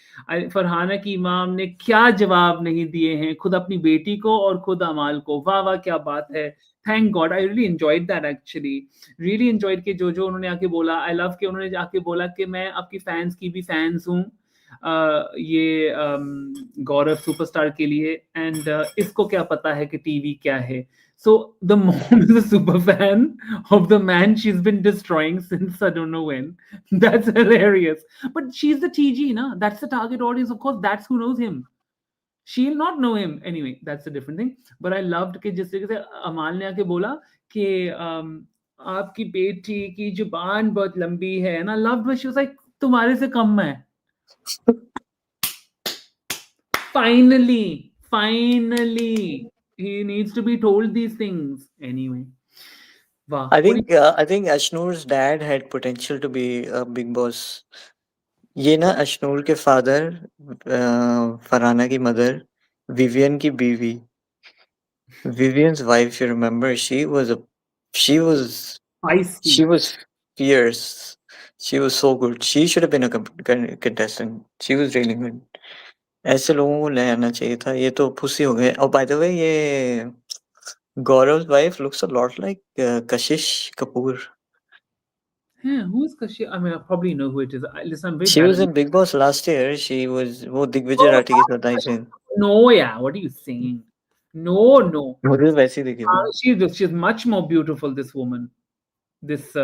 फरहाना की इमाम ने क्या जवाब नहीं दिए हैं, खुद अपनी बेटी को और खुद अमाल को। वाह वाह क्या बात है। Thank God, I really enjoyed that actually. Really enjoyed के जो जो उन्होंने आके बोला। आई लव के उन्होंने आके बोला कि मैं आपकी फैंस की भी फैंस हूँ। ये गौरव सुपरस्टार के लिए। एंड इसको क्या पता है कि टीवी क्या है। So the mom is a super fan of the man she's been destroying since I don't know when. That's hilarious. But she's the TG, na? That's the target audience. Of course, that's who knows him. She'll not know him anyway. That's a different thing. But I loved कि जिस तरीके से अमाल ने आके बोला कि आपकी बेटी की जुबान बहुत लंबी है ना। Loved when she was like तुम्हारे से कम है। Finally, he needs to be told these things anyway. Wow.
I
What do you
think Ashnoor's dad had potential to be a big boss. ये ना अशनूर के फादर, फरहाना की मदर, विवियन की बीवी, Vivian's wife, you remember, she was she
feisty?
was fierce. She was so good. She should have been a contestant. She was really good. ऐसे लोगों को ले आना चाहिए था। ये तो पुसी हो गए। और बाय द वे ये गौरव's wife looks a lot like Kashish Kapoor.
Yeah, who is Kashi? I mean, I probably know who it is. Listen, I'm very
She
bad
was
at.
in Bigg Boss last year. She was वो Digvijay
Oh,
Rathi के साथ आई थी।
no, yeah. What are you saying? No, no.
मुझे तो वैसी दिखी थी।
She's much more beautiful. This woman. This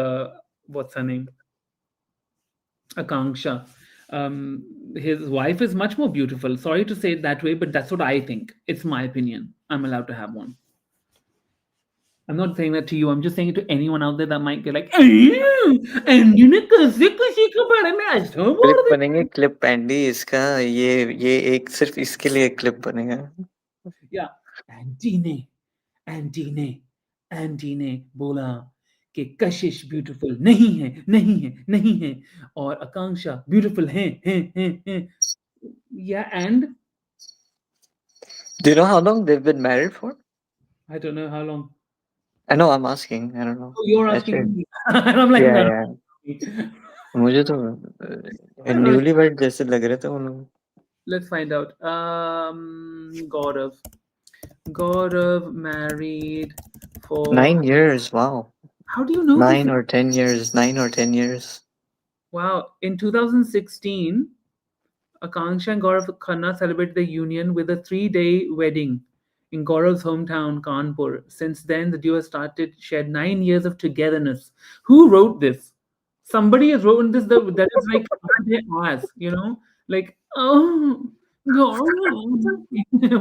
what's her name? Akanksha. His wife is much more beautiful. Sorry to say it that way, but that's what I think. It's my opinion. I'm allowed to have one. I'm not saying that to you. I'm just saying it to anyone out there that might get like, and you know, किसी के बारे में ऐसा बोल
clip
रहे
बनेंगे, clip Andy इसका। ये एक सिर्फ इसके लिए क्लिप बनेगा।
या एंटी ने बोला कि कशिश ब्यूटीफुल नहीं है और आकांक्षा ब्यूटीफुल हैं या and
Do you know how long they've been married for?
I don't know how long
I know, I'm asking. I don't know.
You are
ऐसे
asking me and I'm like
या
no,
या
no.
मुझे तो
No,
newly bird जैसे लग रहे थे उन।
let's find out. Gaurav married for
9 years, wow.
how do you know this?
9 or 10 years, 9 or 10 years.
Wow, in 2016 Akanksha and Gaurav Khanna celebrated their union with a 3-day wedding in Gaurav's hometown, Kanpur. Since then, the duo has started shared 9 years of togetherness. Who wrote this? Somebody has written this that is like on their ass, like oh Gaurav.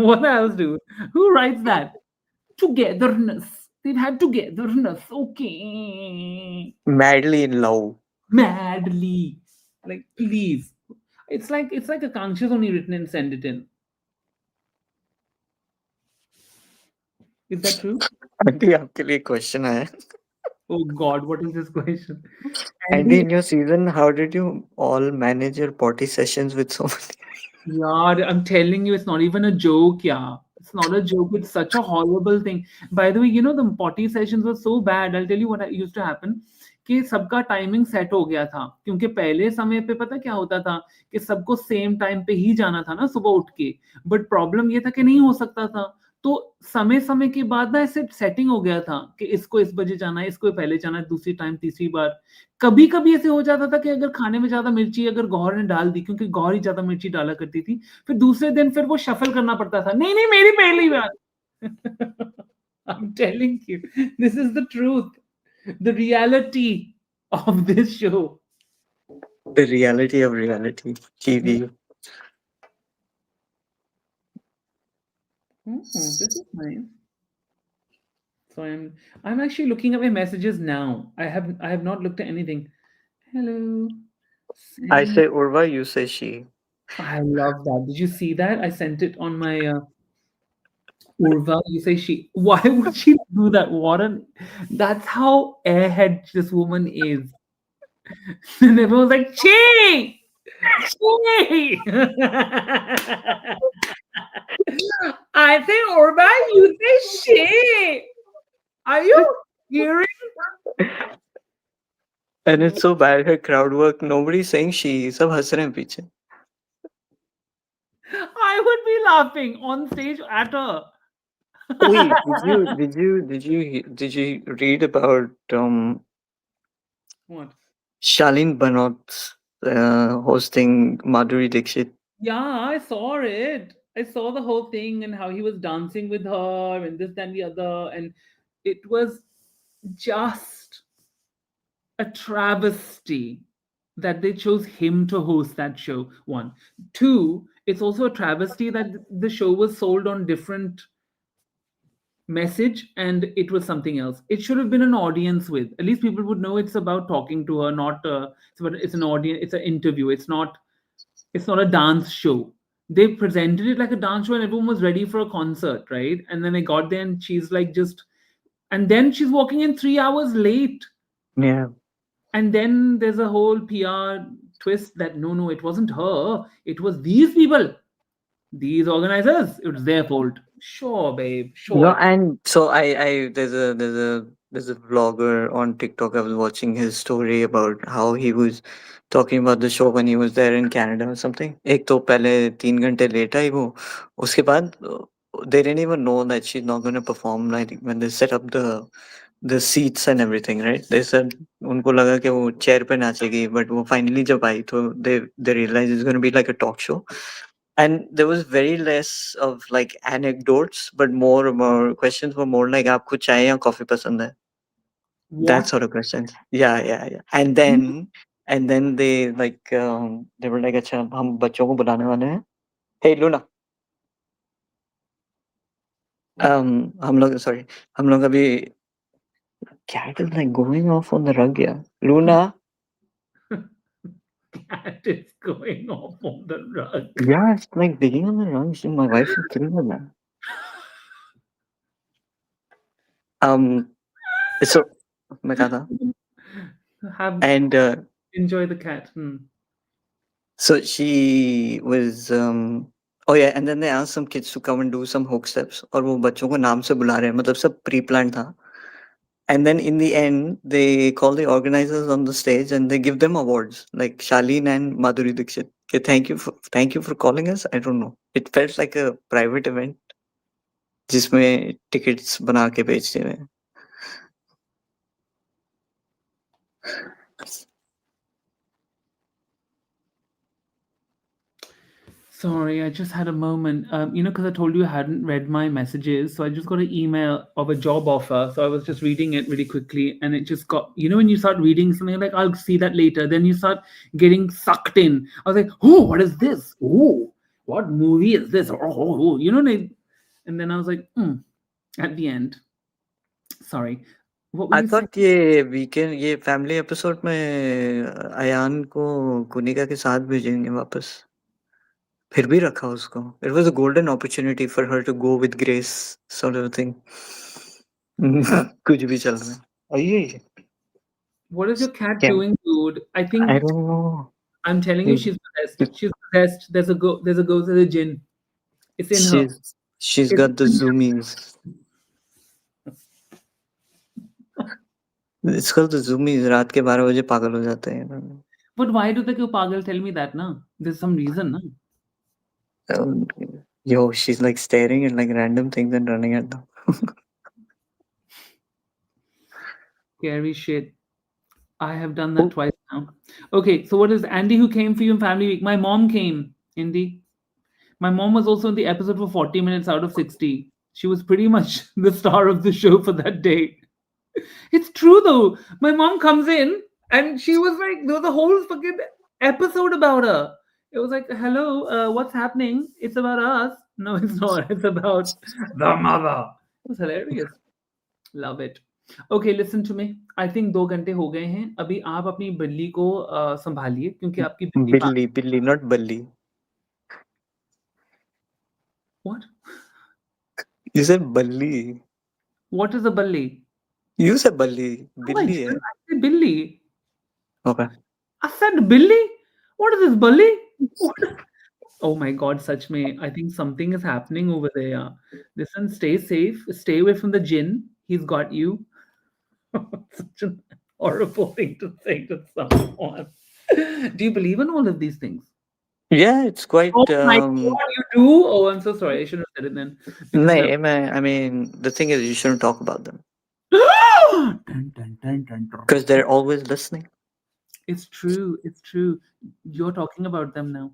What else, dude? Who writes that? Togetherness. They've had togetherness. Okay.
Madly in love.
Madly. Like, please. It's like a conscious only written and send it in. Is that true?
Aunty आपके लिए question आया।
Oh God, what is this question?
Andy,
Andy,
in your season, how did you all manage your potty sessions with so many?
yeah, I'm telling you, it's not even a joke, yeah. It's not a joke. It's such a horrible thing. By the way, the potty sessions were so bad. I'll tell you what used to happen. कि सबका timing set हो गया था क्योंकि पहले समय पे पता क्या होता था कि सबको सेम टाइम पे ही जाना था ना सुबह उठ के। बट प्रॉब्लम ये था कि नहीं हो सकता था। तो समय समय के बाद ना ऐसे सेटिंग हो गया था कि इसको इस बजे जाना है, इसको पहले जाना है, दूसरी टाइम तीसरी बार। कभी कभी ऐसे हो जाता था कि अगर खाने में ज्यादा मिर्ची अगर गौर ने डाल दी, क्योंकि गौर ही ज्यादा मिर्ची डाला करती थी, फिर दूसरे दिन फिर वो शफल करना पड़ता था। नहीं नहीं मेरी पहली बार। I'm telling you, this is the truth, the reality of this show.
The reality of reality TV.
This is nice. So I'm actually looking at my messages now. I have not looked at anything. Hello.
I
Send
say Urva, you say she.
I love that. Did you see that? I sent it on my Urva. You say she. Why would she do that? That's how airhead this woman is. And everyone's like, Chi! Chi! I say Urva, you say she. Are you hearing?
And it's so bad, her crowd work, nobody's saying she, सब हंस रहे हैं पीछे.
I would be laughing on stage at her.
Wait, did you read about
What?
Shaleen Banot's hosting Madhuri Dixit?
Yeah, I saw it. I saw the whole thing and how he was dancing with her and this, then the other. And it was just a travesty that they chose him to host that show. One. Two, it's also a travesty that the show was sold on different message and it was something else. It should have been an audience with. At least people would know it's about talking to her, not it's an audience, it's an interview. It's not a dance show. They presented it like a dance show and everyone was ready for a concert, right? And then I got there and she's like just and then she's walking in 3 hours late.
Yeah.
And then there's a whole PR twist that no, it wasn't her. It was these people, these organizers. It was their fault. Sure, babe.
No,
Sure.
and so there's a vlogger on TikTok. I was watching his story about how he was talking about the show when he was there in Canada or something. एक तो पहले 3 घंटे late आई वो, उसके बाद they didn't even know that she's not going to perform, like when they set up the seats and everything, right? They said उनको लगा कि वो chair पे नाचेगी, but वो finally जब आई तो they realized it's going to be like a talk show. And there was very less of like anecdotes, but more questions were more like आपको चाय या कॉफी पसंद है? That
What?
sort of questions. Yeah. And then they were like अच्छा हम बच्चों को बुलाने वाले हैं. Hey Luna. हम लोग अभी cat is like going off on the rug, yeah. Luna.
Cat is going off on the rug.
Yeah, it's like digging on the rug. My wife is killing with that. So मैं कहा था.
Have
And
enjoy the cat.
so she was oh yeah, and then they asked some kids to come and do some hook steps और वो बच्चों को नाम से बुला रहे हैं, मतलब सब pre-planned था. And then in the end, they call the organizers on the stage and they give them awards, like Shaleen and Madhuri Dixit. Okay, thank you for calling us. I don't know. It felt like a private event जिसमें tickets बना के बेचते हुए.
Sorry, I just had a moment. Because I told you I hadn't read my messages, so I just got an email of a job offer. So I was just reading it really quickly, and it just got, when you start reading something like, I'll see that later, then you start getting sucked in. I was like, oh, what is this? Oh, what movie is this? And then I was like, at the end. Sorry. What were
I
you saying?
thought ये family episode में अयान को कुनिका के साथ भेजेंगे वापस. फिर भी रखा उसको. It was a golden opportunity for her to go with Grace, sort of thing. कुछ भी चल रहा है. अये,
What is your cat
क्या?
doing, dude? I
I
think
don't know.
I'm telling you, she's possessed. She's possessed. There's a ghost, there's a jinn. It's in her.
She's
It's
got the zoomies. It's called the zoomies. रात के 12 बजे पागल हो जाते हैं.
But why do they go pagal? Tell me that, na? There's some reason, na?
Um, Yo, she's like staring at like random things and running at them.
Scary shit. I have done that twice now. Okay, so what is Andy who came for you in Family Week? My mom came, Indy. My mom was also in the episode for 40 minutes out of 60. She was pretty much the star of the show for that day. It's true though. My mom comes in and she was like, there was a whole fucking episode about her. It was like, hello, what's happening? It's about us. No, it's not. It's about the mother. It was hilarious. Love it. Okay, listen to me. I think 2 घंटे हो गए हैं. अभी आप अपनी बिल्ली को संभालिए क्योंकि आपकी बिल्ली
Billy, not Bully.
What?
You said Balli.
What is a balli?
You said Balli.
No, I
Billi,
didn't.
eh?
I said Billy.
Okay.
I said Billy? What is this Billy? What? Oh my God, such may. I think something is happening over there. Yeah. Listen, stay safe. Stay away from the jinn. He's got you. Such an horrible thing to say to someone. Do you believe in all of these things?
Yeah, it's
Oh
quite.
my God, you do? Oh, I'm so sorry. I shouldn't have said it then. Because now.
I mean, the thing is, you shouldn't talk about them
Dun, dun, dun, dun, dun.
because they're always listening.
It's true. It's true. You're talking about them now.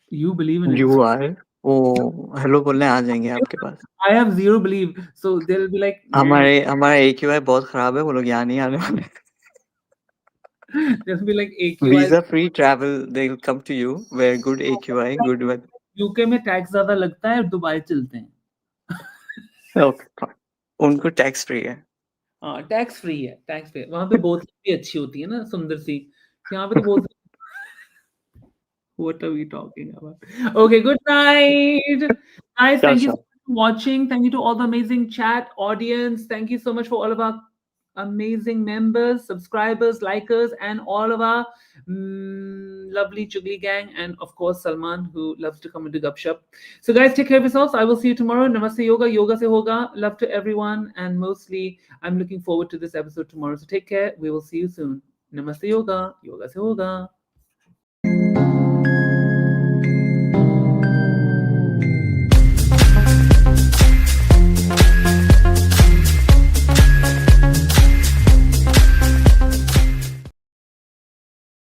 You believe in it.
You are. वो hello बोलने आ जाएंगे आपके पास.
I have zero belief. So they'll be like, nah.
हमारा AQI बहुत खराब है, वो लोग यहाँ नहीं आने वाले.
They'll be like AQI.
Visa free travel, they'll come to you where good AQI, good weather.
UK में टैक्स ज्यादा लगता है, दुबई चलते हैं.
Okay, fine. उनको टैक्स फ्री है.
हाँ, टैक्स फ्री है, टैक्स फ्री. वहां पे बोतल भी अच्छी होती है ना, सुंदर सी. यहाँ पे तो बोतल. What are we talking about? Okay, good night. Guys, thank you so much for watching. Thank you to all the amazing chat audience. Thank you so much for all of our amazing members, subscribers, likers, and all of our lovely Chugli gang, and of course Salman, who loves to come into Gupshup. So guys, take care of yourselves. I will see you tomorrow. Namaste Yoga, Yoga se hoga. Love to everyone, and mostly I'm looking forward to this episode tomorrow. So take care. We will see you soon. Namaste Yoga, Yoga se hoga.